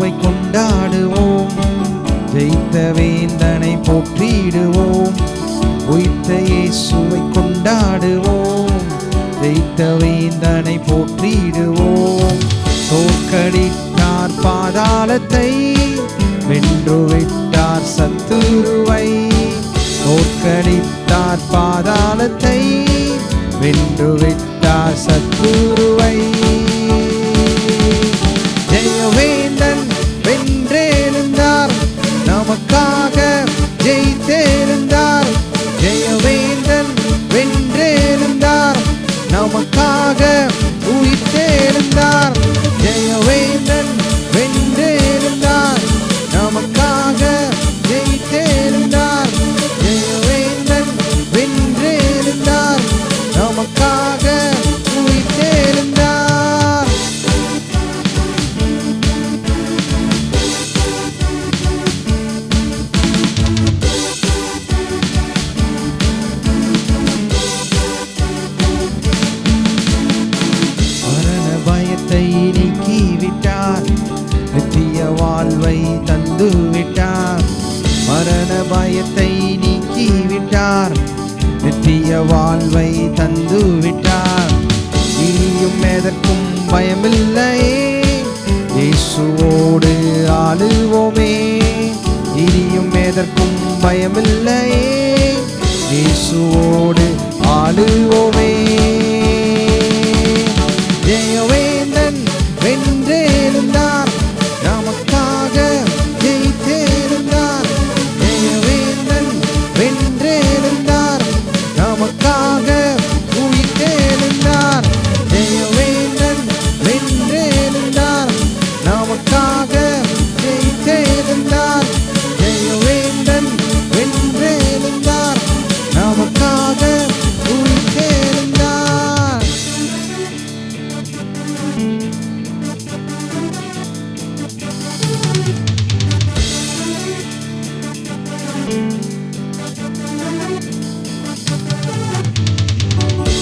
இயேசுவை கொண்டாடுவோம், ஜெயித்த வேந்தனை போற்றிடுவோம். உயிர்த்த இயேசுவை கொண்டாடுவோம், ஜெயித்த வேந்தனை போற்றிடுவோம். தோற்கடித்தார் பாதாளத்தை, வென்று விட்டார் சத்துருவை. தோற்கடித்தார் பாதாளத்தை, வென்று விட்டார் சத்துருவை. ஜெயவேந்தன் வென்றெழுந்தார், நமக்காக ஜெயித்தெழுந்தார். ஜெயவேந்தன் வென்றெழுந்தார், நமக்காக உயிர்த்தெழுந்தார். ஜெயவேந்தன் வென்றெழுந்தார், நமக்காக ஜெயித்தெழுந்தார். ஜெயவேந்தன் வென்றெழுந்தார், நமக்காக உயிர்த்தெழுந்தார். மரண பயத்தை நீக்கிவிட்டார், நித்திய வாழ்வை தந்து விட்டார். மரண பயத்தை நீக்கிவிட்டார், நித்திய வாழ்வை தந்து விட்டார். இனியும் எதற்கும் பயமில்லையே, இயேசுவோடு ஆளுவோமே. இனியும் எதற்கும் பயமில்லையே, இயேசுவோடு ஆளுவோமே. ஜெயவேந்தன் வென்றெழுந்தார், நமக்காக ஜெயித்தெழுந்தார். ஜெயவேந்தன் வென்றெழுந்தார், நமக்காக உயிர்த்தெழுந்தார். ஜெயவேந்தன் வென்றெழுந்தார், நமக்காக ஜெயித்தெழுந்தார். ஜெயவேந்தன் வென்றெழுந்தார், நமக்காக உயிர்த்தெழுந்தார்.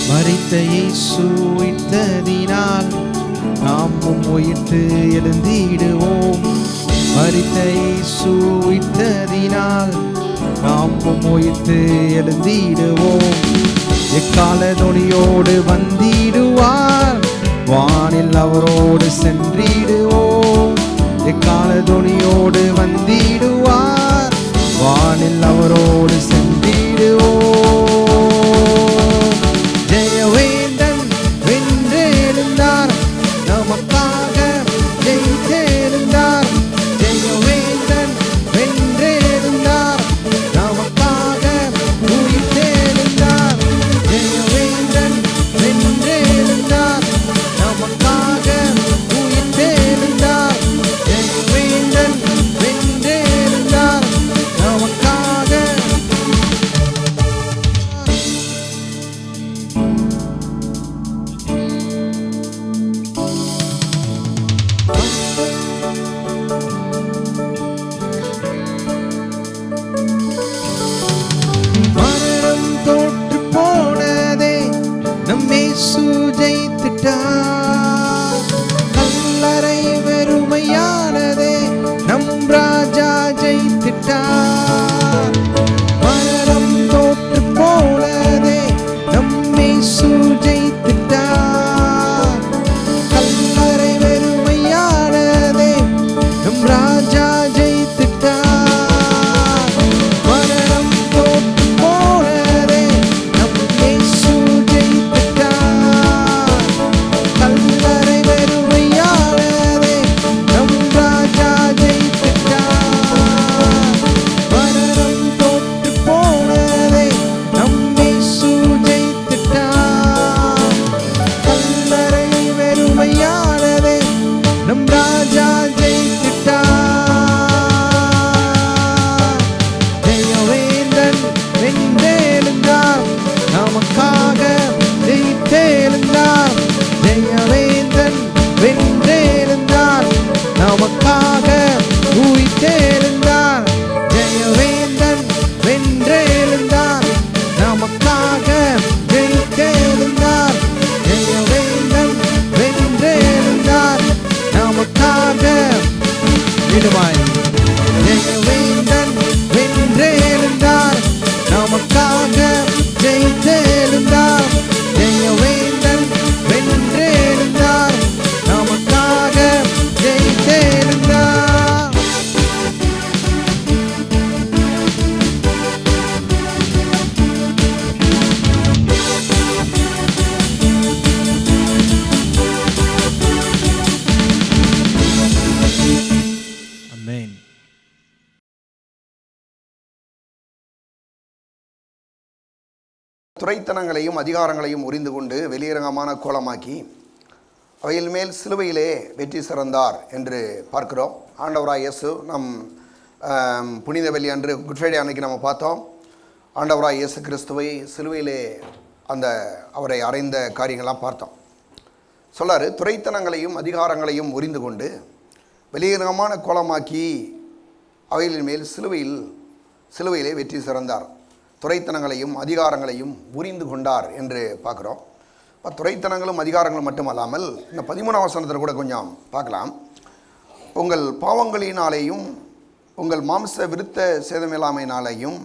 மரித்த இயேசு உயிர்த்ததினால், நாமும் உயிர்த்து எழுந்திடுவோம். மரித்த இயேசு உயிர்த்ததினால், நாமும் உயிர்த்து எழுந்திடுவோம். எக்கால தொனியோடு வந்திடுவார், வானில் அவரோடு சென்றிடுவோம். எக்கால தொனியோடு வந்திடுவார், வானில் அவரோடு சென்றிடுவோம். ஜெயவேந்தன் வென்றெழுந்தார், நமக்காக ஜெயித்தெழுந்தார். ஜெயவேந்தன் வென்றெழுந்தார், நமக்காக உயிர்த்தெழுந்தார். ஜெயவேந்தன் வென்றெழுந்தார், நமக்காக உயிர்த்தெழுந்தார். ஜெயவேந்தன் வென்றெழுந்தார், நமக்காக. மரணம் தோற்று போனதே, நம் இயேசு ஜெயித்துட்டார். கல்லறை வெறுமையானதே, நம் ராஜா ஜெயித்துட்டார். மரணம் தோற்று போனதே, நம் இயேசு ஜெயித்துட்டார். கல்லறை வெறுமையானதே, நம் ராஜா ஜெயித்துட்டார். மரணம் தோற்று போனதே, நம் இயேசு ஜெயித்துட்டார். கல்லறை வெறுமையானதே, நம் ராஜா ஜெயித்துட்டார். மரணம் தோற்று போனதே, நம் இயேசு ஜெயித்துட்டார். கல்லறை வெறுமையானதே, நம் ராஜா ஜெயித்துட்டார். ஜெயவேந்தன் வென்றெழுந்தார், நமக்காக ஜெயித்தெழுந்தார். ஜெயவேந்தன் வென்றெழுந்தார், நமக்காக உயிர்த்தெழுந்தார். ஜெயவேந்தன் வென்றெழுந்தார், நமக்காக ஜெயித்தெழுந்தார். ஜெயவேந்தன் வென்றெழுந்தார், நமக்காக துரைத்தனங்களையும் அதிகாரங்களையும் உரிந்து கொண்டு வெளியரங்கமான கோலமாக்கி அவையில் மேல் சிலுவையிலே வெற்றி சிறந்தார் என்று பார்க்கிறோம். ஆண்டவராய் இயேசு நம் புனித வெள்ளி அன்று குட் ஃப்ரைடே அன்னைக்கு நம்ம பார்த்தோம். ஆண்டவராய் இயேசு கிறிஸ்துவை சிலுவையிலே அவரை அறைந்த காரியங்கள்லாம் பார்த்தோம். சொல்லாரு, துரைத்தனங்களையும் அதிகாரங்களையும் உரிந்து கொண்டு வெளியரங்கமான கோலமாக்கி அவைகளின் மேல் சிலுவையிலே வெற்றி சிறந்தார். துரைத்தனங்களையும் அதிகாரங்களையும் உரிந்து கொண்டார் என்று பார்க்குறோம். இப்போ துரைத்தனங்களும் அதிகாரங்களும் மட்டுமல்லாமல் இந்த 13ஆம் வசனத்தில் கூட கொஞ்சம் பார்க்கலாம். உங்கள் பாவங்களினாலேயும் உங்கள் மாம்ச விருத்த சேதமில்லாமையினாலேயும்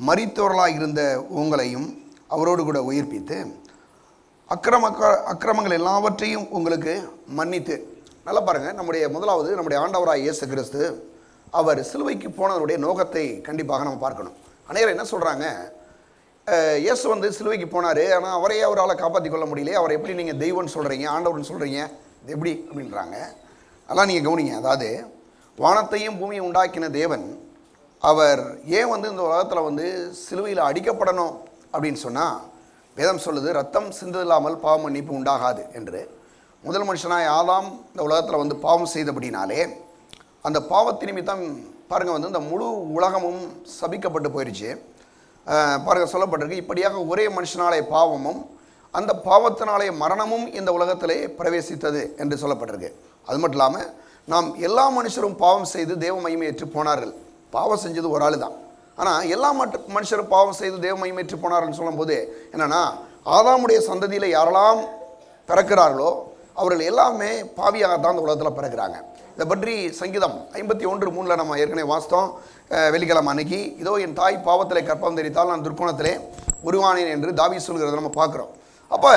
மரித்தோர்களாக இருந்த உங்களையும் அவரோடு கூட உயிர்ப்பித்து அக்கிரமங்கள் எல்லாவற்றையும் உங்களுக்கு மன்னித்து. நல்லா பாருங்கள், நம்முடைய ஆண்டவராய் இயேசு கிறிஸ்து அவர் சிலுவைக்கு போனவருடைய நோக்கத்தை கண்டிப்பாக நம்ம பார்க்கணும். அநேகர் என்ன சொல்கிறாங்க, இயேசு சிலுவைக்கு போனார், ஆனால் அவரையே அவரால் காப்பாற்றி கொள்ள முடியல, அவரை எப்படி நீங்கள் தெய்வம்னு சொல்கிறீங்க, ஆண்டவர்னு சொல்கிறீங்க, இது எப்படி அப்படின்றாங்க. அதெல்லாம் நீங்கள் கவனிங்க. அதாவது வானத்தையும் பூமியை உண்டாக்கின தேவன் அவர் ஏன் இந்த உலகத்தில் சிலுவையில் அடிக்கப்படணும் அப்படின்னு சொன்னால், வேதம் சொல்லுது, ரத்தம் சிந்ததில்லாமல் பாவ மன்னிப்பு உண்டாகாது என்று. முதல் மனுஷனாய் ஆதாம் இந்த உலகத்தில் பாவம் செய்தபடினாலே அந்த பாவத்தின் நிமித்தம் பாருங்கள் இந்த முழு உலகமும் சபிக்கப்பட்டு போயிடுச்சு. பாருங்கள், சொல்லப்பட்டிருக்கு, இப்படியாக ஒரே மனுஷனாலே பாவமும் அந்த பாவத்தினாலே மரணமும் இந்த உலகத்திலே பிரவேசித்தது என்று சொல்லப்பட்டிருக்கு. அது மட்டும் இல்லாமல் நாம் எல்லா மனுஷரும் பாவம் செய்து தேவ மகிமையற்று போனார்கள். பாவம் செஞ்சது ஒரு ஆள் தான், ஆனால் எல்லா மனுஷரும் பாவம் செய்து தேவ மகிமையற்று போனார்கள் சொல்லும்போது என்னென்னா, ஆதாமுடைய சந்ததியில் யாரெல்லாம் பிறக்கிறார்களோ அவர்கள் எல்லாமே பாவியாக தான் இந்த உலகத்தில் பிறக்கிறாங்க. இதை பற்றி சங்கீதம் 51:3 நம்ம ஏற்கனவே வாசித்தோம் வெள்ளிக்கிழமை அன்னைக்கு. இதோ என் தாய் பாவத்திலே கற்பம் தெரித்தால் நான் துர்க்குணத்திலே உருவானேன் என்று தாவீது சொல்கிறத நம்ம பார்க்குறோம். அப்போ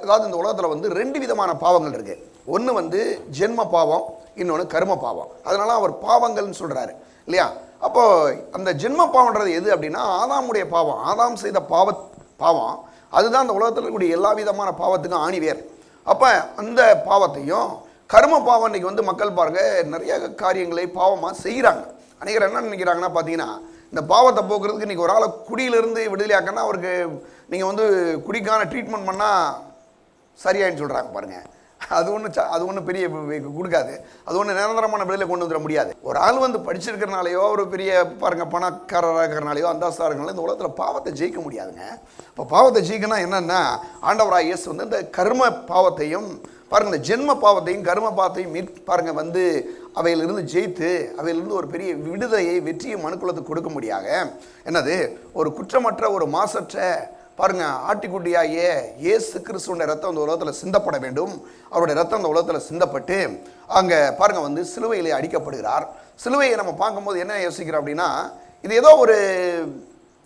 அதாவது இந்த உலகத்தில் 2 விதமான பாவங்கள் இருக்குது. ஒன்று ஜென்ம பாவம், இன்னொன்று கர்ம பாவம். அதனால அவர் பாவங்கள்னு சொல்கிறாரு இல்லையா. அப்போது அந்த ஜென்ம பாவம்ன்றது எது அப்படின்னா, ஆதாமுடைய பாவம், ஆதாம் செய்த பாவம் அதுதான் அந்த உலகத்தில் இருக்கக்கூடிய எல்லா விதமான பாவத்துக்கும் ஆணிவேர். அப்போ அந்த பாவத்தையும் கர்ம பாவம் இன்றைக்கி மக்கள் பாருங்கள் நிறைய காரியங்களை பாவமாக செய்கிறாங்க. அநேகர் என்ன நினைக்கிறாங்கன்னா பார்த்தீங்கன்னா, இந்த பாவத்தை போக்குறதுக்கு இன்றைக்கி ஒரு ஆளை குடியிலிருந்து விடுதலையாக்கன்னா அவருக்கு நீங்கள் குடிக்கான ட்ரீட்மெண்ட் பண்ணால் சரியாயின்னு சொல்கிறாங்க. பாருங்கள், அது ஒன்றும் பெரிய கொடுக்காது, அது ஒன்றும் நிரந்தரமான விடுதலை கொண்டு வந்துட முடியாது. ஒரு ஆள் படிச்சிருக்கிறனாலையோ ஒரு பெரிய பாருங்கள் பணக்காரராக இருக்கிறனாலையோ அந்தஸ்தாக இருக்கிறனால இந்த உலகத்தில் பாவத்தை ஜெயிக்க முடியாதுங்க. இப்போ பாவத்தை ஜெயிக்கனா என்னென்னா, ஆண்டவராய் இயேசு இந்த கர்ம பாவத்தையும் பாருங்கள், இந்த ஜென்ம பாவத்தையும் கர்ம பாவத்தையும் பாருங்கள் அவையிலிருந்து ஜெயித்து அவையிலிருந்து ஒரு பெரிய விடுதலையை வெற்றியை மனுக்குலத்துக்கு கொடுக்க முடியாத என்னது ஒரு குற்றமற்ற ஒரு மாசற்ற பாருங்கள் ஆட்டிக்குட்டியாகிய இயேசு கிறிஸ்துவோட ரத்தம் இந்த உலகத்தில் சிந்தப்பட வேண்டும். அவருடைய ரத்தம் இந்த உலகத்தில் சிந்தப்பட்டு அங்கே பாருங்கள் சிலுவையிலே அடிக்கப்படுகிறார். சிலுவையை நம்ம பார்க்கும்போது என்ன யோசிக்கிறோம் அப்படின்னா, இது ஏதோ ஒரு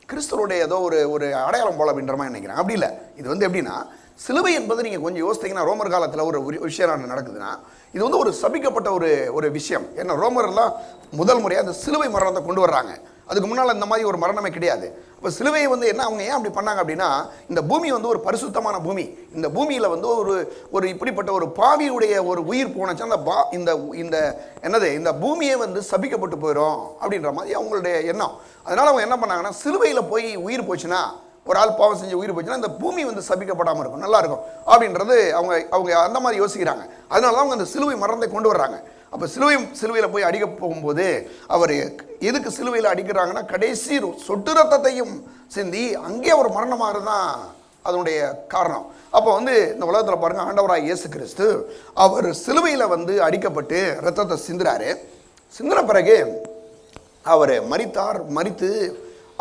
கிறிஸ்துவோடைய ஏதோ ஒரு அடையாளம் போல அப்படின்ற மாதிரி நினைக்கிறேன். அப்படி இல்லை. இது எப்படின்னா, சிலுவை என்பது நீங்கள் கொஞ்சம் யோசித்தீங்கன்னா, ரோமர் காலத்தில் ஒரு விஷயம் நடக்குதுன்னா, இது ஒரு சபிக்கப்பட்ட ஒரு விஷயம். ஏன்னா ரோமர்லாம் முதல் முறையாக அந்த சிலுவை மரணத்தை கொண்டு வர்றாங்க. அதுக்கு முன்னால் இந்த மாதிரி ஒரு மரணமே கிடையாது. இப்போ சிலுவையை என்ன அவங்க ஏன் அப்படி பண்ணாங்க அப்படின்னா, இந்த பூமி ஒரு பரிசுத்தமான பூமி. இந்த பூமியில் ஒரு இப்படிப்பட்ட ஒரு பாவியுடைய ஒரு உயிர் போனச்சு அந்த இந்த பூமியே சபிக்கப்பட்டு போயிடும் அப்படின்ற மாதிரி அவங்களுடைய எண்ணம். அதனால் அவங்க என்ன பண்ணாங்கன்னா, சிலுவையில் போய் உயிர் போச்சுன்னா, ஒரு ஆள் பாவம் செஞ்சு உயிர் போச்சுன்னா இந்த பூமி சபிக்கப்படாமல் இருக்கும், நல்லா இருக்கும் அப்படின்றது அவங்க அந்த மாதிரி யோசிக்கிறாங்க. அதனால தான் அவங்க அந்த சிலுவை மரணத்தை கொண்டு வர்றாங்க. அப்போ சிலுவையில் போய் அடிக்க போகும்போது அவர் எதுக்கு சிலுவையில் அடிக்கிறாங்கன்னா, கடைசி சொட்டு ரத்தத்தையும் சிந்தி அங்கே ஒரு மரணமாக தான் அதனுடைய காரணம். அப்போ இந்த உலகத்தில் பாருங்கள், ஆண்டவராய் இயேசு கிறிஸ்து அவர் சிலுவையில் அடிக்கப்பட்டு ரத்தத்தை சிந்துறாரு. சிந்தின பிறகு அவர் மரித்து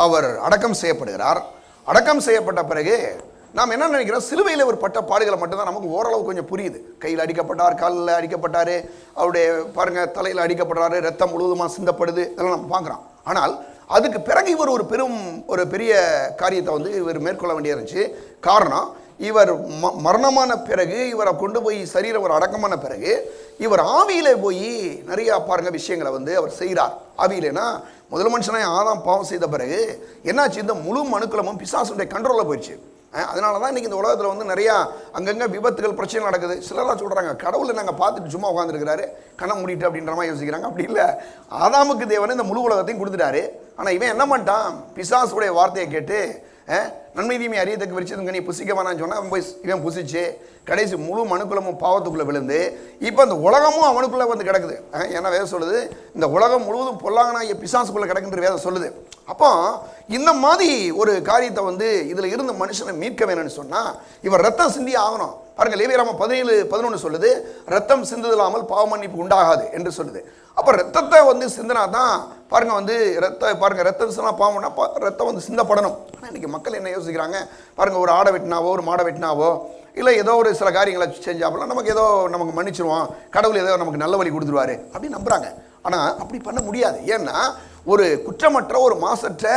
அவர் அடக்கம் செய்யப்படுகிறார். அடக்கம் செய்யப்பட்ட பிறகு நாம் என்ன நினைக்கிறோம், சிலுவையில் ஒரு பட்ட பாடுகளை மட்டும்தான் நமக்கு ஓரளவு கொஞ்சம் புரியுது. கையில் அடிக்கப்பட்டார், காலில் அடிக்கப்பட்டார், அவருடைய பாருங்கள் தலையில் அடிக்கப்படுறாரு, ரத்தம் முழுவதுமாக சிந்தப்படுது, இதெல்லாம் நம்ம பார்க்குறோம். ஆனால் அதுக்கு பிறகு இவர் ஒரு பெரிய காரியத்தை இவர் மேற்கொள்ள வேண்டிய இருந்துச்சு. காரணம், இவர் மரணமான பிறகு இவரை கொண்டு போய் சரீரம் ஒரு அடக்கமான பிறகு இவர் ஆவியிலே போய் நிறையா பாருங்கள் விஷயங்களை அவர் செய்கிறார். ஆவியிலேனா முதல் மனுஷனாய் ஆதாம் பாவம் செய்த பிறகு என்னாச்சு, இந்த முழு மனுக்குலமும் பிசாசுடைய கண்ட்ரோலில் போயிடுச்சு. அதனால தான் இன்றைக்கி இந்த உலகத்தில் நிறையா அங்கங்கே விபத்துகள் பிரச்சனை நடக்குது. சிலராக சொல்கிறாங்க, கடவுளை நாங்கள் பார்த்துட்டு சும்மா உட்காந்துருக்கிறாரு, கண்ணை மூடிட்டு அப்படின்ற மாதிரி யோசிக்கிறாங்க. அப்படி இல்லை, ஆதாமுக்கு தேவனை இந்த முழு உலகத்தையும் கொடுத்துட்டாரு. ஆனால் இவன் என்ன பண்ணிட்டான், பிசாசுடைய வார்த்தையை கேட்டு நன்மை தீமை அறியத்தக்க விருட்சத்தின் கனியை புசிக்க வேணான்னு சொன்னால் அவன் போய் இவன் புசிச்சு கடைசி முழு மனுக்குலமும் பாவத்துக்குள்ளே விழுந்து இப்போ அந்த உலகமும் அவனுக்குள்ளே வந்து கிடக்குது. ஏன்னா வேதம் சொல்லுது இந்த உலகம் முழுவதும் பொல்லாங்கனாகிய பிசாசுக்குள்ளே கிடக்குன்ற வேதம் சொல்லுது. அப்போ இந்த மாதிரி ஒரு காரியத்தை வந்து இதில் இருந்து மனுஷனை மீட்க வேணும்னு சொன்னால் இவர் ரத்தம் சிந்தி ஆகணும். பாருங்க, லேவியராகமம் 17:11 சொல்லுது, ரத்தம் சிந்துதலாமல் பாவ மன்னிப்பு உண்டாகாது என்று சொல்லுது. அப்போ ரத்தத்தை வந்து சிந்தினா தான் பாருங்க வந்து ரத்தம் சிந்தினா பாவம்னா ரத்தம் வந்து சிந்தப்படணும். ஆனால் இன்றைக்கி மக்கள் என்ன யோசிக்கிறாங்க பாருங்க, ஒரு ஆடை வெட்டினாவோ ஒரு மாடை வெட்டினாவோ இல்லை ஏதோ ஒரு சில காரியங்களை செஞ்சாப்பெல்லாம் நமக்கு மன்னிச்சிருவோம், கடவுள் ஏதோ நமக்கு நல்ல வழி கொடுத்துருவாரு அப்படின்னு நம்புறாங்க. ஆனால் அப்படி பண்ண முடியாது. ஏன்னா ஒரு குற்றமற்ற ஒரு மாசற்ற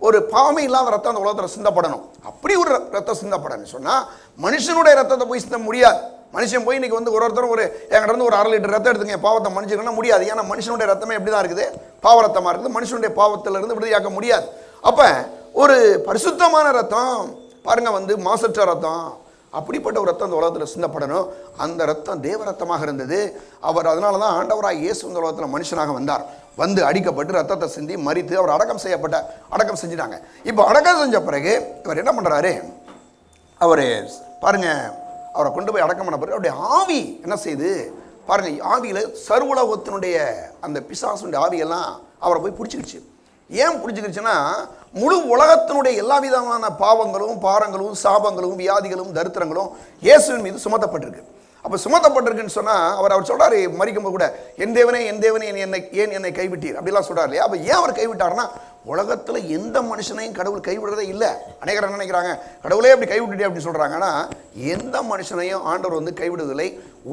ஒரு பாவமே இல்லாத ரத்தம் அந்த உலகத்தில் சிந்தப்படணும். அப்படி ஒரு ரத்தம் சிந்தப்படணும்னு சொன்னால் மனுஷனுடைய ரத்தத்தை போய் சிந்த முடியாது. மனுஷன் போய் இன்னைக்கு வந்து ஒருத்தரும் என்கிட்ட இருந்து ஒரு 1/2 லிட்டர் ரத்தம் எடுத்துங்க பாவத்தை மன்னிச்சுக்கணும்னா முடியாது. ஏன்னா மனுஷனுடைய ரத்தமே எப்படி தான் இருக்குது, பாவ ரத்தமாக இருக்குது. மனுஷனுடைய பாவத்திலிருந்து விடுதலையாக்க முடியாது. அப்போ ஒரு பரிசுத்தமான ரத்தம் பாருங்க வந்து மாசற்ற ரத்தம், அப்படிப்பட்ட ஒரு ரத்தம் அந்த உலகத்தில் சிந்தப்படணும். அந்த ரத்தம் தேவ ரத்தமாக இருந்தது. அவர் அதனால தான் ஆண்டவராக இயேசு இந்த உலகத்தில் மனுஷனாக வந்தார். வந்து அடிக்கப்பட்டு ரத்தத்தை சிந்தி மரித்து அவர் அடக்கம் செஞ்சிட்டாங்க. இப்போ அடக்கம் செஞ்ச பிறகு இவர் என்ன பண்ணுறாரு, அவர் பாருங்க அவரை கொண்டு போய் அடக்கம் பண்ண பிறகு அவருடைய ஆவி என்ன செய்யுது பாருங்க, ஆவியில் சர்வலோகத்தினுடைய அந்த பிசாசுடைய ஆவியெல்லாம் அவரை போய் பிடிச்சிக்கிச்சு. ஏன் பிடிச்சிக்கிச்சுன்னா முழு உலகத்தினுடைய எல்லா விதமான பாவங்களும் பாரங்களும் சாபங்களும் வியாதிகளும் தரித்திரங்களும் இயேசுவின் மீது சுமத்தப்பட்டிருக்கு. அப்போ சுமத்தப்பட்டிருக்குன்னு சொன்னால் அவர் சொல்கிறார் மரிக்கும்போது கூட, என் தேவனே என்னை கைவிட்டீர் அப்படிலாம் சொல்கிறார் இல்லையா. அப்போ ஏன் அவர் கைவிட்டார்னா உலகத்தில் எந்த மனுஷனையும் கடவுள் கைவிடுறதே இல்லை. அநேகர் என்ன நினைக்கிறாங்க, கடவுளே அப்படி கைவிட்டுட்டே அப்படின்னு சொல்கிறாங்க. ஆனால் எந்த மனுஷனையும் ஆண்டவர் வந்து கைவிடுவதில்லை.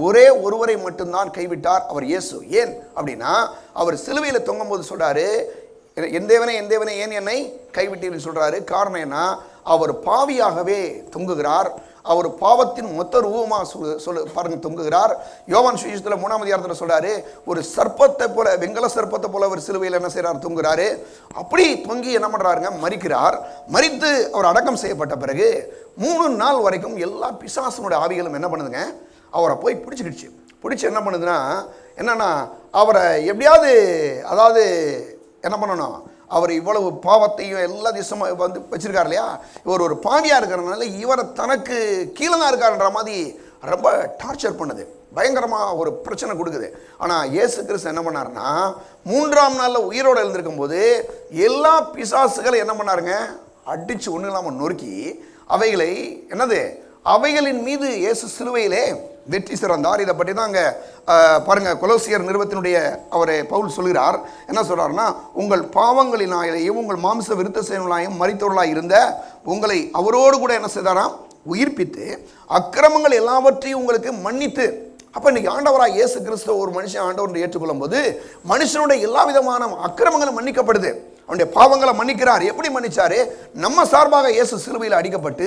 ஒரே ஒருவரை மட்டும்தான் கைவிட்டார், அவர் இயேசு. ஏன் அப்படின்னா அவர் சிலுவையில் தொங்கும் போது சொல்கிறாரு, என் தேவனே ஏன் என்னை கைவிட்டீர்னு சொல்கிறாரு. காரணம் என்ன, அவர் பாவியாகவே தொங்குகிறார். அவர் பாவத்தின் மொத்த ரூபமாக பாருங்க தொங்குகிறார். யோவான் சுவிசேஷத்தில் 3ஆம் அதிகாரத்தில் சொல்றாரு, ஒரு சர்ப்பத்தை போல, வெங்கல சர்ப்பத்தை போல அவர் சிலுவையில் என்ன செய்யறார், தொங்குறாரு. அப்படி தொங்கி என்ன பண்றாருங்க, மரிக்கிறார். மரித்து அவர் அடக்கம் செய்யப்பட்ட பிறகு 3 நாள் வரைக்கும் எல்லா பிசாசனுடைய ஆவிகளும் என்ன பண்ணுதுங்க, அவரை போய் பிடிச்சி என்ன பண்ணுதுன்னா என்னன்னா அவரை எப்படியாவது அதாவது என்ன பண்ணணும், அவர் இவ்வளவு பாவத்தையும் எல்லா திசமும் வந்து வச்சிருக்காரு இல்லையா, இவர் ஒரு பாவியாக இருக்கிறதுனால இவரை தனக்கு கீழே தான் இருக்காருன்ற மாதிரி ரொம்ப டார்ச்சர் பண்ணுது, பயங்கரமாக ஒரு பிரச்சனை கொடுக்குது. ஆனால் இயேசு கிறிஸ்து என்ன பண்ணாருன்னா 3ஆம் நாளில் உயிரோடு எழுந்திருக்கும் போது எல்லா பிசாசுகளை என்ன பண்ணாருங்க, அடித்து ஒன்றும் இல்லாமல் நொறுக்கி அவைகளை அவைகளின் மீது இயேசு சிலுவையிலே வெற்றி சிறந்தார். இதை பற்றி தான் அங்கே பாருங்க கொலோசியர் நிறுவத்தினுடைய அவரை பவுல் சொல்கிறார். என்ன சொல்றாருன்னா, உங்கள் பாவங்களினாலேயும் உங்கள் மாம்ச விருத்த செயலாயும் மரித்தவர்களாக இருந்த உங்களை அவரோடு கூட என்ன செய்தாராம், உயிர்ப்பித்து அக்கிரமங்கள் எல்லாவற்றையும் உங்களுக்கு மன்னித்து. அப்போ இன்னைக்கு ஆண்டவராக இயேசு கிறிஸ்துவ ஒரு மனுஷன் ஆண்டவரை ஏற்றுக்கொள்ளும் போது மனுஷனுடைய எல்லா விதமான அக்கிரமங்களும் மன்னிக்கப்படுது. அவனுடைய பாவங்களை மன்னிக்கிறார். எப்படி மன்னிச்சாரு, நம்ம சார்பாக இயேசு சிலுவையில் அடிக்கப்பட்டு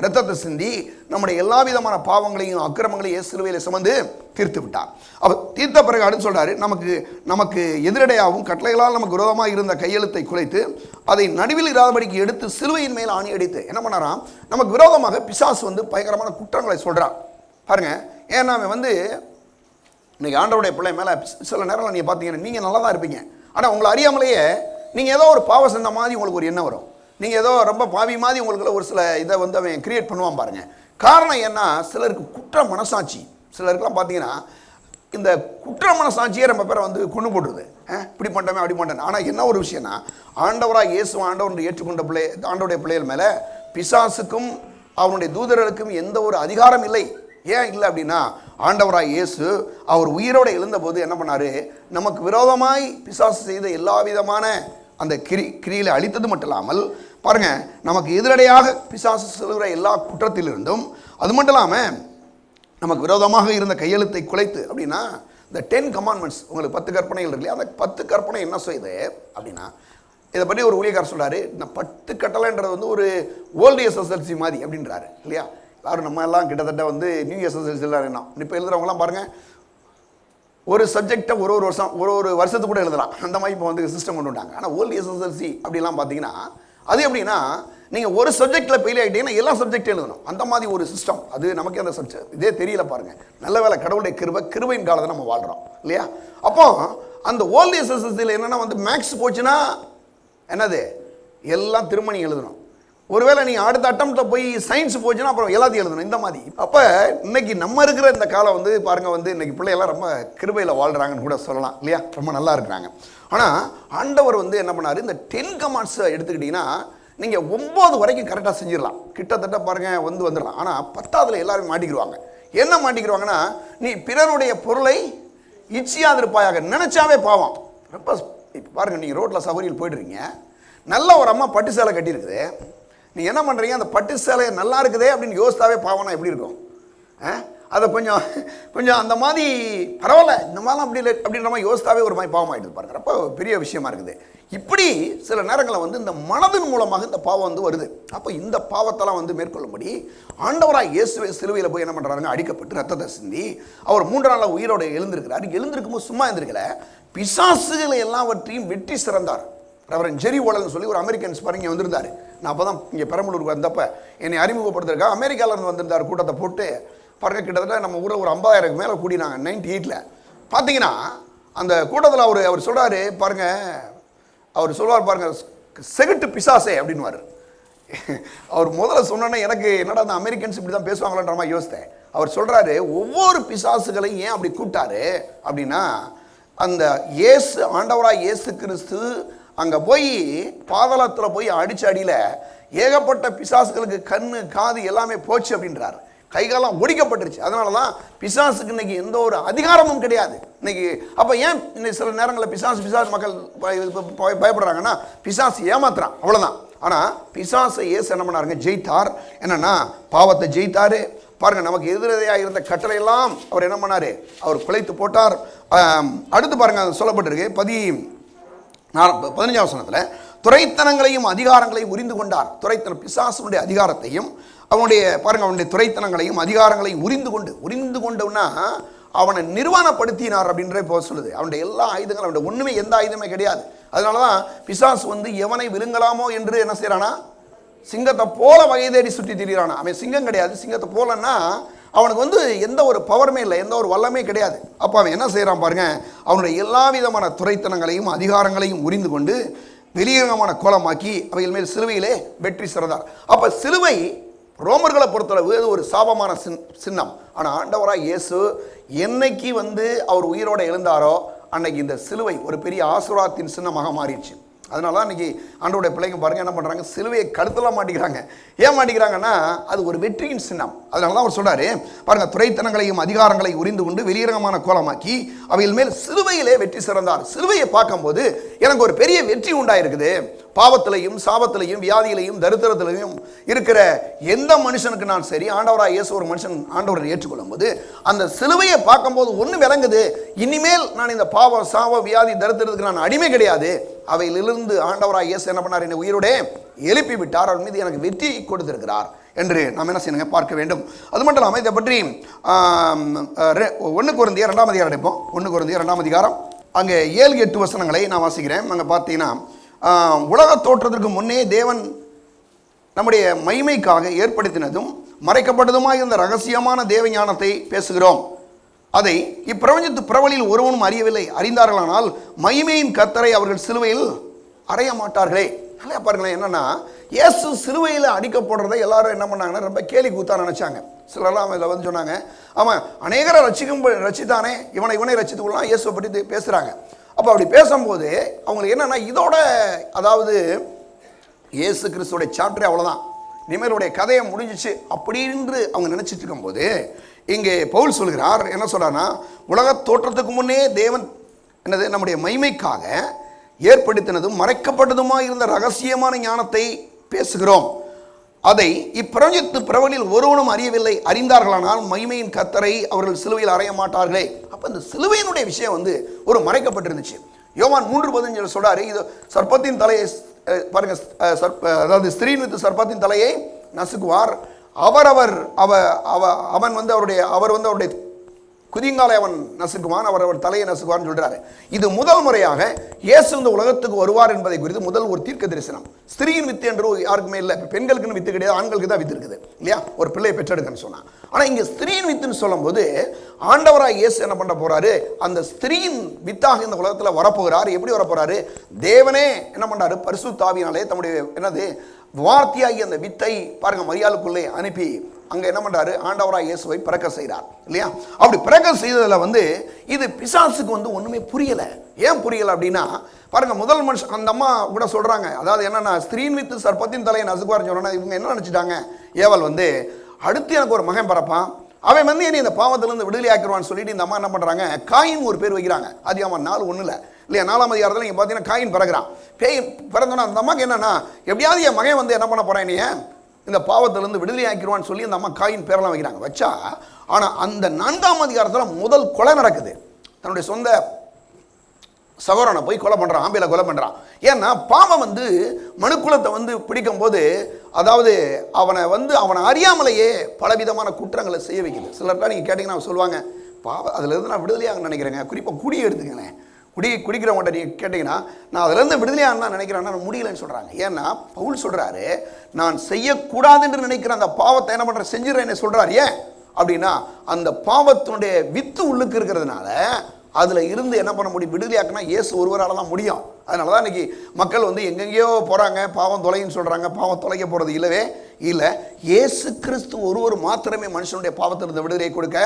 ரத்தத்தை சிந்தி நம்முடைய எல்லா விதமான பாவங்களையும் அக்கிரமங்களையும் இயேசு சிலுவையில் சுமந்து தீர்த்து விட்டார். அவர் தீர்த்த பிறகு அடுத்து சொல்றாரு, நமக்கு எதிரடையாகவும் கட்டளைகளால் நமக்கு விரோதமாக இருந்த கையெழுத்தை குலைத்து அதை நடுவில் இராதபடிக்கு எடுத்து சிலுவையின் மேல் ஆணி அடித்து என்ன பண்ணாராம், நமக்கு விரோதமாக பிசாசு வந்து பயங்கரமான குற்றங்களை சொல்றான். பாருங்க, ஏன்னா அவன் இன்னைக்கு ஆண்டவருடைய பிள்ளை மேலே சில நேரத்தில் நீங்கள் பார்த்தீங்கன்னா நீங்கள் நல்லா தான் இருப்பீங்க, ஆனால் உங்களை அறியாமலேயே நீங்கள் ஏதோ ஒரு பாவம் செஞ்ச மாதிரி உங்களுக்கு ஒரு எண்ணம் வரும். நீங்கள் ஏதோ ரொம்ப பாவி மாதிரி உங்களுக்கு ஒரு சில இதை அவன் கிரியேட் பண்ணுவான் பாருங்க. காரணம் என்ன, சிலருக்கு குற்ற மனசாட்சி, சிலருக்குலாம் பார்த்தீங்கன்னா இந்த குற்ற மனசாட்சியே நம்ம பேரை கொண்டு போட்டுருது, இப்படி பண்ணிட்டோமே அப்படி பண்ணிட்டேன். ஆனால் என்ன ஒரு விஷயம்னா, ஆண்டவராக இயேசு ஆண்டவர் ஏற்றுக்கொண்ட ஆண்டவருடைய பிள்ளைகள் மேலே பிசாசுக்கும் அவனுடைய தூதர்களுக்கும் எந்த ஒரு அதிகாரம் இல்லை. ஏன் இல்லை அப்படின்னா, ஆண்டவராய் இயேசு அவர் உயிரோடு எழுந்தபோது என்ன பண்ணாரு, நமக்கு விரோதமாய் பிசாசு செய்த எல்லா விதமான அந்த கிரியில அழித்தது மட்டும் இல்லாமல் பாருங்க, நமக்கு எதிரடையாக பிசாசு சொல்கிற எல்லா குற்றத்திலிருந்தும், அது மட்டும் இல்லாமல் நமக்கு விரோதமாக இருந்த கையெழுத்தை குலைத்து. அப்படின்னா இந்த 10 கமாண்ட்மெண்ட்ஸ், உங்களுக்கு 10 கற்பனைகள் இருக்கு இல்லையா, அந்த 10 கற்பனை என்ன செய்யுது அப்படின்னா, இதை பற்றி ஒரு ஊழியக்காரர் சொல்றாரு, இந்த 10 கட்டளைன்றது ஒரு ஓல்டு எஸ்எஸ்எல்சி மாதிரி அப்படின்றாரு இல்லையா. எல்லாரும் நம்ம எல்லாம் கிட்டத்தட்ட நியூ எஸ்எஸ்எல்சியில் இருக்கணும். இப்போ எழுதுறவங்களாம் பாருங்கள், ஒரு சப்ஜெக்டை ஒரு வருஷத்துக்கு கூட எழுதலாம், அந்த மாதிரி இப்போ சிஸ்டம் கொண்டு வந்தாங்க. ஆனால் ஓல்டு எஸ்எஸ்எல்சி அப்படிலாம் பார்த்தீங்கன்னா அது எப்படின்னா, நீங்கள் ஒரு சப்ஜெக்டில் ஃபெயில் ஆகிட்டீங்கன்னா எல்லா சப்ஜெக்டும் எழுதணும், அந்த மாதிரி ஒரு சிஸ்டம். அது நமக்கு அந்த சப்ஜெக்ட் இதே தெரியல பாருங்கள். நல்ல வேலை, கடவுளுடைய கிருபையின் காலத்தை நம்ம வாழ்கிறோம் இல்லையா. அப்போ அந்த ஓல்டு எஸ்எஸ்எல்சியில் என்னென்னா மேக்ஸ் போச்சுன்னா என்னது, எல்லாம் திருமணி எழுதணும், ஒருவேளை நீ அடுத்த அட்டம்ப்ட்ல போய் சயின்ஸ் போச்சுன்னா அப்புறம் எல்லாத்தையும் எழுதணும் இந்த மாதிரி. அப்போ இன்னைக்கு நம்ம இருக்கிற இந்த காலம் வந்து பாருங்க வந்து இன்னைக்கு பிள்ளைகள்லாம் ரொம்ப கிருபையில் வாழ்கிறாங்கன்னு கூட சொல்லலாம் இல்லையா, ரொம்ப நல்லா இருக்கிறாங்க. ஆனால் ஆண்டவர் வந்து என்ன பண்ணார், இந்த 10 கமாண்ட்ஸை எடுத்துக்கிட்டிங்கன்னா நீங்கள் 9 வரைக்கும் கரெக்டாக செஞ்சிடலாம், கிட்டத்தட்ட பாருங்கள் வந்துடலாம். ஆனால் 10ஆவதுல எல்லாரும் மாட்டிக்கிடுவாங்க. என்ன மாட்டிக்கிடுவாங்கன்னா, நீ பிறருடைய பொருளை இச்சியாதிருப்பாயாக, நினைச்சாவே பாவம். ரொம்ப இப்போ பாருங்கள், நீங்கள் ரோட்டில் சவாரியில் போய்ட்டுருக்கீங்க, நல்ல ஒரு அம்மா பட்டு சேலை கட்டியிருக்குது, நீங்கள் என்ன பண்ணுறீங்க, அந்த பட்டு சேலை நல்லா இருக்குதே அப்படின்னு யோசித்தாவே பாவம்னா எப்படி இருக்கும்? அதை கொஞ்சம் அந்த மாதிரி பரவாயில்ல, இந்த மாதிரிலாம் அப்படி இல்லை அப்படின்ற மாதிரி யோசித்தாவே ஒரு மாதிரி பாவம் ஆகிட்டு பாருங்க. ரொம்ப பெரிய விஷயமா இருக்குது. இப்படி சில நேரங்களில் வந்து இந்த மனதின் மூலமாக இந்த பாவம் வந்து வருது. அப்போ இந்த பாவத்தெல்லாம் வந்து மேற்கொள்ளும்படி ஆண்டவராக இயேசுவே சிலுவையில் போய் என்ன பண்ணுறாருங்க, அடிக்கப்பட்டு ரத்தத்தை சிந்தி அவர் 3 நாளில் உயிரோடு எழுந்திருக்கிறார். எழுந்திருக்கும்போது சும்மா எழுந்திருக்கல, பிசாசுகளை எல்லாவற்றையும் வெற்றி சிறந்தார். ரெவரண்ட் ஜெரி ஓலல்னு சொல்லி ஒரு அமெரிக்கன்ஸ் பாருங்க வந்திருந்தார். நான் அப்போ தான் இங்கே பெரம்பலூருக்கு வந்தப்போ என்னை அறிமுகப்படுத்திருக்கா. அமெரிக்காவிலேருந்து வந்திருந்தார். கூட்டத்தை போட்டு பாருங்க, கிட்டத்தட்ட நம்ம ஊரில் ஒரு 50,000 மேலே கூடினாங்க 98ல். பார்த்தீங்கன்னா அந்த கூட்டத்தில் அவர் சொல்கிறாரு பாருங்க, அவர் சொல்வார் பாருங்க, செகுட்டு பிசாசே அப்படின்வார். அவர் முதல்ல சொன்னோன்னே எனக்கு என்னடா அந்த அமெரிக்கன்ஸ் இப்படி தான் பேசுவாங்களான்ற மாதிரி யோசித்தேன். அவர் சொல்கிறாரு, ஒவ்வொரு பிசாசுகளையும் ஏன் அப்படி கூப்பிட்டாரு அப்படின்னா, அந்த இயேசு ஆண்டவராக இயேசு கிறிஸ்து அங்கே போய் பாதாளத்தில் போய் அடிச்ச அடியில் ஏகப்பட்ட பிசாசுகளுக்கு கண்ணு காது எல்லாமே போச்சு அப்படின்றார். கைகாலம் ஒடிக்கப்பட்டுருச்சு. அதனால தான் பிசாசுக்கு இன்னைக்கு எந்த ஒரு அதிகாரமும் கிடையாது இன்னைக்கு. அப்போ ஏன் இன்னைக்கு சில நேரங்களில் பிசாசு மக்கள் பயப்படுறாங்கன்னா, பிசாசு ஏமாத்துறான், அவ்வளோதான். ஆனால் பிசாசை இயேசு என்ன பண்ணாருங்க, ஜெயித்தார். என்னன்னா பாவத்தை ஜெயித்தார். பாருங்க, நமக்கு எதிரெதிராக இருந்த கட்டளையெல்லாம் அவர் என்ன பண்ணார், அவர் குலைத்து போட்டார். அடுத்து பாருங்க, சொல்லப்பட்டிருக்கு 15ஆம் வசனத்தில், துரைத்தனங்களையும் அதிகாரங்களையும் உரிந்து கொண்டார். துரைத்தனம் பிசாசுடைய அதிகாரத்தையும் அவனுடைய பாருங்க, அவனுடைய துரைத்தனங்களையும் அதிகாரங்களையும் உரிந்து கொண்டோம்னா அவனை நிர்வாணப்படுத்தினார் அப்படின்றே போக சொல்லுது. அவனுடைய எல்லா ஆயுதங்களும், அவனுடைய ஒன்றுமே எந்த ஆயுதமே கிடையாது. அதனால தான் பிசாசு வந்து எவனை விழுங்கலாமோ என்று என்ன செய்யறானா, சிங்கத்தை போல வகை தேடி சுற்றி திரிகிறானா. அவன் சிங்கம் கிடையாது, சிங்கத்தை போலன்னா அவனுக்கு வந்து எந்த ஒரு பவருமே இல்லை, எந்த ஒரு வல்லமே கிடையாது. அப்போ அவன் என்ன செய்கிறான் பாருங்க, அவனுடைய எல்லா விதமான துரைத்தனங்களையும் அதிகாரங்களையும் உரிந்து கொண்டு வெளியரங்கமான கோலமாக்கி அவைகள் மேல் சிலுவையிலே வெற்றி சிறந்தார். அப்போ சிலுவை ரோமர்களை பொறுத்தளவு அது ஒரு சாபமான சின்னம். ஆனால் ஆண்டவராக இயேசு என்னைக்கு வந்து அவர் உயிரோடு எழுந்தாரோ அன்னைக்கு இந்த சிலுவை ஒரு பெரிய ஆசீர்வாதத்தின் சின்னமாக மாறிடுச்சு. அதனால தான் இன்றைக்கி ஆண்டவருடைய பிள்ளைங்க பாருங்கள் என்ன பண்ணுறாங்க, சிலுவையை கழுத்தெல்லாம் மாட்டிக்கிறாங்க. ஏன் மாட்டிக்கிறாங்கன்னா அது ஒரு வெற்றியின் சின்னம். அதனால தான் அவர் சொல்கிறாரு பாருங்கள், துரைத்தனங்களையும் அதிகாரங்களையும் உரிந்து கொண்டு வெளியரங்கமான கோலமாக்கி அவைகள் மேல் சிலுவையிலே வெற்றி சிறந்தார். சிலுவையை பார்க்கும்போது எனக்கு ஒரு பெரிய வெற்றி உண்டாயிருக்குது. பாவத்திலையும் சாபத்திலையும் வியாதியிலையும் தரித்திரத்திலையும் இருக்கிற எந்த மனுஷனுக்கு நான் சரி, ஆண்டவராக இயேசு ஒரு மனுஷன் ஆண்டவரை ஏற்றுக்கொள்ளும் போது அந்த சிலுவையை பார்க்கும்போது ஒன்று விளங்குது, இனிமேல் நான் இந்த பாவம் சாப வியாதி தரித்திரத்துக்கு நான் அடிமை கிடையாது. அவையிலிருந்து ஆண்டவராக இயேசு என்ன பண்ணார், என்னை உயிரோடே எழுப்பி விட்டார், அவர் மீது எனக்கு வெற்றி கொடுத்திருக்கிறார் என்று நாம் என்ன செய்யணுங்க, பார்க்க வேண்டும். அது மட்டும் இல்லாமல் இதை பற்றி 1 கொரிந்தியர் 2ஆம் அதிகாரம் எடுப்போம். 1 கொரிந்தியர் 2ஆம் அதிகாரம் அங்கே 7-8 வசனங்களை நான் வாசிக்கிறேன். அங்கே பார்த்தீங்கன்னா, உலக தோற்றத்திற்கு முன்னே தேவன் நம்முடைய மகிமைக்காக ஏற்படுத்தினதும் மறைக்கப்பட்டதுமாக இருந்த ரகசியமான தேவ ஞானத்தை பேசுகிறோம். அதை இப்பிரபஞ்சத்து பிரபலில் ஒருவனும் அறியவில்லை. அறிந்தார்களானால் மகிமையின் கர்த்தரை அவர்கள் சிலுவையில் அறைய மாட்டார்களே. நல்லா பாருங்களேன், என்னன்னா இயேசு சிலுவையில் அடிக்கப்படுறதை எல்லாரும் என்ன பண்ணாங்கன்னா ரொம்ப கேலி கூத்தா நினைச்சாங்க. சிலர்லாம் இதில் வந்து சொன்னாங்க, அவன் அநேகரை ரசித்தானே, இவனை ரசித்து கொள்ளலாம் இயேசுவை பற்றி பேசுகிறாங்க. அப்போ அப்படி பேசும்போது அவங்களுக்கு என்னன்னா, இதோட அதாவது இயேசு கிறிஸ்துவோடைய சாப்டரே அவ்வளோதான், இனிமேலுடைய கதையை முடிஞ்சிச்சு அப்படின்னு அவங்க நினச்சிட்டு இருக்கும்போது இங்கே பவுல் சொல்கிறார், என்ன சொல்கிறார்னா, உலக தோற்றத்துக்கு முன்னே தேவன் என்னது நம்முடைய மகிமைக்காக ஏற்படுத்தினதும் மறைக்கப்பட்டதுமாக இருந்த ரகசியமான ஞானத்தை பேசுகிறோம். அதை இப்பிரபஞ்சத்து பிரபலில் ஒருவனும் அறியவில்லை. அறிந்தார்களானால் மகிமையின் கர்த்தரை அவர்கள் சிலுவையில் அறைய மாட்டார்களே. அப்போ இந்த சிலுவையினுடைய விஷயம் வந்து ஒரு மறைக்கப்பட்டிருந்துச்சு. யோவான் 3:15 சொல்றாரு, இது சர்ப்பத்தின் தலையை பாருங்க, அதாவது ஸ்திரீன் வித்து சர்ப்பத்தின் தலையை நசுக்குவார், அவன் வந்து அவருடைய குதிங்காலை அவன் நசுக்குவான், அவர் தலையை நசுக்குவான்னு சொல்றாரு. இது முதல் முறையாக இயேசு இந்த உலகத்துக்கு வருவார் என்பதை குறித்து முதல் ஒரு தீர்க்க தரிசனம். ஸ்திரீயின் வித்து என்று யாருக்குமே இல்லை, பெண்களுக்குன்னு வித்து கிடையாது, ஆண்களுக்கு தான் வித்து இருக்குது இல்லையா, ஒரு பிள்ளையை பெற்றெடுக்கன்னு சொன்னா. ஆனால் இங்கே ஸ்திரீயின் வித்துன்னு சொல்லும் போது ஆண்டவராக இயேசு என்ன பண்ண போறாரு, அந்த ஸ்திரீயின் வித்தாக இந்த உலகத்தில் வரப்போகிறார். எப்படி வரப்போறாரு, தேவனே என்ன பண்றாரு, பரிசுத்த ஆவியினாலே தம்முடைய என்னது வார்த்தையாகி அந்த வித்தை பாருங்க மரியாளுக்குள்ளே அனுப்பி அங்க என்ன பண்றாரு, ஆண்டவராய் இயேசுவை பிறக்க செய்கிறார் இல்லையா. அப்படி பிறக்க செய்ததுல இது பிசாசுக்கு ஒண்ணுமே புரியல. ஏன் புரியல அப்படின்னா பாருங்க, முதல் மனுஷன் அந்த அம்மா கூட சொல்றாங்க, அதாவது என்னன்னா ஸ்திரீன் வித்து சர்ப்பத்தின் தலையை நசுக்குவார் சொன்னா இவங்க என்ன நினைச்சிட்டாங்க, ஏவல் அடுத்து எனக்கு ஒரு மகன் பிறப்பான், அவன் என்னை இந்த பாவத்திலிருந்து விடுதலை ஆக்கிடுவான்னு சொல்லிட்டு இந்த அம்மா என்ன பண்றாங்க, காயின் ஒரு பேர் வைக்கிறாங்க. அதிகமாக 4:1 இல்லையா, 4ஆம் அதிகாரத்தில் நீங்க பார்த்தீங்கன்னா காயின் பிறகுறான். பேய் பிறந்தோன்னா அந்த அம்மாக்கு என்னன்னா, எப்படியாவது என் மகன் என்ன பண்ண போறேன், நீ இந்த பாவத்திலிருந்து விடுதலை ஆக்கிடுவான்னு சொல்லி அந்த அம்மா காயின் பேரெல்லாம் வைக்கிறாங்க. வச்சா ஆனா அந்த 4ஆம் அதிகாரத்தில் முதல் கொலை நடக்குது. தன்னுடைய சொந்த சகோதரனை போய் கொலை பண்றான், ஆம்பேல கொலை பண்றான். ஏன்னா பாவம் மனுக்குலத்தை பிடிக்கும் போது, அதாவது அவனை அறியாமலேயே பலவிதமான குற்றங்களை செய்ய வைக்குது. சிலர்லாம் நீங்க கேட்டீங்கன்னா சொல்லுவாங்க, பாவம் அதுல இருந்து நான் விடுதலையாக நினைக்கிறேங்க. குறிப்பா குடியை எடுத்துக்கங்களேன், குடிக்கிறவங்கள்ட்ட நீங்க கேட்டீங்கன்னா நான் அதுல இருந்து விடுதலையாக தான் நினைக்கிறேன்னா முடியலன்னு சொல்றாங்க. ஏன்னா பவுல் சொல்றாரு, நான் செய்யக்கூடாது என்று நினைக்கிற அந்த பாவத்தை என்ன பண்ற செஞ்சிடறேன்னு சொல்றாரு. ஏன் அப்படின்னா அந்த பாவத்தினுடைய வித்து உள்ளுக்கு இருக்கிறதுனால அதுல இருந்து என்ன பண்ண முடியும், விடுதலையாக்குனா இயேசு ஒருவரால் தான் முடியும். அதனாலதான் இன்னைக்கு மக்கள் எங்கெங்கேயோ போறாங்க, பாவம் தொலைன்னு சொல்றாங்க. பாவம் தொலைக்க போறது இல்லவே இல்லை. இயேசு கிறிஸ்து ஒருவர் மாத்திரமே மனுஷனுடைய பாவத்திலிருந்து விடுதலை கொடுக்க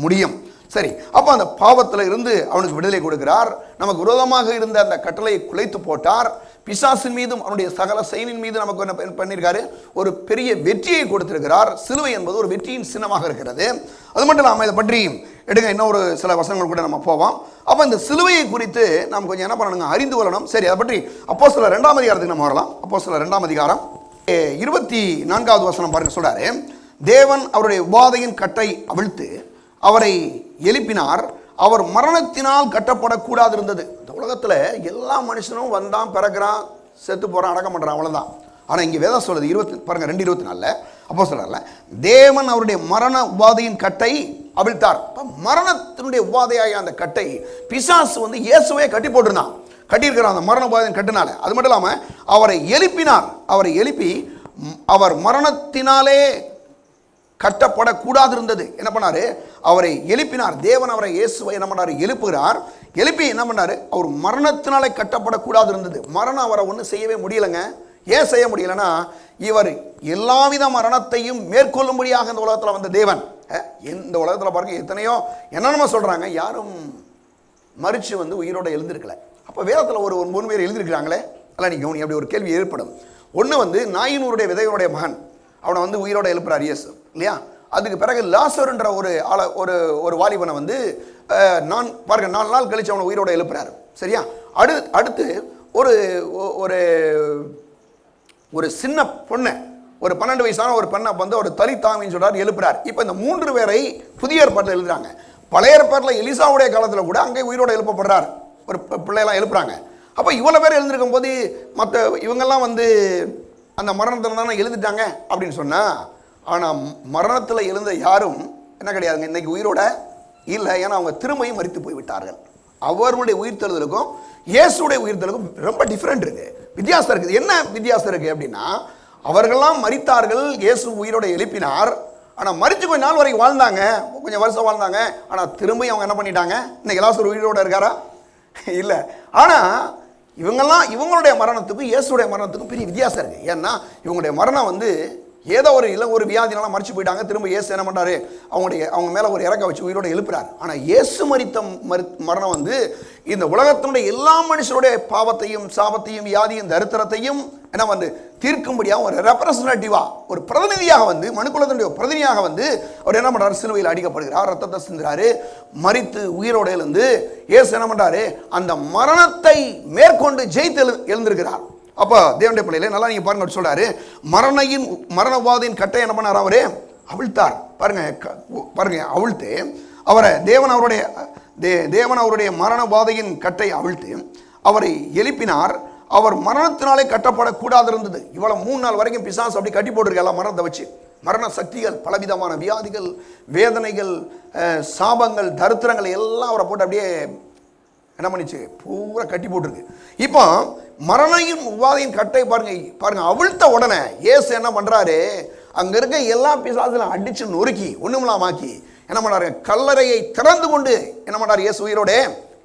முடியும். சரி, அப்ப அந்த பாவத்தில் இருந்து அவனுக்கு விடுதலை கொடுக்கிறார். நமக்கு விரோதமாக இருந்த அந்த கட்டளையை குலைத்து போட்டார். பிசாசின் மீதும் அவனுடைய சகல செயலின் மீது நமக்கு என்ன பண்ணியிருக்காரு, ஒரு பெரிய வெற்றியை கொடுத்திருக்கிறார். சிலுவை என்பது ஒரு வெற்றியின் சின்னமாக இருக்கிறது. அது மட்டும் இல்லாமல் இதை பற்றி எடுங்க இன்னொரு சில வசனங்கள் கூட நம்ம போவோம். அப்ப இந்த சிலுவையை குறித்து நாம் கொஞ்சம் என்ன பண்ணணுங்க, அறிந்து கொள்ளணும். சரி, அதை பற்றி அப்போஸ்தலர் 2ஆம் அதிகாரத்துக்கு நம்ம வரலாம். அப்போஸ்தலர் 2ஆம் அதிகாரம் 24வது வசனம் பாருங்க. சொல்றாரு, தேவன் அவருடைய உபாதையின் கட்டை அவிழ்த்து அவரை எழுப்பினார், அவர் மரணத்தினால் கட்டப்படக்கூடாது இருந்தது. இந்த உலகத்துல எல்லா மனுஷனும் வந்தான், பிறகுறான், செத்து போறான், அடக்கம் பண்றான், அவ்வளவுதான். ஆனா இங்க வேதம் சொல்லுது பாருங்க 2:24 அப்போஸ்தலர்ல, தேவன் அவருடைய மரண உபாதையின் கட்டை அவிழ்த்தார். மரணத்தினுடைய உபாதையாய அந்த கட்டை பிசாசு இயேசுவே கட்டி போட்டிருந்தான், கட்டியிருக்கிறான் அந்த மரண உபாதையின் கட்டுனால. அது மட்டும் இல்லாம அவரை எழுப்பினார். அவரை எழுப்பி அவர் மரணத்தினாலே கட்டப்படக்கூடாது இருந்தது. என்ன பண்ணாரு, அவரை எழுப்பினார். தேவன் அவரை இயேசுவை என்ன பண்ணாரு, எழுப்புகிறார். எழுப்பி என்ன பண்ணாரு, அவர் மரணத்தினாலே கட்டப்படக்கூடாது இருந்தது. மரணம் அவரை ஒன்றும் செய்யவே முடியலைங்க. ஏன் செய்ய முடியலன்னா, இவர் எல்லாவித மரணத்தையும் மேற்கொள்ளும்படியாக இந்த உலகத்தில் வந்த தேவன். இந்த உலகத்தில் பாருங்க எத்தனையோ என்னென்னமோ சொல்றாங்க, யாரும் மறிச்சு உயிரோட எழுந்திருக்கல. அப்ப வேதத்தில் ஒரு 3 பேர் எழுந்திருக்கிறாங்களே, அல்ல நீ கவனி. அப்படி ஒரு கேள்வி ஏற்படும். ஒன்று நாயினுடைய விதைகளுடைய மகன், அவனை உயிரோட எழுப்புறார் இயேசு இல்லையா. அதுக்கு பிறகு லாசர்ன்ற ஒரு வாலிபனை நான் பாருங்க 4 நாள் கழிச்சு அவனை உயிரோட எழுப்புறாரு. சரியா. அடுத்து ஒரு ஒரு சின்ன பொண்ணை, ஒரு 12 வயசான ஒரு பெண்ணை ஒரு தலித்தாமின்னு சொல்றாரு, எழுப்புறார். இப்போ இந்த 3 பேரை புதிய ஏற்பாட்டில் எழுதுறாங்க. பழைய ஏற்பாட்டில் எலிசாவுடைய காலத்தில் கூட அங்கே உயிரோட எழுப்பப்படுறார், ஒரு பிள்ளையெல்லாம் எழுப்புறாங்க. அப்போ இவ்வளோ பேர் எழுந்திருக்கும் போது மற்ற இவங்கெல்லாம் அந்த மரணத்தில் தானே எழுதிட்டாங்க அப்படின்னு சொன்னா, ஆனால் மரணத்தில் எழுந்த யாரும் என்ன கிடையாதுங்க, இன்னைக்கு உயிரோட இல்லை. ஏன்னா அவங்க திரும்பியும் மரித்து போய்விட்டார்கள். அவர்களுடைய உயிர்த்தெழுதலுக்கும் இயேசுடைய உயிர்த்தெழுதலுக்கும் ரொம்ப டிஃப்ரெண்ட் இருக்கு, வித்தியாசம் இருக்குது. என்ன வித்தியாசம் இருக்கு அப்படின்னா, அவர்கள்லாம் மரித்தார்கள், இயேசு உயிரோட எழுப்பினார். ஆனால் மரித்து கொஞ்ச நாள் வரைக்கும் வாழ்ந்தாங்க, கொஞ்சம் வருஷம் வாழ்ந்தாங்க. ஆனால் திரும்பி அவங்க என்ன பண்ணிட்டாங்க, இன்னைக்கு லாசர் உயிரோட இருக்காரா? இல்லை. ஆனால் இவங்களுடைய மரணத்துக்கும் இயேசுடைய மரணத்துக்கும் பெரிய வித்தியாசம் இருக்கு. ஏன்னா இவங்களுடைய மரணம் ஏதோ ஒரு வியாதினால மறிச்சு போயிட்டாங்க. திரும்ப இயேசு என்ன பண்றாரு, அவங்க மேல ஒரு இறக்க வச்சு உயிரோட எழுப்புறாரு. ஆனா இயேசு மரித்த மரணம் இந்த உலகத்தினுடைய எல்லா மனுஷருடைய பாவத்தையும் சாபத்தையும் வியாதியும் தரித்திரத்தையும் என்ன தீர்க்கும்படியாக ஒரு ரெப்ரசன்டேட்டிவா, ஒரு பிரதிநிதியாக மனுக்குலத்தினுடைய பிரதிநிதியாக அவர் என்ன பண்றாரு, சிலுவையில் அடிக்கப்படுகிறார், ரத்தத்தை சிந்துறாரு, மரித்து உயிரோட எழுந்து இயேசு என்ன பண்றாரு, அந்த மரணத்தை மேற்கொண்டு ஜெயித்து எழுந்திருக்கிறார். அப்ப தேவனுடைய பிள்ளைகளே நல்லா நீங்க பாருங்க, சொல்றாரு மரண உபாதையின் கட்டை என்ன பண்ணார், அவரே அவிழ்த்தார். பாருங்க அவிழ்த்து அவரை தேவன் அவருடைய மரண உபாதையின் கட்டை அவிழ்த்து அவரை எழுப்பினார். அவர் மரணத்தினாலே கட்டப்படக்கூடாது இருந்தது. இவ்வளவு 3 நாள் வரைக்கும் பிசாசு அப்படி கட்டி போட்டிருக்க மரணத்தை வச்சு. மரண சக்திகள், பலவிதமான வியாதிகள், வேதனைகள், சாபங்கள், தரித்திரங்கள் எல்லாம் அவரை போட்டு அப்படியே என்ன பண்ணிச்சு, பூரா கட்டி போட்டிருக்கு. இப்போ மரணையும் உபாதையின் கட்டை பாருங்க அவிழ்த்த உடனே இயேசு என்ன பண்றாரு, அங்க இருக்க எல்லா பிசாசுகளும் அடிச்சு நொறுக்கி ஒண்ணுமில்லாமாக்கி என்ன பண்றாரு, கல்லறையை திறந்து கொண்டு என்ன பண்றாரு, இயேசு உயிரோட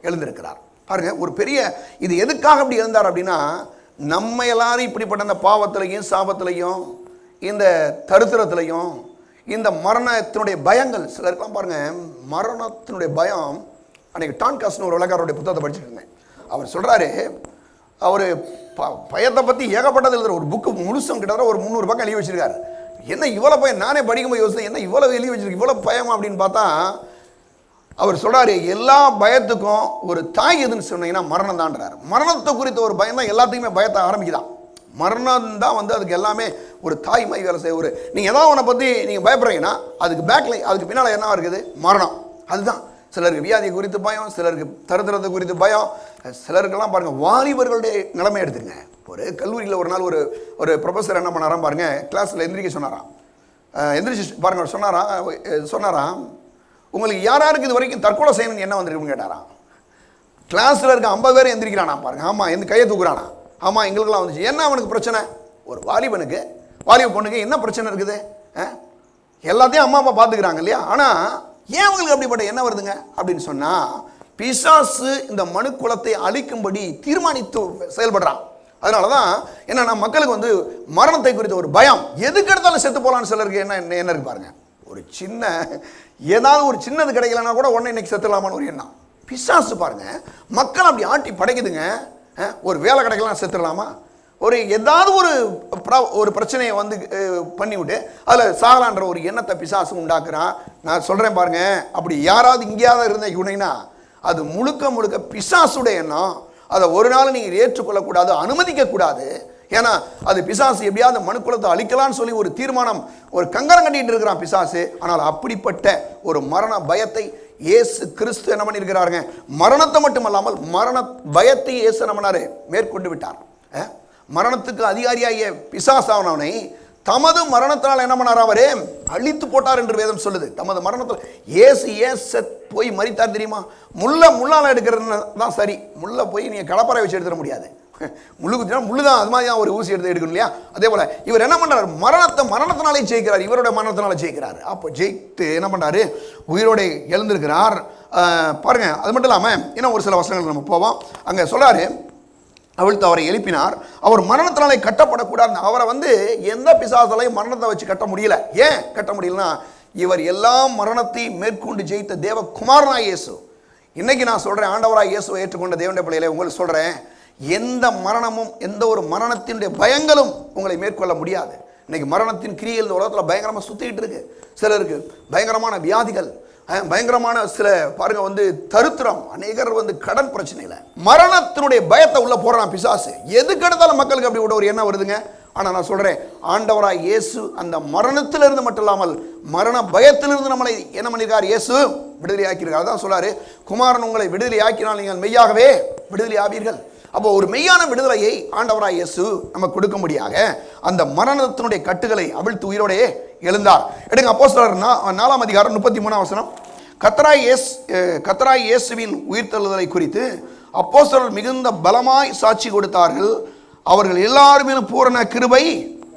எழுந்திருக்கிறார். பாருங்க ஒரு பெரிய, இது எதுக்காக அப்படி எழுந்தார் அப்படின்னா, நம்ம எல்லாரும் இப்படிப்பட்ட அந்த பாவத்திலையும் சாபத்திலையும் இந்த தரித்திரத்திலையும் இந்த மரணத்தினுடைய பயங்கள் சிலருக்கெல்லாம் பாருங்க, மரணத்தினுடைய பயம். அன்னைக்கு டான் காஸ்ட்னு ஒரு விளக்காரருடைய புத்தகத்தை படிச்சுட்டு இருந்தேன். அவர் சொல்றாரு, அவர் பயத்தை பற்றி ஏகப்பட்டது எழுதுற ஒரு புக்கு முழுசும் கிட்டத்தட்ட ஒரு 300 பக்கம் எழுதி வச்சிருக்காரு. என்ன இவ்வளோ பயம், நானே படிக்கும்போது யோசித்தேன், என்ன இவ்வளோ எழுதி வச்சிருக்கு, இவ்வளோ பயமா அப்படின்னு பார்த்தா அவர் சொல்றாரு, எல்லா பயத்துக்கும் ஒரு தாய் எதுன்னு சொன்னீங்கன்னா மரணம் தான்றாரு. மரணத்தை குறித்த ஒரு பயம் தான் எல்லாத்துக்குமே பயத்தை ஆரம்பிக்குதான். மரணம் தான் வந்து அதுக்கு எல்லாமே ஒரு தாய் மாதிரி வேலை செய்ய. ஒரு நீங்கள் ஏதாவது ஒன்றை பற்றி நீங்கள் பயப்படுறீங்கன்னா அதுக்கு பேக்கில் அதுக்கு பின்னால் என்ன இருக்குது? மரணம். அதுதான் சிலருக்கு வியாதி குறித்து பயம், சிலருக்கு தரித்திரத்தை குறித்து பயம், சிலருக்கெல்லாம் பாருங்கள் வாலிபர்களுடைய நிலைமை எடுத்துங்க. ஒரு கல்லூரியில் ஒரு நாள் ஒரு ப்ரொஃபஸர் என்ன பண்ணாராம் பாருங்க, கிளாஸில் எந்திரிக்க சொன்னாராம். எந்திரிச்சு பாருங்க சொன்னாராம், உங்களுக்கு யாராருக்கு இது வரைக்கும் தற்கொலை செய்யணும்னு என்ன வந்திருக்குன்னு கேட்டாராம். கிளாஸில் இருக்க 50 பேர் எந்திரிக்கிறானா பாருங்க. ஆமாம், எந்த கையை தூக்குறானா. ஆமாம், எங்களுக்கெல்லாம் வந்துச்சு. என்ன அவனுக்கு பிரச்சனை? ஒரு வாலிபனுக்கு வாலிப பொண்ணுக்கு என்ன பிரச்சனை இருக்குது? எல்லாத்தையும் அம்மா அப்பா பார்த்துக்கிறாங்க இல்லையா? ஆனால் ஏன் அவங்களுக்கு அப்படிப்பட்ட என்ன வருதுங்க அப்படின்னு சொன்னால், பிசாசு இந்த மனு குலத்தை அழிக்கும்படி தீர்மானித்து செயல்படுறான். அதனால தான் என்னன்னா மக்களுக்கு வந்து மரணத்தை குறித்த ஒரு பயம். எதுக்கு எடுத்தாலும் செத்து போகலான்னு சிலருக்கு என்ன இருக்கு பாருங்க. ஒரு சின்ன ஏதாவது ஒரு சின்னது கிடைக்கலன்னா கூட உடனே இன்னைக்கு செத்துலாமான்னு ஒரு எண்ணம். பிசாசு பாருங்க மக்கள் அப்படி ஆட்டி படைக்குதுங்க. ஒரு வேலை கிடைக்கலாம் செத்துடலாமா, ஒரு ஏதாவது ஒரு பிரச்சனையை வந்து பண்ணிவிட்டு அதில் சாகலான்ற ஒரு எண்ணத்தை பிசாசு உண்டாக்குறான். நான் சொல்கிறேன் பாருங்க, அப்படி யாராவது இங்கேயாவது இருந்தீங்கன்னா அது முழுக்க பிசாசுடைய எண்ணம். அதை ஒரு நாள் நீங்கள் ஏற்றுக்கொள்ளக்கூடாது, அனுமதிக்கக்கூடாது. ஏன்னா அது பிசாசு எப்படியாவது மனுக்குலத்தை அழிக்கலான்னு சொல்லி ஒரு தீர்மானம், ஒரு கங்கரம் கட்டிட்டு இருக்கிறான் பிசாசு. ஆனால் அப்படிப்பட்ட ஒரு மரண பயத்தை இயேசு கிறிஸ்து என்ன பண்ணியிருக்கிறாருங்க, மரணத்தை மட்டுமல்லாமல் மரண பயத்தை இயேசு என்ன பண்ணாரு, மேற்கொண்டு விட்டார். மரணத்துக்கு அதிகாரியாகிய பிசாசானவனை தமது மரணத்தினால் என்ன பண்ணார், அவரே அழித்து போட்டார் என்று வேதம் சொல்லுது. தமது மரணத்தில் இயேசு போய் மரித்தார் தெரியுமா? முள்ளால் எடுக்கிறது தான் சரி. முள்ள போய் நீங்கள் கடப்பாரை வச்சு எடுத்துட முடியாது. முள்ளு குத்தினா முள்ளு தான், அது மாதிரி தான் ஒரு ஊசி எடுத்து எடுக்கணும் இல்லையா? அதே போல இவர் என்ன பண்றாரு, மரணத்தினாலே ஜெயிக்கிறார். இவருடைய மரணத்தினால ஜெயிக்கிறார். அப்போ ஜெயித்து என்ன பண்றாரு, உயிரோட எழுந்திருக்கிறார். பாருங்க, அது மட்டும் இல்லாம இன்னும் ஒரு சில வசனங்கள் நம்ம போவோம். அங்க சொல்றாரு, அவிழ்த்து அவரை எழுப்பினார். அவர் மரணத்தினாலே கட்டப்படக்கூடாது. அவரை வந்து எந்த பிசாசாலையும் மரணத்தை வச்சு கட்ட முடியல. ஏன் கட்ட முடியலன்னா, இவர் எல்லா மரணத்தையும் மேற்கொண்டு ஜெயித்த தேவ குமாரனாய் இயேசு. இன்னைக்கு நான் சொல்றேன், ஆண்டவராய் இயேசுவை ஏற்றுக்கொண்ட தேவனுடைய பிள்ளைகளை உங்களுக்கு சொல்றேன், எந்த மரணமும் எந்த ஒரு மரணத்தினுடைய பயங்களும் உங்களை மேற்கொள்ள முடியாது. இன்னைக்கு மரணத்தின் கிரியைகள் இந்த உலகத்தில் பயங்கரமாக சுத்திக்கிட்டு இருக்கு. சிலருக்கு பயங்கரமான வியாதிகள், பயங்கரமான சில பாருங்க வந்து தரித்திரம், அநேகர் வந்து கடன் பிரச்சனையில மரணத்தினுடைய பயத்தை உள்ள போறான் பிசாசு. எதுக்கு எடுத்தாலும் மக்களுக்கு அப்படி ஒரு எண்ணம் வருதுங்க. ஆனால் நான் சொல்றேன், ஆண்டவராய் இயேசு அந்த மரணத்திலிருந்து மட்டும் இல்லாமல் மரண பயத்திலிருந்து நம்மளை என்ன பண்ணியிருக்கார், இயேசு விடுதலை ஆக்கியிருக்கார். அதான் சொல்றாரு, குமாரன் உங்களை விடுதலை ஆக்கினால் நீங்கள் மெய்யாகவே விடுதலை ஆவீர்கள். அப்போ ஒரு மெய்யான விடுதலையை ஆண்டவராய் இயேசு நமக்கு கொடுக்கும்படியாக அந்த மரணத்தினுடைய கட்டுகளை அவிழ்த்து உயிரோடையே எழுந்தார். எடுங்க அப்போஸ்தலர் 4ஆம் அதிகாரம் 33ஆம் வசனம். கர்த்தராய் இயேசுவின் உயிர்த்தெழுதலை குறித்து அப்போஸ்தலர் மிகுந்த பலமாய் சாட்சி கொடுத்தார்கள். அவர்கள் எல்லாருமே பூரண கிருபை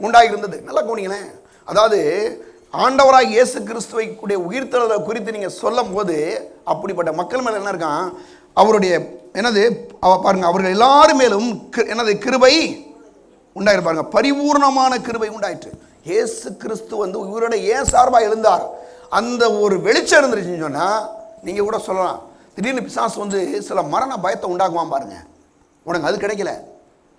உண்டாயிருந்தது. நல்லா கவனிங்களேன். அதாவது ஆண்டவராய் இயேசு கிறிஸ்துவை கூடிய உயிர்த்தெழுதலை குறித்து நீங்க சொல்லும் போது அப்படிப்பட்ட மக்கள் மேல என்ன இருக்கான், அவருடைய என்னது பாருங்க, அவர்கள் எல்லாரும் மேலும் என்னது கிருபை உண்டாயிருப்பாருங்க. பரிபூர்ணமான கிருபை உண்டாயிற்று. இயேசு கிறிஸ்து வந்து உயிரோட ஏன் சார்பாக எழுந்தார், அந்த ஒரு வெளிச்சம் இருந்துருச்சுன்னு சொன்னா நீங்க கூட சொல்லலாம். திடீர்னு பிசாசு வந்து சில மரண பயத்தை உண்டாக்குவான் பாருங்க. உனக்கு அது கிடைக்கல,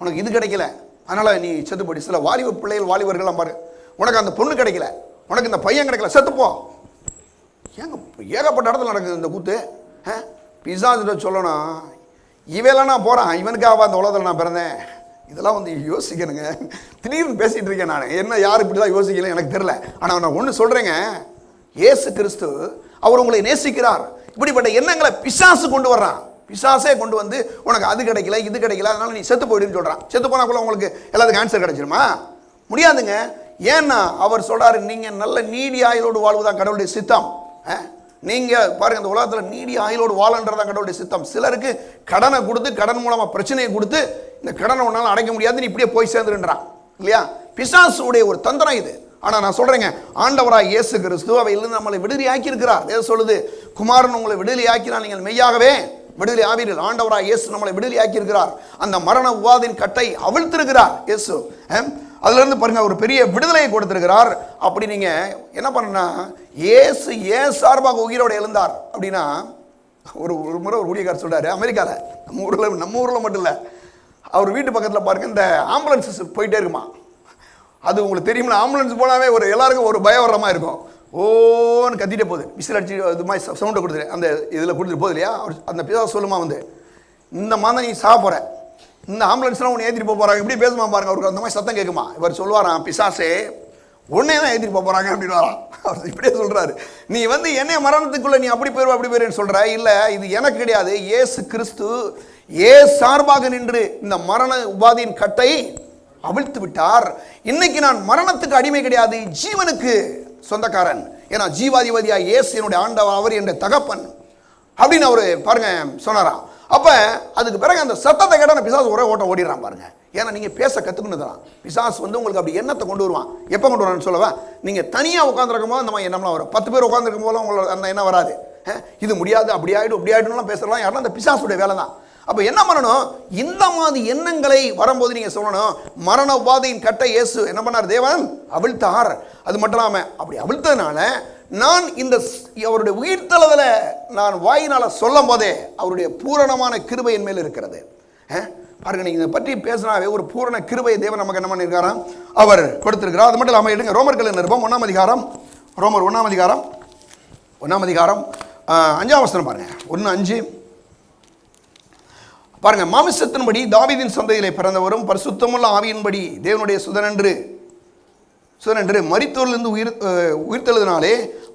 உனக்கு இது கிடைக்கல, அதனால நீ செத்து போடி. சில வாலிப பிள்ளைகள் வாலிபர்கள்லாம் பாரு, உனக்கு அந்த பொண்ணு கிடைக்கல, உனக்கு இந்த பையன் கிடைக்கல, செத்துப்போ. ஏங்க ஏகப்பட்ட இடத்துல நடக்குது இந்த கூத்து. பிசாசுகிட்ட சொல்லணும், இவையெல்லாம் நான் போகிறான், இவனுக்காக அந்த உலகத்தில் நான் பிறந்தேன். இதெல்லாம் வந்து யோசிக்கணுங்க. திடீர்னு பேசிகிட்டு இருக்கேன் நான், என்ன யார் இப்படி தான் யோசிக்கல எனக்கு தெரியல. ஆனால் நான் ஒன்று சொல்கிறேங்க, இயேசு கிறிஸ்து அவர் உங்களை நேசிக்கிறார். இப்படிப்பட்ட எண்ணங்களை பிசாசு கொண்டு வர்றான். பிசாசே கொண்டு வந்து உனக்கு அது கிடைக்கல இது கிடைக்கல அதனால நீ செத்து போயிடுன்னு சொல்கிறான். செத்து போனாக்குள்ள உங்களுக்கு எல்லாத்துக்கும் ஆன்சர் கிடைச்சிருமா? முடியாதுங்க. ஏன்னா அவர் சொல்கிறாரு, நீங்கள் நல்ல நீடி ஆயுளோடு வாழ்வுதான் கடவுளுடைய சித்தம். நீங்கள் பாருங்கள், இந்த உலகத்தில் நீடி ஆயுளோடு வாழன்றதான் கடவுளுடைய சித்தம். சிலருக்கு கடனை கொடுத்து கடன் மூலமாக பிரச்சனையை கொடுத்து இந்த கடனை ஒன்றால் அடைக்க முடியாது, நீ இப்படியே போய் சேர்ந்துருன்றான் இல்லையா? பிசாசுடைய ஒரு தந்திரம் இது. ஆனால் நான் சொல்கிறேங்க, ஆண்டவராய் இயேசு கிறிஸ்து அவையிலிருந்து நம்மளை விடுதலை ஆக்கியிருக்கிறார். ஏதோ சொல்லுது, குமாரன் உங்களை விடுதலை ஆக்கினால் நீங்கள் மெய்யாகவே விடுதலை ஆவீர்கள். ஆண்டவராய் இயேசு நம்மளை விடுதலை ஆக்கி இருக்கிறார். அந்த மரண உபாதின் கட்டை அவிழ்த்திருக்கிறார் இயேசு. அதுல இருந்து பாருங்க ஒரு பெரிய விடுதலையை கொடுத்திருக்கிறார். அப்படி நீங்க என்ன பண்ணா, இயேசு ஏன் சார்பாக உயிரோடு எழுந்தார் அப்படின்னா, ஒரு முறை ஒரு ஊழியக்காரர் சொல்றாரு, அமெரிக்காவில், நம்ம ஊரில் மட்டும் இல்லை, அவர் வீட்டு பக்கத்தில் பாருங்க இந்த ஆம்புலன்ஸஸ் போயிட்டே இருக்குமா. அது உங்களுக்கு தெரியுமா, ஆம்புலன்ஸ் போனாவே ஒரு எல்லாருக்கும் ஒரு பயம் வர மாதிரி இருக்கும். ஓன்னு கத்திட்டே போகுது, விசில் அடிச்சு இது மாதிரி சவுண்டை கொடுத்துரு, அந்த இதில் கொடுத்துட்டு போகுது இல்லையா. அந்த பிசாசு சொல்லுமா வந்து, இந்த மாதிரி நீ சாக போகிற, இந்த ஆம்புலன்ஸ்லாம் உன்னை ஏற்றிட்டு போகிறாங்க, இப்படி பேசுமா பாருங்க. அவருக்கு அந்த மாதிரி சத்தம் கேட்குமா. இவர் சொல்லுவாராம், பிசாசே உன்னே தான் ஏற்றிட்டு போகிறாங்க அப்படின்னு வரான். அவர் இப்படியே சொல்கிறாரு, நீ வந்து என்னைய மரணத்துக்குள்ளே நீ அப்படி போயிடுவா அப்படி போயிடுன்னு சொல்கிற. இல்லை, இது எனக்கு கிடையாது, இயேசு கிறிஸ்து சார்பாக நின்று இந்த மரண உபாதியின் கட்டை அவிழ்த்து விட்டார். இன்னைக்கு நான் மரணத்துக்கு அடிமை கிடையாது, ஜீவனுக்கு சொந்தக்காரன். ஏன்னா ஜீவாதிபதியா இயேசு என்னுடைய ஆண்டவர், அவர் என்ற தகப்பன் அப்படின்னு அவரு பாருங்க சொன்னாராம். அப்ப அதுக்கு பிறகு அந்த சத்தத்தை கேட்ட பிசாசு ஒரே ஓட்ட ஓடிடுறான் பாருங்க. ஏன்னா நீங்க பேச கத்துக்கணுதான். பிசாசு வந்து உங்களுக்கு அப்படி எண்ணத்தை கொண்டு வருவான். எப்ப கொண்டு வரான்னு சொல்லவா, நீங்க தனியா உட்காந்துருக்கும் போது அந்த மாதிரி எண்ணம்லாம் வரும். 10 பேர் உட்காந்துருக்கும் போது உங்களுக்கு அந்த எண்ணம் வராது. இது முடியாது, அப்படி ஆயிடும் இப்படி ஆயிடும்லாம் பேசலாம். யாருன்னா அந்த பிசாசுடைய வேலை தான். அப்ப என்ன பண்ணணும், இந்த மாதிரி எண்ணங்களை வரும்போது நீங்க சொல்லணும், மரண உபாதையின் கட்டை இயேசு என்ன பண்ணார், தேவன் அவிழ்த்தார். அது மட்டும் இல்லாம அப்படி அவிழ்த்ததுனால நான் இந்த அவருடைய உயிர்த்தளவில் நான் வாயினால சொல்லும் போதே அவருடைய பூரணமான கிருபை என் மேல் இருக்கிறது. பாருங்க, நீங்க இதை பற்றி பேசினாவே ஒரு பூரண கிருபை தேவன் நமக்கு என்ன பண்ணியிருக்காராம், அவர் கொடுத்திருக்கிறார். அது மட்டும் இல்லாமல் எடுங்க ரோமர்கள் நிருபம் 1ஆம் அதிகாரம், ரோமர் 1ஆம் அதிகாரம் 5ஆம் வசனம் பாருங்க. 1:5 பாருங்க. மாமிசத்தின்படி தாவீதின் சந்ததியிலே பிறந்தவரும் பரிசுத்தமுள்ள ஆவியின்படி தேவனுடைய சுதனென்று மரித்தோரிலிருந்து உயிர்த்தெழுதினாலே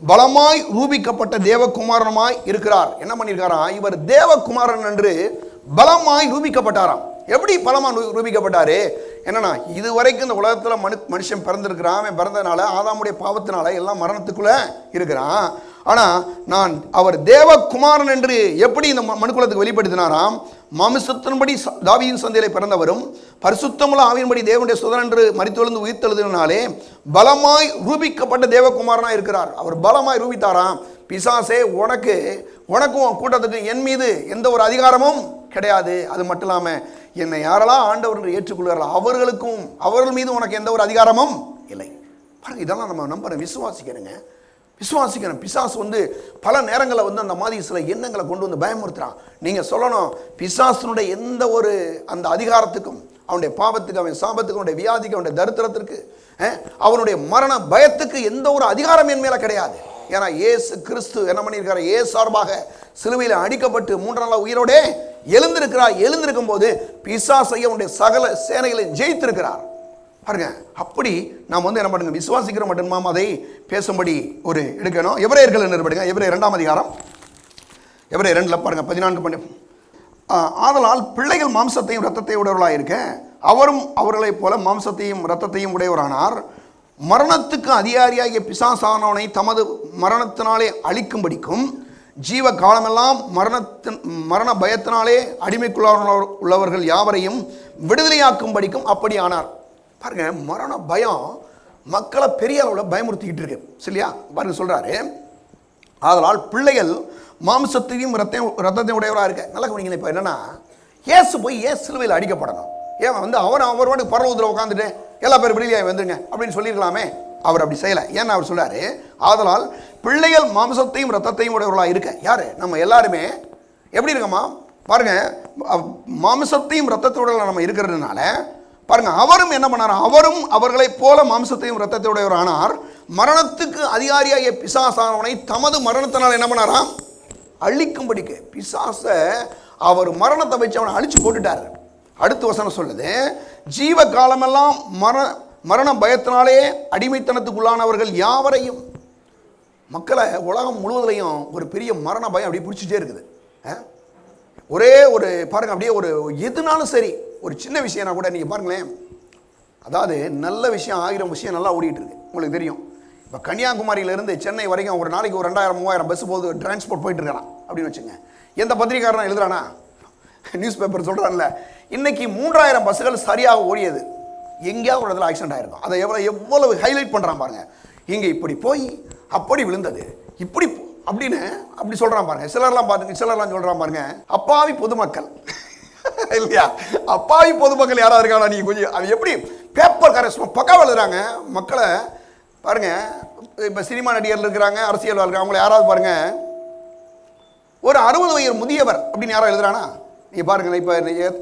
பலமாய் ரூபிக்கப்பட்ட தேவகுமாரனுமாய் இருக்கிறார். என்ன பண்ணியிருக்காராம், இவர் தேவகுமாரன் என்று பலமாய் ரூபிக்கப்பட்டாராம். எப்படி பலமா ரூபிக்கப்பட்டாரு, என்னன்னா இதுவரைக்கும் இந்த உலகத்தில் மனுஷன் பிறந்திருக்கிறான். அவன் பிறந்ததுனால ஆதாமுடைய பாவத்தினால எல்லாம் மரணத்துக்குள்ள இருக்கிறான். ஆனால் நான் அவர் தேவகுமாரன் என்று எப்படி இந்த மனுக்குலத்துக்கு வெளிப்படுத்தினாராம், மாமிசத்தின்படி தாவீதின் சந்ததியிலே பிறந்தவரும் பரிசுத்தமுள்ள ஆவியின்படி தேவனுடைய சுதன் என்று மரித்தெழுந்து உயிர்த்தெழுதினாலே பலமாய் ரூபிக்கப்பட்ட தேவகுமாரனாக இருக்கிறார். அவர் பலமாய் ரூபித்தாராம். பிசாசே, உனக்கும் கூட்டத்துக்கு என் மீது எந்த ஒரு அதிகாரமும் கிடையாது. அது மட்டும் இல்லாமல் என்னை யாரெல்லாம் ஆண்டவர் என்று ஏற்றுக்கொள்கிறார்கள் அவர்கள் மீது உனக்கு எந்த ஒரு அதிகாரமும் இல்லை. பாருங்க, இதெல்லாம் நம்ம நம்புற விசுவாசிக்கணுங்க, விசுவாசிக்கணும். பிசாசு வந்து பல நேரங்களில் வந்து அந்த மாதிரி சில எண்ணங்களை கொண்டு வந்து பயமுறுத்துறான். நீங்கள் சொல்லணும், பிசாசனுடைய எந்த ஒரு அந்த அதிகாரத்துக்கும், அவனுடைய பாவத்துக்கு, அவன் சாபத்துக்கு, அவனுடைய வியாதிக்கு, அவனுடைய தரித்திரத்திற்கு, அவனுடைய மரண பயத்துக்கு எந்த ஒரு அதிகாரம் என் மேலே கிடையாது. ஏன்னா இயேசு கிறிஸ்து என்ன பண்ணியிருக்காரு, இயேசு சார்பாக சிலுவையில் அடிக்கப்பட்டு 3ஆம் நாள் உயிரோடே எழுந்திருக்கிறார். எழுந்திருக்கும் போது பிசாசை அவனுடைய சகல சேனைகளை ஜெயித்திருக்கிறார். பாருங்க, அப்படி நாம் வந்து என்ன பண்ணுங்க, விசுவாசிக்கிற மட்டும் அதை பேசும்படி ஒரு எடுக்கணும். எபிரேயர்கள் நிறுவடுங்க, எபிரேயர் 2ஆம் அதிகாரம், எபிரேயர் 2 பாருங்க 14 ஆதலால் பிள்ளைகள் மாம்சத்தையும் இரத்தத்தையும் உடையவர்களாக இருக்க அவரும் அவர்களைப் போல மாம்சத்தையும் இரத்தத்தையும் உடையவரானார். மரணத்துக்கு அதிகாரியாகிய பிசாசானவனை தமது மரணத்தினாலே அழிக்கும்படிக்கும் ஜீவ காலமெல்லாம் மரண பயத்தினாலே அடிமைக்குள்ளானவர்கள் யாவரையும் விடுதலையாக்கும்படிக்கும் அப்படி ஆனார். பாருங்க, மரண பயம் மக்களை பெரிய அளவில் பயமுறுத்திக்கிட்டு இருக்கு, சரியா? பாருங்க சொல்றாரு, அதனால் பிள்ளைகள் மாம்சத்தையும் ரத்தத்தையும் உடையவராக இருக்க. நல்லா கவனிங்க. இப்போ என்னன்னா, இயேசு போய் சிலுவையில் அடிக்கப்படணும். ஏன் வந்து அவர் வாட்டுக்கு பரலோகத்தில் உட்காந்துட்டு எல்லா பேரும் விடுதலையாக வந்துருங்க அப்படின்னு சொல்லியிருக்கலாமே. அவர் அப்படி செய்யலை. ஏன்னா அவர் சொல்றாரு, ஆதலால் பிள்ளைகள் மாம்சத்தையும் ரத்தத்தையும் உடையவர்களாக இருக்க. யாரு? நம்ம எல்லாருமே எப்படி இருக்கமா பாருங்க, மாம்சத்தையும் ரத்தத்தோட நம்ம இருக்கிறதுனால பாருங்க, அவரும் என்ன பண்ணார், அவரும் அவர்களைப் போல மாம்சத்தையும் ரத்தத்தையுடையவர் ஆனார். மரணத்துக்கு அதிகாரியாகிய பிசாசானவனை தமது மரணத்தினால் என்ன பண்ணாராம், அழிக்கும்படிக்கு. பிசாச அவர் மரணத்தை வச்சு அவனை அழிச்சு போட்டுட்டார். அடுத்த வசனம் சொல்லுது, ஜீவ காலமெல்லாம் மரண பயத்தினாலே அடிமைத்தனத்துக்குள்ளானவர்கள் யாவரையும். மக்களை உலகம் முழுவதிலையும் ஒரு பெரிய மரண பயம் அப்படி பிடிச்சிட்டே இருக்குது. ஒரே ஒரு பாருங்க, அப்படியே ஒரு எதுனாலும் சரி, ஒரு சின்ன விஷயம்னா கூட நீங்கள் பாருங்களேன், அதாவது நல்ல விஷயம் 1000 விஷயம் நல்லா ஓடிட்டு இருக்கு. உங்களுக்கு தெரியும், இப்போ கன்னியாகுமரியிலேருந்து சென்னை வரைக்கும் ஒரு நாளைக்கு ஒரு 2000-3000 பஸ் போது டிரான்ஸ்போர்ட் போயிட்டு இருக்கலாம் அப்படின்னு வச்சுங்க. எந்த பத்திரிக்காரனா எழுதுறானா, நியூஸ் பேப்பர் சொல்கிறான்ல, இன்னைக்கு 3000 பஸ்ஸுகள் சரியாக ஓடியது. எங்கேயாவது ஒரு இடத்துல ஆக்சிடென்ட் ஆயிருக்கும். அதை எவ்வளவு ஹைலைட் பண்ணுறான் பாருங்க. இங்கே இப்படி போய் அப்படி விழுந்தது, இப்படி அப்படின்னு அப்படி சொல்கிறான் பாருங்க. சிலர்லாம் பாருங்க, சிலர்லாம் சொல்கிறான் பாருங்க, அப்பாவி பொதுமக்கள் இல்லையா, அப்பாவி பொதுமக்கள் யாராவது இருக்காங்களா? நீங்கள் கொஞ்சம் அது எப்படி பேப்பர் கரெக்ட் பக்காவாக எழுதுறாங்க மக்களை பாருங்க. இப்போ சினிமா நடிகர்கள் இருக்கிறாங்க, அரசியல் இருக்காங்க, அவங்கள யாராவது பாருங்க ஒரு 60 வயது முதியவர் அப்படின்னு யாராவது எழுதுறானா? நீங்கள் பாருங்களேன், இப்போ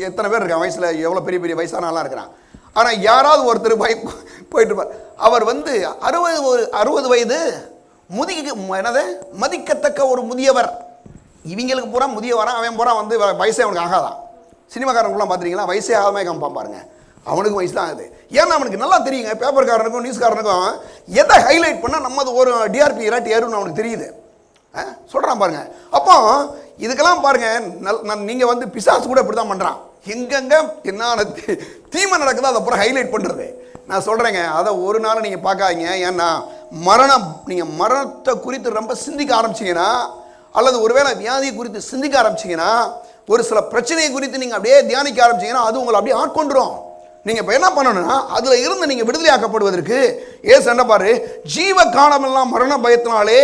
எத்தனை பேர் இருக்காங்க வயசில், எவ்வளோ பெரிய பெரிய வயசானாலாம் இருக்கிறான். ஆனால் யாராவது ஒருத்தர் போயிட்டு இருப்பார், அவர் வந்து 60 வயது என்னது மதிக்கத்தக்க ஒரு முதியவர். இவங்களுக்கு பூரா முதியவரா, அவன் பூரா வந்து வயசே அவனுக்கு ஆகாதான். சினிமாக்காரனுக்குலாம் பார்த்துருக்கீங்களா, வயசே ஆகாமே காமிப்பான் பாருங்க, அவனுக்கு வயசு தான் ஆகுது. ஏன்னா அவனுக்கு நல்லா தெரியுங்க, பேப்பர்காரனுக்கும் நியூஸ்காரனுக்கும் எதை ஹைலைட் பண்ணால் நம்ம அது ஒரு டிஆர்பி இராட்டி ஏறும்னு அவனுக்கு தெரியுது. சொல்கிறான் பாருங்க. அப்போ இதுக்கெல்லாம் பாருங்க, நீங்கள் வந்து பிசாசு கூட இப்படி தான் பண்ணுறான். எங்கெங்க என்ன தீமை நடக்குதோ அதை அப்புறம் ஹைலைட் பண்ணுறது. நான் சொல்கிறேங்க, அதை ஒரு நாள் நீங்கள் பார்க்காதீங்க. ஏன்னா நீங்கள் மரணத்தை குறித்து ரொம்ப சிந்திக்க ஆரம்பிச்சிங்கன்னா, அல்லது ஒருவேளை வியாதியை குறித்து சிந்திக்க ஆரம்பிச்சிங்கன்னா, ஒரு சில பிரச்சனையை குறித்து நீங்கள் அப்படியே தியானிக்க ஆரம்பிச்சிங்கன்னா அது உங்களை அப்படியே ஆட்கொண்டுரும். நீங்கள் இப்போ என்ன பண்ணணும்னா, அதில் இருந்து நீங்கள் விடுதலையாக்கப்படுவதற்கு ஏசு என்ன பாரு, ஜீவ காலமெல்லாம் மரண பயத்தினாலே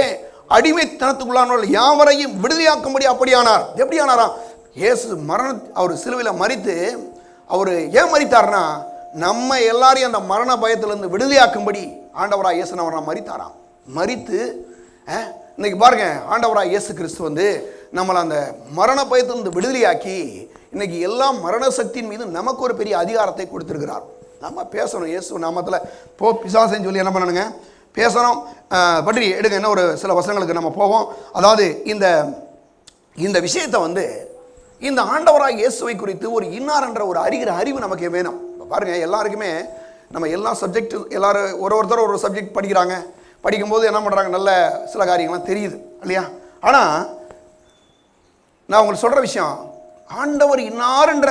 அடிமைத்தனத்துக்குள்ளான யாவரையும் விடுதலையாக்கும்படி அப்படியானார். எப்படி ஆனாராம்? இயேசு அவர் சிலுவையில் மரித்து, அவர் ஏன் மரித்தார்னா, நம்ம எல்லாரையும் அந்த மரண பயத்திலிருந்து விடுதலையாக்கும்படி ஆண்டவராக இயேசு அவரை மரித்தாராம். மரித்து இன்னைக்கு பாருங்க, ஆண்டவராக இயேசு கிறிஸ்து வந்து நம்மளை அந்த மரண பயத்திலிருந்து விடுதலையாக்கி இன்னைக்கு எல்லா மரண சக்தியின் மீது நமக்கு ஒரு பெரிய அதிகாரத்தை கொடுத்திருக்கிறார். நம்ம பேசணும் இயேசு நாமத்தில் பிசாசுன்னு சொல்லி என்ன பண்ணணுங்க, பேசணும். பற்றி எடுங்க, என்ன ஒரு சில வசனங்களுக்கு நம்ம போவோம். அதாவது இந்த விஷயத்தை வந்து இந்த ஆண்டவராக இயேசுவை குறித்து ஒரு இன்னார் என்ற ஒரு அறிவு நமக்கு வேணும். பாருங்க, எல்லாருக்குமே நம்ம எல்லா சப்ஜெக்ட் எல்லாரும் ஒருத்தர் ஒரு சப்ஜெக்ட் படிக்கிறாங்க. படிக்கும்போது என்ன பண்ணுறாங்க, நல்ல சில காரியங்கள்லாம் தெரியுது இல்லையா. ஆனால் நான் உங்களுக்கு சொல்கிற விஷயம், ஆண்டவர் இன்னார்ன்ற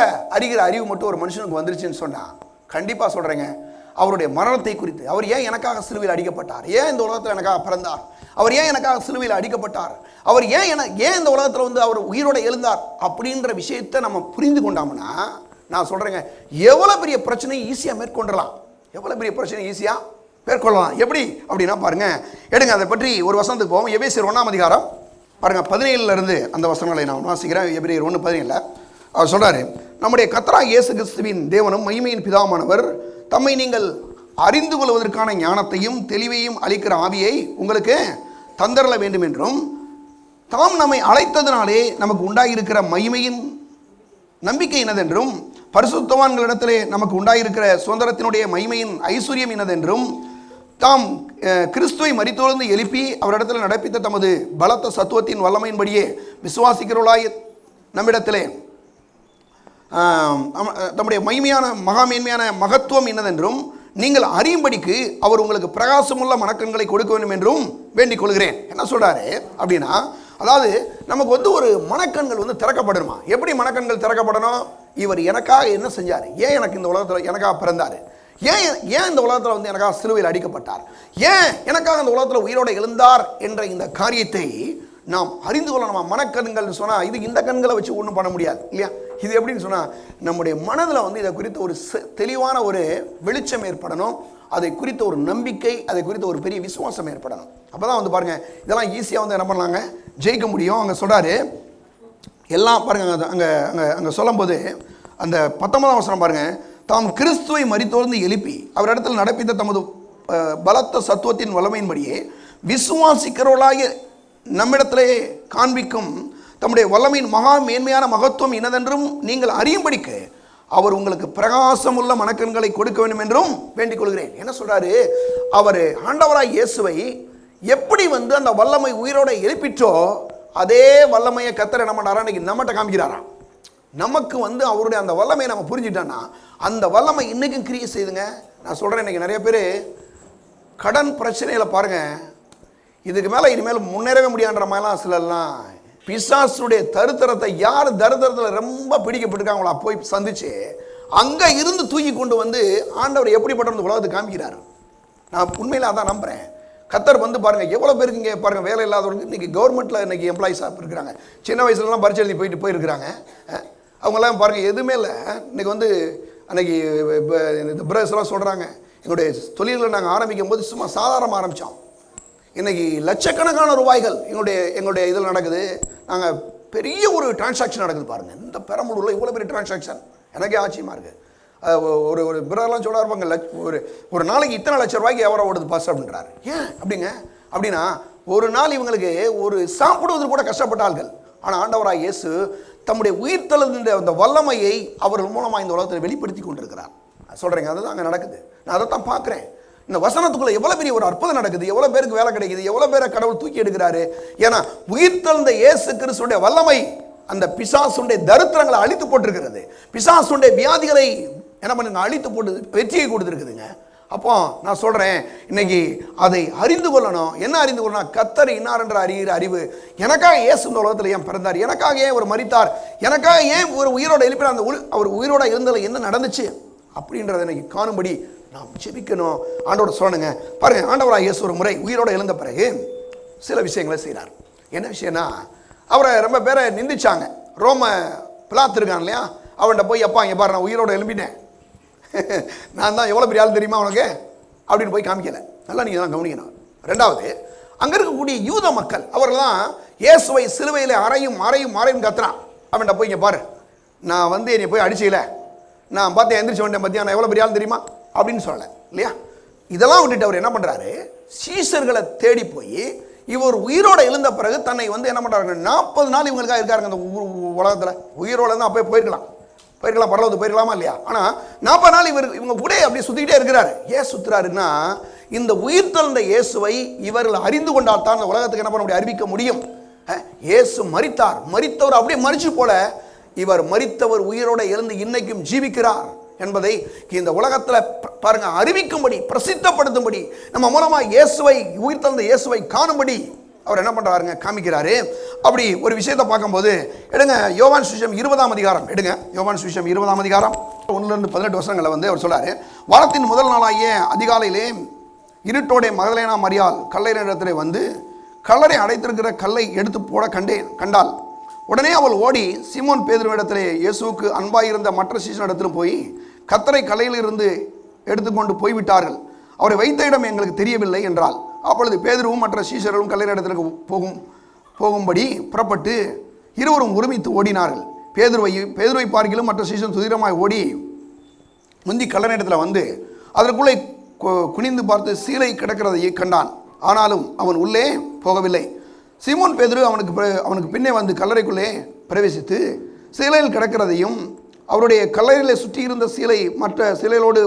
அறிவு மட்டும் ஒரு மனுஷனுக்கு வந்துருச்சுன்னு சொன்னால், கண்டிப்பாக சொல்கிறேங்க, அவருடைய மரணத்தை குறித்து, அவர் ஏன் எனக்காக சிலுவையில் அடிக்கப்பட்டார், ஏன் இந்த உலகத்தில் எனக்காக பிறந்தார், அவர் ஏன் எனக்காக சிலுவையில் அடிக்கப்பட்டார், அவர் ஏன் இந்த உலகத்தில் வந்து அவர் உயிரோடு எழுந்தார் அப்படின்ற விஷயத்தை நம்ம புரிந்து கொண்டோம்னா, நான் சொல்கிறேங்க, எவ்வளோ பெரிய பிரச்சனையை ஈஸியாக மேற்கொள்ளலாம். எவ்வளோ பெரிய பிரச்சனை ஈஸியாக மேற்கொள்ளலாம். எப்படி அப்படின்னா பாருங்க, எடுங்க அதை பற்றி ஒரு வசனத்துக்கு போவோம். எபேசியர் 1ஆம் அதிகாரம் பாருங்க, 17 அந்த வசனங்களை நான் வாசிக்கிறேன். எபிரேயர் 1:17 அவர் சொல்றாரு, நம்முடைய கர்த்தராகிய இயேசு கிறிஸ்துவின் தேவனும் மகிமையின் பிதாவானவர் தம்மை நீங்கள் அறிந்து கொள்வதற்கான ஞானத்தையும் தெளிவையும் அளிக்கிற ஆவியை உங்களுக்கு தந்தரல வேண்டும் என்றும், தாம் நம்மை அழைத்ததினாலே நமக்கு உண்டாகியிருக்கிற மகிமையின் நம்பிக்கை என்னதென்றும், பரிசுத்தவான்களிடத்திலே நமக்கு உண்டாயிருக்கிற சுதந்திரத்தினுடைய மகிமையின் ஐஸ்வர்யம் என்னதென்றும், தாம் கிறிஸ்துவை மரித்தொழுந்து எழுப்பி அவரிடத்தில் நடப்பித்த தமது பலத்த சத்துவத்தின் வல்லமையின்படியே விசுவாசிக்கிறவர்களாய் நம்மிடத்திலே தம்முடைய மகாமேன்மையான மகத்துவம் என்னதென்றும் நீங்கள் அறியும்படிக்கு அவர் உங்களுக்கு பிரகாசமுள்ள மனக்கண்களை கொடுக்க வேண்டும் என்றும் வேண்டிக் கொள்கிறேன். என்ன சொல்றாரு அப்படின்னா, அதாவது நமக்கு வந்து ஒரு மனக்கண்கள் வந்து திறக்கப்படணுமா. எப்படி மனக்கண்கள் திறக்கப்படணும்? இவர் எனக்காக என்ன செஞ்சார், ஏன் எனக்கு இந்த உலகத்தில் எனக்காக பிறந்தார், ஏன் இந்த உலகத்தில் வந்து எனக்காக சிலுவையில் அடிக்கப்பட்டார், ஏன் எனக்காக இந்த உலகத்தில் உயிரோடு எழுந்தார் என்ற இந்த காரியத்தை நாம் அறிந்து கொள்ளணுமா. மனக்கண்கள் சொன்னால் இது இந்த கண்களை வச்சு ஒன்றும் பண்ண முடியாது இல்லையா. இது எப்படின்னு சொன்னால், நம்முடைய மனதில் வந்து இதை குறித்த ஒரு தெளிவான ஒரு வெளிச்சம் ஏற்படணும், அதை குறித்த ஒரு நம்பிக்கை, அதை குறித்த ஒரு பெரிய விசுவாசம் ஏற்படணும். அப்போ தான் வந்து பாருங்கள், இதெல்லாம் ஈஸியாக வந்து என்ன பண்ணலாங்க, ஜெயிக்க முடியும். அங்கே சொல்கிறாரு எல்லாம் பாருங்கள், அங்கே சொல்லும்போது அந்த 19ஆம் வசனம் பாருங்கள், தாம் கிறிஸ்துவை மரித்தொழுந்து எழுப்பி அவரிடத்தில் நடப்பித்த தமது பலத்த சத்துவத்தின் வல்லமையின்படியே விசுவாசிக்கிறவர்களாகிய நம்மிடத்திலே காண்பிக்கும் தம்முடைய வல்லமையின் மகா மேன்மையான மகத்துவம் என்னதென்றும் நீங்கள் அறியும்படிக்கு அவர் உங்களுக்கு பிரகாசமுள்ள மனக்கண்களை கொடுக்க வேண்டும் என்றும் வேண்டிக் கொள்கிறேன். என்ன சொல்றாரு, அவர் ஆண்டவராய் இயேசுவை எப்படி வந்து அந்த வல்லமை உயிரோட எழுப்பிற்றோ அதே வல்லமையை கர்த்தர் என்ன பண்றாரா, இன்னைக்கு நம்மகிட்ட காமிக்கிறாராம். நமக்கு வந்து அவருடைய அந்த வல்லமையை நம்ம புரிஞ்சுட்டோன்னா அந்த வல்லமை இன்னைக்கும் கிரியை செய்துங்க. நான் சொல்கிறேன், இன்னைக்கு நிறைய பேர் கடன் பிரச்சனையில் பாருங்கள், இதுக்கு மேலே இனிமேல் முன்னேறவே முடியாதுன்ற மாதிரிலாம் சிலர்லாம் பிசாசுடைய தருத்தரத்தை, யார் தருத்தரத்தில் ரொம்ப பிடிக்கப்பட்டிருக்காங்களோ போய் சந்திச்சு அங்கே இருந்து தூக்கி கொண்டு வந்து ஆண்டவர் எப்படிப்பட்ட உலகத்தை காமிக்கிறார். நான் உண்மையில் அதான் நம்புகிறேன். கர்த்தர் வந்து பாருங்கள், எவ்வளோ பேருக்கு இங்கே பாருங்கள் வேலை இல்லாதவங்களுக்கு இன்றைக்கி கவர்மெண்ட்டில் இன்றைக்கி எம்ப்ளாயிஸாக இருக்கிறாங்க. சின்ன வயசுலலாம் பரிச்சை எழுதி போயிருக்கிறாங்க. அவங்கெல்லாம் பாருங்கள் எதுவுமே இல்லை. இன்றைக்கி வந்து அன்றைக்கி இந்த பிரதர்ஸ்லாம் சொல்கிறாங்க, எங்களுடைய தொழில்களை நாங்கள் ஆரம்பிக்கும் போது சும்மா சாதாரணமாக ஆரம்பித்தோம், இன்றைக்கி லட்சக்கணக்கான ரூபாய்கள் எங்களுடைய இதில் நடக்குது. நாங்கள் பெரிய ஒரு டிரான்சாக்ஷன் நடக்குது பாருங்கள். இந்த பெரம்பலூரில் இவ்வளோ பெரிய டிரான்சாக்ஷன் எனக்கே ஆச்சரியமாக இருக்குது. ஒரு பிறரெல்லாம் சொல்ல இருப்பாங்க, ஒரு நாளைக்கு இத்தனை லட்சம் ரூபாய்க்கு எவரோ ஓடுது பாஸ் அப்படின்றாரு. ஏன் அப்படின்னா ஒரு நாள் இவங்களுக்கு ஒரு சாப்பிடுவதற்கு கூட கஷ்டப்பட்ட ஆள்கள். ஆனால் ஆண்டவராய் இயேசு தம்முடைய உயிர்த்தெழுந்த அந்த வல்லமையை அவர்கள் மூலமாக இந்த உலகத்தில் வெளிப்படுத்தி கொண்டிருக்கிறார். சொல்கிறேங்க, அதுதான் அங்கே நடக்குது. நான் அதை தான் பார்க்குறேன். இந்த வசனத்துக்குள்ளே எவ்வளோ பெரிய ஒரு அற்புதம் நடக்குது, எவ்வளோ பேருக்கு வேலை கிடைக்குது, எவ்வளோ பேரை கடவுள் தூக்கி எடுக்கிறாரு. ஏன்னா உயிர்த்தெழுந்த இயேசு கிறிஸ்துடைய வல்லமை அந்த பிசாசுடைய தரித்திரங்களை அழித்து போட்டிருக்கிறது. பிசாசுடைய வியாதிகளை என்ன பண்ணுங்க, அழித்து போட்டு வெற்றியை கொடுத்துருக்குதுங்க. அப்போ நான் சொல்கிறேன், இன்னைக்கு அதை அறிந்து கொள்ளணும். என்ன அறிந்து கொள்ளணும்? கர்த்தர் இன்னார் என்ற அறிகிற அறிவு. எனக்காக இயேசு இந்த உலகத்தில் ஏன் பிறந்தார், எனக்காக ஏன் ஒரு மரித்தார், எனக்காக ஏன் ஒரு உயிரோட எழுப்பினார், அந்த அவர் உயிரோட இருந்ததில் என்ன நடந்துச்சு அப்படின்றத இன்னைக்கு காணும்படி நாம் ஜெபிக்கணும். ஆண்டோட சொல்லணுங்க. பாருங்க, ஆண்டவராக இயேசு ஒரு முறை உயிரோட எழுந்த பிறகு சில விஷயங்களை செய்கிறார். என்ன விஷயம்னா, அவரை ரொம்ப பேரை நிந்திச்சாங்க. ரோம பிலாத்து இருக்கான் இல்லையா, அவன்கிட்ட போய் அப்பா இங்கே பாரு நான் உயிரோட எழும்பினேன், நான் தான் எவ்வளோ பெரிய ஆள் தெரியுமா உனக்கு அப்படின்னு போய் காமிக்கலை. நல்லா நீங்கள் தான் கவனிக்கணும். ரெண்டாவது, அங்கே இருக்கக்கூடிய யூத மக்கள் அவர்கள் தான் இயேசுவை சிலுவையில் அறையும் கத்துறான். அவன்கிட்ட போய் இங்கே பாரு நான் வந்து என்னை போய் அடிச்சிக்கல, நான் பார்த்து எந்திரிச்சு வந்தேன் பார்த்தியா, நான் எவ்வளோ பெரிய ஆள் தெரியுமா அப்படின்னு சொல்லலை இல்லையா. இதெல்லாம் விட்டுட்டு அவர் என்ன பண்ணுறாரு, சீஷர்களை தேடி போய் இவர் உயிரோடு எழுந்த பிறகு தன்னை வந்து என்ன பண்ணுறாங்க, 40 நாள் இவங்களுக்காக இருக்காருங்க அந்த உலகத்தில். உயிரோடு தான் அப்போ போயிருக்கலாம் பரவாயில்ல போயிருக்கலாமா இல்லையா. ஆனால் 40 நாள் இவங்க கூட அப்படியே சுற்றிக்கிட்டே இருக்கிறாரு. ஏன் சுற்றுறாருன்னா, இந்த உயிர்த்தெழுந்த இயேசுவை இவர்கள் அறிந்து கொண்டால் தான் இந்த உலகத்துக்கு என்ன பண்ண முடியும், அறிவிக்க முடியும். இயேசு மரித்தவர் அப்படியே மரிச்சு போல இவர் மரித்தவர் உயிரோட எழுந்து இன்னைக்கும் ஜீவிக்கிறார் என்பதை இந்த உலகத்தில் பாருங்க அறிவிக்கும்படி, பிரசித்தப்படுத்தும்படி, நம்ம மூலமாக இயேசுவை உயிர்த்தெழுந்த இயேசுவை காணும்படி அவர் என்ன பண்ணுறாருங்க, காமிக்கிறாரு. அப்படி ஒரு விஷயத்தை பார்க்கும்போது எடுங்க, யோவான் சுவிசேஷம் 20ஆம் அதிகாரம் எடுங்க. யோவான் சுவிசேஷம் 20ஆம் அதிகாரம் 1-18 வசனங்களை வந்து அவர் சொல்றாரு. வாரத்தின் முதல் நாளாகிய அதிகாலையிலே இருட்டோடைய மகதலேனா மரியாள் கல்லறையிடத்திலே வந்து கல்லறை அடைத்திருக்கிற கல்லை எடுத்து போட கண்டாள். உடனே அவள் ஓடி சீமோன் பேதுருவிடத்திலே இயேசுவுக்கு அன்பாயிருந்த மற்ற சீஷனிடத்திலும் போய் கத்தரை கல்லையிலிருந்து எடுத்துக்கொண்டு போய்விட்டார்கள், அவரை வைத்த இடம் எங்களுக்கு தெரியவில்லை என்றாள். அப்பொழுது பேதுருவும் மற்ற சீஷர்களும் கல்லறை இடத்திற்கு போகும்படி புறப்பட்டு இருவரும் ஒருமித்து ஓடினார்கள். பேதுருவை பார்க்கிலும் மற்ற சீஷன் சுதீரமாய் ஓடி முந்தி கல்லறை இடத்துல வந்து அதற்குள்ளே குனிந்து பார்த்து சீலை கிடக்கிறதை கண்டான். ஆனாலும் அவன் உள்ளே போகவில்லை. சீமோன் பேதுரு அவனுக்கு பின்னே வந்து கல்லறைக்குள்ளே பிரவேசித்து சீலையில் கிடக்கிறதையும் அவருடைய கல்லறையில் சுற்றி இருந்த சீலை மற்ற சீலைகளோடு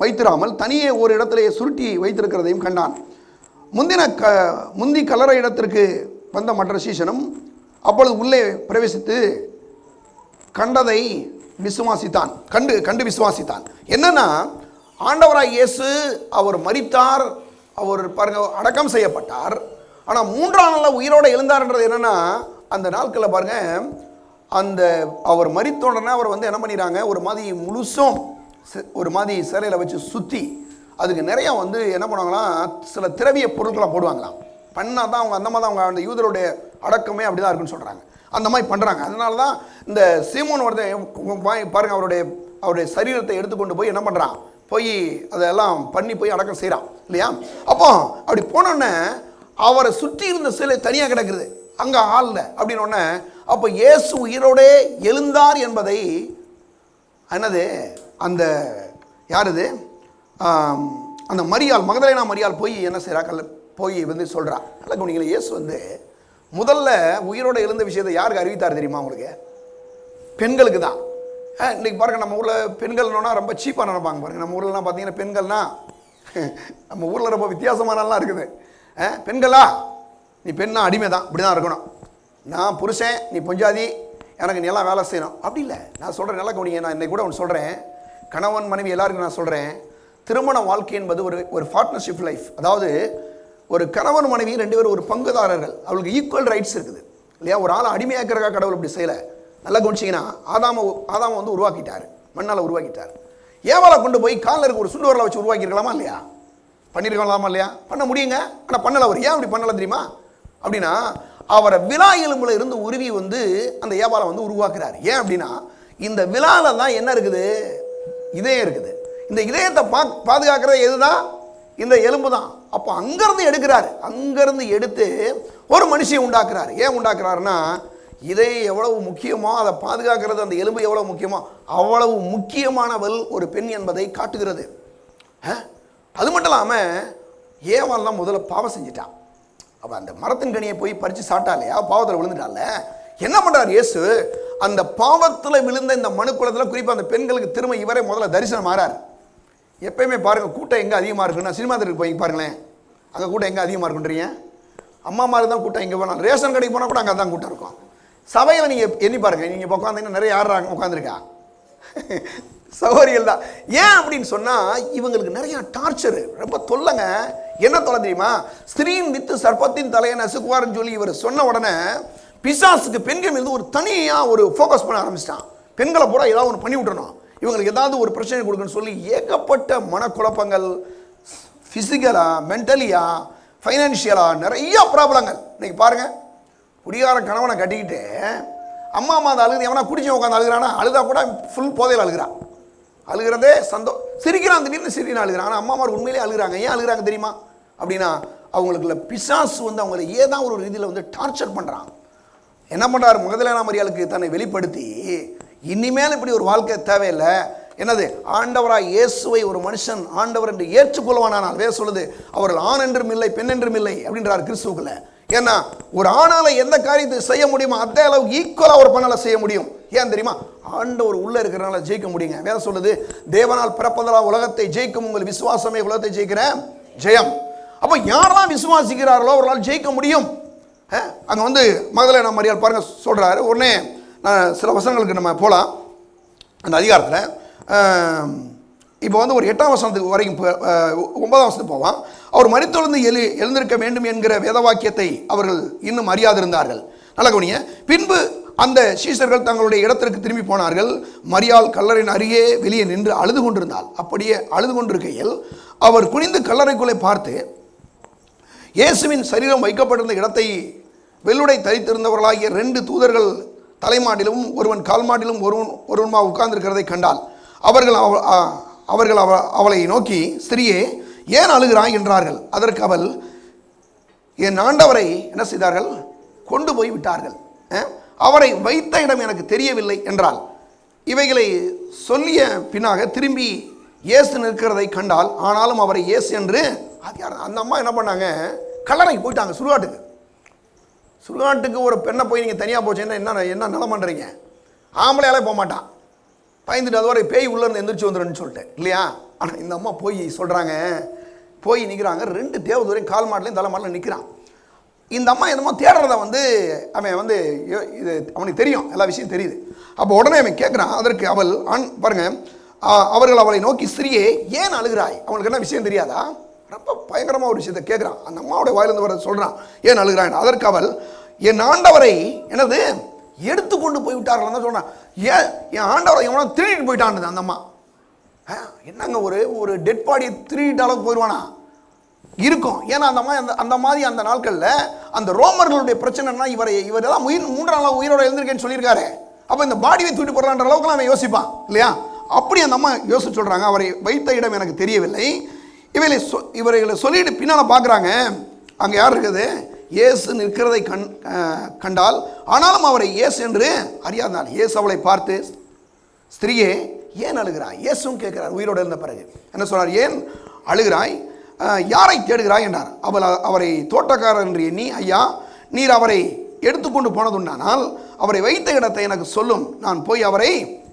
வைத்திராமல் தனியே ஒரு இடத்திலே சுருட்டி வைத்திருக்கிறதையும் கண்டான். முந்தி கல்லறை இடத்திற்கு வந்த மற்ற சீஷனும் அப்பொழுது உள்ளே பிரவேசித்து கண்டதை விசுவாசித்தான். கண்டு விசுவாசித்தான். என்னன்னா, ஆண்டவராய் இயேசு அவர் மரித்தார், அவர் பாருங்க அடக்கம் செய்யப்பட்டார். ஆனால் 3ஆம் நாளில் உயிரோடு எழுந்தார்ன்றது என்னன்னா, அந்த நாட்களில் பாருங்க அந்த அவர் மரித்த உடனே அவர் வந்து என்ன பண்ணிடுறாங்க, ஒரு மாதிரி முழுசும் ஒரு மாதிரி சிலையில் வச்சு சுற்றி அதுக்கு நிறையா வந்து என்ன பண்ணுவாங்களாம், சில திரவிய பொருட்களாக போடுவாங்களாம். பண்ணால் தான் அவங்க அந்த மாதிரி அவங்க அந்த யூதருடைய அடக்கமே அப்படி தான் இருக்குன்னு சொல்கிறாங்க. அந்த மாதிரி பண்ணுறாங்க. அதனால தான் இந்த சீமோன் ஒருத்தன் பாருங்கள் அவருடைய சரீரத்தை எடுத்துக்கொண்டு போய் என்ன பண்ணுறான், போய் அதெல்லாம் பண்ணி போய் அடக்கம் செய்கிறான் இல்லையா. அப்போ அப்படி போனோடனே அவரை சுற்றி இருந்த சிலை தனியாக கிடக்குது, அங்கே ஆளில் அப்படின்னோடனே அப்போ இயேசு உயிரோடே எழுந்தார் என்பதை என்னது அந்த யார் இது அந்த மரியாள் மகதலேனா மரியாள் போய் என்ன செய்கிறா, போய் வந்து சொல்கிறா. நல்லா கவனிங்களா, இயேசு வந்து முதல்ல உயிரோட எழுந்த விஷயத்தை யாருக்கு அறிவித்தார் தெரியுமா உங்களுக்கு? பெண்களுக்கு தான். இன்றைக்கி பாருங்க, நம்ம ஊரில் பெண்கள்னா ரொம்ப சீப்பாக நினைப்பாங்க. பாருங்கள், நம்ம ஊர்லலாம் பார்த்தீங்கன்னா பெண்கள்னா நம்ம ஊரில் ரொம்ப வித்தியாசமானலாம் இருக்குது. பெண்களா நீ பெண்ணா அடிமை தான், இப்படி தான் இருக்கணும், நான் புருஷன் நீ பொஞ்சாதி, எனக்கு நீ எல்லாம் வேலை செய்யணும், அப்படி இல்லை. நான் சொல்கிறேன் நல்லா கவனிங்க, நான் இன்னைக்கு கூட ஒன்று சொல்கிறேன், கணவன் மனைவி எல்லாருக்கும் நான் சொல்கிறேன், திருமண வாழ்க்கை என்பது ஒரு பார்ட்னர்ஷிப் லைஃப். அதாவது ஒரு கணவன் மனைவி 2 பேரும் ஒரு பங்குதாரர்கள், அவளுக்கு ஈக்குவல் ரைட்ஸ் இருக்குது இல்லையா. ஒரு ஆளை அடிமையாக்கிறக்கா கடவுள் இப்படி செய்யலை. நல்லா கவனிச்சிங்கன்னா ஆதாம வந்து உருவாக்கிட்டார், மண்ணால் உருவாக்கிட்டார். ஏவாளை கொண்டு போய் காலில் இருக்க ஒரு சுண்டுவரலை வச்சு உருவாக்கியிருக்கலாமா இல்லையா? பண்ணியிருக்கலாமா இல்லையா? பண்ண முடியுங்க. ஆனால் பண்ணலை. அவர் ஏன் அப்படி பண்ணலை தெரியுமா? அப்படின்னா அவரை விலா எலும்புல இருந்து உருவி வந்து அந்த ஏவாளை வந்து உருவாக்குறாரு. ஏன் அப்படின்னா இந்த விலால தான் என்ன இருக்குது, இதயம் இருக்குது. இந்த இதயத்தை பாதுகாக்கிறது எதுதான்? இந்த எலும்பு தான். அப்போ அங்கேருந்து எடுக்கிறாரு. அங்கேருந்து எடுத்து ஒரு மனுஷியை உண்டாக்குறாரு. ஏன் உண்டாக்குறாருன்னா, இதை எவ்வளவு முக்கியமோ அதை பாதுகாக்கிறது, அந்த எலும்பு எவ்வளவு முக்கியமோ அவ்வளவு முக்கியமானவள் ஒரு பெண் என்பதை காட்டுகிறது. அது மட்டும் இல்லாமல் ஏவாள் தான் முதல்ல பாவம் செஞ்சிட்டான். அப்போ அந்த மரத்தின் கனியை போய் பறித்து சாப்பிட்டாலையா, பாவத்தில் விழுந்துட்டால. என்ன பண்ணுறார் இயேசு, அந்த பாவத்தில் விழுந்த இந்த மனுக்குலத்தில் குறிப்பாக அந்த பெண்களுக்கு திரும்ப இவரே முதல்ல தரிசனம் மாறார். எப்பயுமே பாருங்கள், கூட்டம் எங்கே அதிகமாக இருக்குன்னா சினிமா தேட்டருக்கு போய் பாருங்களேன், அங்கே கூட்டம் எங்கே அதிகமாக இருக்குன்றீங்க? அம்மா மாதிரி தான் கூட்டம் எங்கே போனால், ரேஷன் கடைக்கு போனால் கூட அங்கே தான் கூட்டம் இருக்கும். சபையில் நீங்கள் எண்ணி பாருங்கள், நீங்கள் இப்போ உட்காந்தீங்கன்னா நிறைய யார் உட்காந்துருக்கா? சகோதரிகள் தான். ஏன் அப்படின்னு சொன்னால் இவங்களுக்கு நிறைய டார்ச்சரு, ரொம்ப தொல்லைங்க. என்ன தொல்லை தெரியுமா? ஸ்திரீன் வித்து சர்ப்பத்தின் தலையை நசுக்குவார்னு சொல்லி இவர் சொன்ன உடனே பிசாசுக்கு பெண்கள் மீது ஒரு தனியாக ஒரு ஃபோக்கஸ் பண்ண ஆரம்பிச்சிட்டான். பெண்களை பூரா ஏதாவது ஒன்று பண்ணி விட்டுறணும், இவங்களுக்கு ஏதாவது ஒரு பிரச்சனை கொடுக்குன்னு சொல்லி ஏகப்பட்ட மனக்குழப்பங்கள், ஃபிசிக்கலாக, மென்டலியாக, ஃபைனான்ஷியலாக நிறைய ப்ராப்ளங்கள். இன்னைக்கு பாருங்கள், குடிகார கணவனை கட்டிக்கிட்டு அம்மா அதை அழுகுது. எவனா குடிச்சு உட்காந்து அழுகிறானா? அழுதா கூட ஃபுல் போதையில் அழுகிறான். அழுகிறதே சிரிக்கிறான், திடீர்னு சிரிக்கிறான், அழுகிறான். ஆனால் அம்மா மாதிரி உண்மையிலே அழுகிறாங்க. ஏன் அழுகிறாங்க தெரியுமா? அப்படின்னா அவங்களுக்குள்ள பிசாசு அவங்களை ஏதாவது ஒரு ரீதியில் டார்ச்சர் பண்ணுறான். என்ன பண்ணுறாரு? மகதலேனா மரியாளுக்கு தன்னை வெளிப்படுத்தி, இனிமேல் இப்படி ஒரு வாழ்க்கை தேவையில்லை. என்னது? ஆண்டவராய் இயேசுவை ஒரு மனுஷன் ஆண்டவர் என்று ஏற்றுக்கொள்வானால், வேற சொல்லுது, அவர்கள் ஆண் என்றும் இல்லை பெண் என்றும் இல்லை அப்படின்றார் கிறிஸ்துவுக்குள்ள. ஏன்னா ஒரு ஆணால எந்த காரியத்தை செய்ய முடியுமோ அதே அளவு ஈக்குவலா ஒரு பெண்ணால செய்ய முடியும். ஏன் தெரியுமா? ஆண்டவர் உள்ள இருக்கிறனால ஜெயிக்க முடியுங்க. வேற சொல்லுது, தேவனால் பிறப்பதனால் உலகத்தை ஜெயிக்கும் உங்கள் விசுவாசமே உலகத்தை ஜெயிக்கிற ஜெயம். அப்போ யாரெல்லாம் விசுவாசிக்கிறார்களோ அவர்களால் ஜெயிக்க முடியும். அங்கே மகதலேனா மரியாள் பாருங்க சொல்றாரு. உடனே நான் சில வசனங்களுக்கு நம்ம போகலாம். அந்த அதிகாரத்தில் இப்போ ஒரு 8ஆம் வசனத்துக்கு வரைக்கும் 9ஆம் வசனத்துக்கு போவான். அவர் மரித்தெழுந்து எழுந்திருக்க வேண்டும் என்கிற வேதவாக்கியத்தை அவர்கள் இன்னும் அறியாதிருந்தார்கள். நல்ல கவனிங்க. பின்பு அந்த சீஷர்கள் தங்களுடைய இடத்திற்கு திரும்பி போனார்கள். மரியாள் கல்லறையின் அருகே வெளியே நின்று அழுது கொண்டிருந்தாள். அப்படியே அழுது கொண்டிருக்கையில் அவர் குனிந்து கல்லறைக்குள்ளே பார்த்து, இயேசுவின் சரீரம் வைக்கப்பட்டிருந்த இடத்தை வெள்ளுடை தரித்திருந்தவர்களாகிய 2 தூதர்கள் தலைமாட்டிலும் ஒருவன் கால்மாட்டிலும் ஒருவனுமா உட்கார்ந்திருக்கிறதை கண்டாள். அவர்கள் அவளை நோக்கி, ஸ்திரியே ஏன் அழுகிறாய் என்றார்கள். அதற்கு அவள், என் ஆண்டவரை என்ன செய்தார்கள்? கொண்டு போய் விட்டார்கள், அவரை வைத்த இடம் எனக்கு தெரியவில்லை என்றாள். இவைகளை சொல்லிய பின்னாக திரும்பி இயேசு நிற்கிறதை கண்டால், ஆனாலும் அவரை இயேசு என்று அந்த அம்மா என்ன பண்ணாங்க? கல்லறைக்கு போயிட்டாங்க. சுடுகாட்டுக்கு ஒரு பெண்ணை போய் நீங்கள் தனியாக போச்சுன்னா என்ன நிலம் பண்ணுறீங்க? ஆம்பளையாலே போக மாட்டான், பயந்துட்டு அது வரை பேய் உள்ளேருந்து எந்திரிச்சு வந்துடுன்னு சொல்லிட்டு இல்லையா? ஆனால் இந்த அம்மா போய் சொல்கிறாங்க, போய் நிற்கிறாங்க. 2 தேவதூரையும் கால் மாட்டிலையும் தலை மாட்டிலையும் நிற்கிறான். இந்த அம்மா என்னமோ தேடுறத அவன் இது அவனுக்கு தெரியும், எல்லா விஷயம் தெரியுது. அப்போ உடனே அவன் கேட்குறான். அதற்கு அவள் பாருங்க, அவர்கள் அவளை நோக்கி, ஸ்திரியே ஏன் அழுகிறாய்? அவனுக்கு என்ன விஷயம் தெரியாதா? ரொம்ப பயங்கரமாக ஒரு விஷயத்தை கேட்குறான். அந்த அம்மாவுடைய வாயிலிருந்து வர சொல்கிறான், ஏன் அழுகிறான்? அதற்கு அவள், என் ஆண்டவரை என்னது எடுத்துக்கொண்டு போய்விட்டார்கள் தான் சொல்கிறான். ஏன் என் ஆண்டவரை எவனோ திருடிட்டு போயிட்டான்னு அந்த அம்மா. என்னங்க ஒரு டெட் பாடியை திருடிட்ட அளவுக்கு போயிடுவானா? இருக்கும். ஏன்னா அந்த மாதிரி அந்த நாட்களில் அந்த ரோமர்களுடைய பிரச்சனைனா இவர் எல்லாம் 3ஆம் நாள் உயிரோட எழுந்திருக்கேன்னு சொல்லியிருக்காரு. அப்போ இந்த பாடியை தூக்கிட்டு போடலான்ற அளவுக்குலாம் அவன் யோசிப்பான் இல்லையா? அப்படி அந்த அம்மா யோசிச்சு சொல்கிறாங்க, அவரை வைத்த இடம் எனக்கு தெரியவில்லை. இவர்களை சொல்லிட்டு பின்னால் பார்க்குறாங்க, அங்கே யார் இருக்குது? இயேசு நிற்கிறதை கண்டால், ஆனாலும் அவரை இயேசு என்று அறியாதாள். இயேசு அவளை பார்த்து, ஸ்திரியே ஏன் அழுகிறாய்? இயேசுவும் கேட்கிறார் உயிரோடு இருந்த பிறகு. என்ன சொல்றார்? ஏன் அழுகிறாய்? யாரை தேடுகிறாய் என்றார். அவரை தோட்டக்காரர் என்று எண்ணி, ஐயா நீர் அவரை எடுத்துக்கொண்டு போனதுண்டானால் அவரை வைத்த இடத்தை எனக்கு சொல்லும், நான் போய் அவரை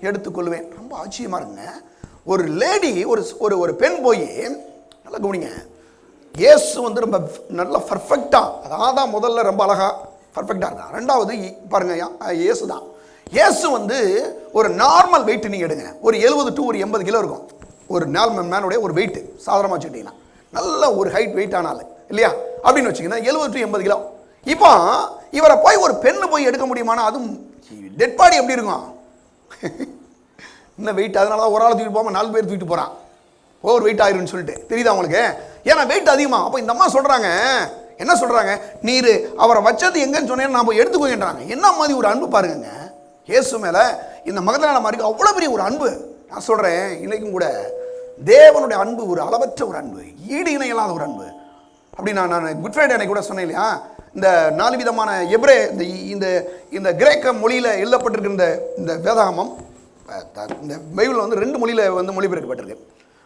எடுத்துக்கொள்வேன். ரொம்ப ஆச்சரியமா இருங்க. ஒரு லேடி ஒரு பெண் போய், நல்லா கவனிங்க, இயேசு ரொம்ப நல்ல பர்ஃபெக்டாக, அதான் முதல்ல ரொம்ப அழகாக பர்ஃபெக்டாக இருந்தான். ரெண்டாவது பாருங்க, இயேசு தான். இயேசு ஒரு நார்மல் வெயிட் நீங்கள் எடுங்க, ஒரு 70 to 80 கிலோ இருக்கும். ஒரு நார்மல் மேனுடைய ஒரு வெயிட் சாதாரணமாக வச்சுக்கிட்டீங்கன்னா, நல்ல ஒரு ஹைட் வெயிட் ஆனாலும் இல்லையா அப்படின்னு வச்சுக்கிங்கன்னா 70 to 80 கிலோ. இப்போ இவரை போய் ஒரு பெண்ணு போய் எடுக்க முடியுமானா? அதுவும் டெட் பாடி எப்படி இருக்கும்? இன்னும் வெயிட். அதனால தான் ஒரு ஆள் தூக்கிட்டு போகாமல் 4 பேர் தூக்கிட்டு போகிறான், ஓவர் வெயிட் ஆயிருன்னு சொல்லிட்டு. தெரியுதா உங்களுக்கு? ஏன்னா வெயிட் அதிகமாக. அப்போ இந்த அம்மா சொல்கிறாங்க, என்ன சொல்கிறாங்க? நீர் அவரை வச்சது எங்கன்னு சொன்னேன்னு நான் போய் எடுத்துக்கோங்கன்றாங்க. என்ன மாதிரி ஒரு அன்பு பாருங்க இயேசு மேலே இந்த மகதலேனா மாதிரி அவ்வளோ பெரிய ஒரு அன்பு. நான் சொல்கிறேன், இன்றைக்கும் கூட தேவனுடைய அன்பு ஒரு அளவற்ற ஒரு அன்பு, ஈடு இணையில்லாத ஒரு அன்பு. அப்படி நான் குட் ஃப்ரைடே அன்னைக்கு கூட சொன்னேன் இல்லையா, இந்த 4 விதமான எப்ரே இந்த இந்த கிரேக்க மொழியில் எழுதப்பட்டிருக்கிற இந்த வேதாகமம், இந்த பைபிள் வந்து 2 மொழியில் வந்து மொழிபெயர்க்கப்பட்டிருக்கு.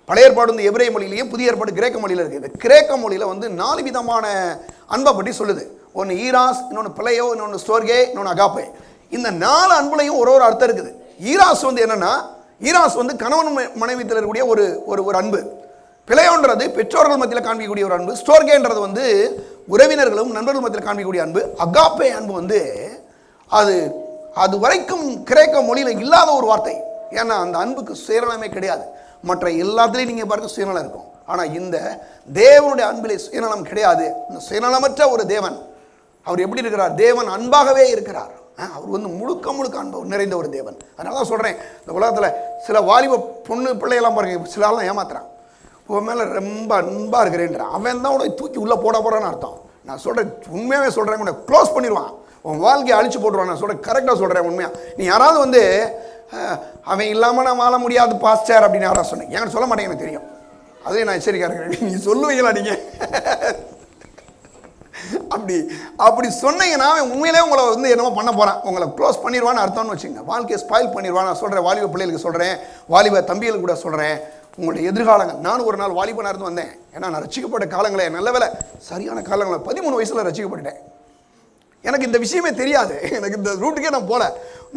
பழைய ஏற்பாடு வந்து எபிரேய மொழியிலையும், புதிய ஏற்பாடு கிரேக்க மொழியில் இருக்குது. இந்த கிரேக்க மொழியில் வந்து 4 விதமான அன்பை பற்றி சொல்லுது. ஒன்று ஈராஸ், இன்னொன்று பிளையோ, இன்னொன்று ஸ்டோர்கே, இன்னொன்று அகாப்பே. இந்த 4 அன்புலையும் ஒரு அர்த்தம் இருக்குது. ஈராஸ் வந்து என்னன்னா, ஈராஸ் வந்து கணவன் மனைவியில் இருக்கக்கூடிய ஒரு அன்பு. பிளையோன்றது பெற்றோர்கள் மத்தியில் காண்பிக்கக்கூடிய ஒரு அன்பு. ஸ்டோர்கேன்றது வந்து உறவினர்களும் நண்பர்கள் மத்தியில் காண்பிக்கக்கூடிய அன்பு. அகாப்பே அன்பு வந்து அது வரைக்கும் கிரேக்க மொழியில் இல்லாத ஒரு வார்த்தை. ஏன்னா அந்த அன்புக்கு சுயநலமே கிடையாது. மற்ற எல்லாத்துலேயும் நீங்கள் பாருங்க சுயநலம் இருக்கும். ஆனால் இந்த தேவனுடைய அன்பிலே சுயநலம் கிடையாது. இந்த சுயநலமற்ற ஒரு தேவன், அவர் எப்படி இருக்கிறார்? தேவன் அன்பாகவே இருக்கிறார். அவர் வந்து முழுக்க அன்பு நிறைந்த ஒரு தேவன். அதனால தான் சொல்கிறேன், இந்த உலகத்தில் சில வாலிப பொண்ணு பிள்ளையெல்லாம் பாருங்க, சில ஆள்லாம் ஏமாத்துறான். உன் மேலே ரொம்ப அன்பாக இருக்கிறேன்றான். அவன் தான் உனக்கு தூக்கி உள்ளே போகிறான்னு அர்த்தம். நான் சொல்கிறேன், உண்மையாகவே சொல்கிறேன், உன்னை க்ளோஸ் பண்ணிடுவான், உன் வாழ்க்கையை அழிச்சு போட்டுருவான். நான் சொல்கிறேன், கரெக்டாக சொல்கிறேன். உண்மையாக நீ யாராவது வந்து அவன் இல்லாமல் நான் வாழ முடியாது பாஸ்டர் அப்படின்னு யாராவது சொன்னேன், என்கிட்ட சொல்ல மாட்டேங்க, எனக்கு தெரியும். அதுலேயும் நான் எச்சரிக்கையாக இருக்கிறேன். நீ சொல்லுவீங்களா நீங்கள்? அப்படி சொன்னீங்கன்னா அவன் உண்மையிலே உங்களை வந்து என்னமோ பண்ண போகிறான், உங்களை க்ளோஸ் பண்ணிடுவான்னு அர்த்தம்னு வச்சுங்க. வாழ்க்கையை ஸ்பாயில் பண்ணிடுவான். நான் சொல்கிறேன், வாலிப பிள்ளைகளுக்கு சொல்கிறேன், வாலிப தம்பிகளுக்கு கூட சொல்கிறேன், உங்களுடைய எதிர்காலங்கள். நானும் ஒரு நாள் வாலிபனாக இருந்து வந்தேன். ஏன்னா நான் ரசிக்கப்பட்ட காலங்களே நல்ல வேலை, சரியான காலங்களை 13 வயசில் ரசிக்கப்பட்டுட்டேன். எனக்கு இந்த விஷயமே தெரியாது, எனக்கு இந்த ரூட்டுக்கே நான் போகல.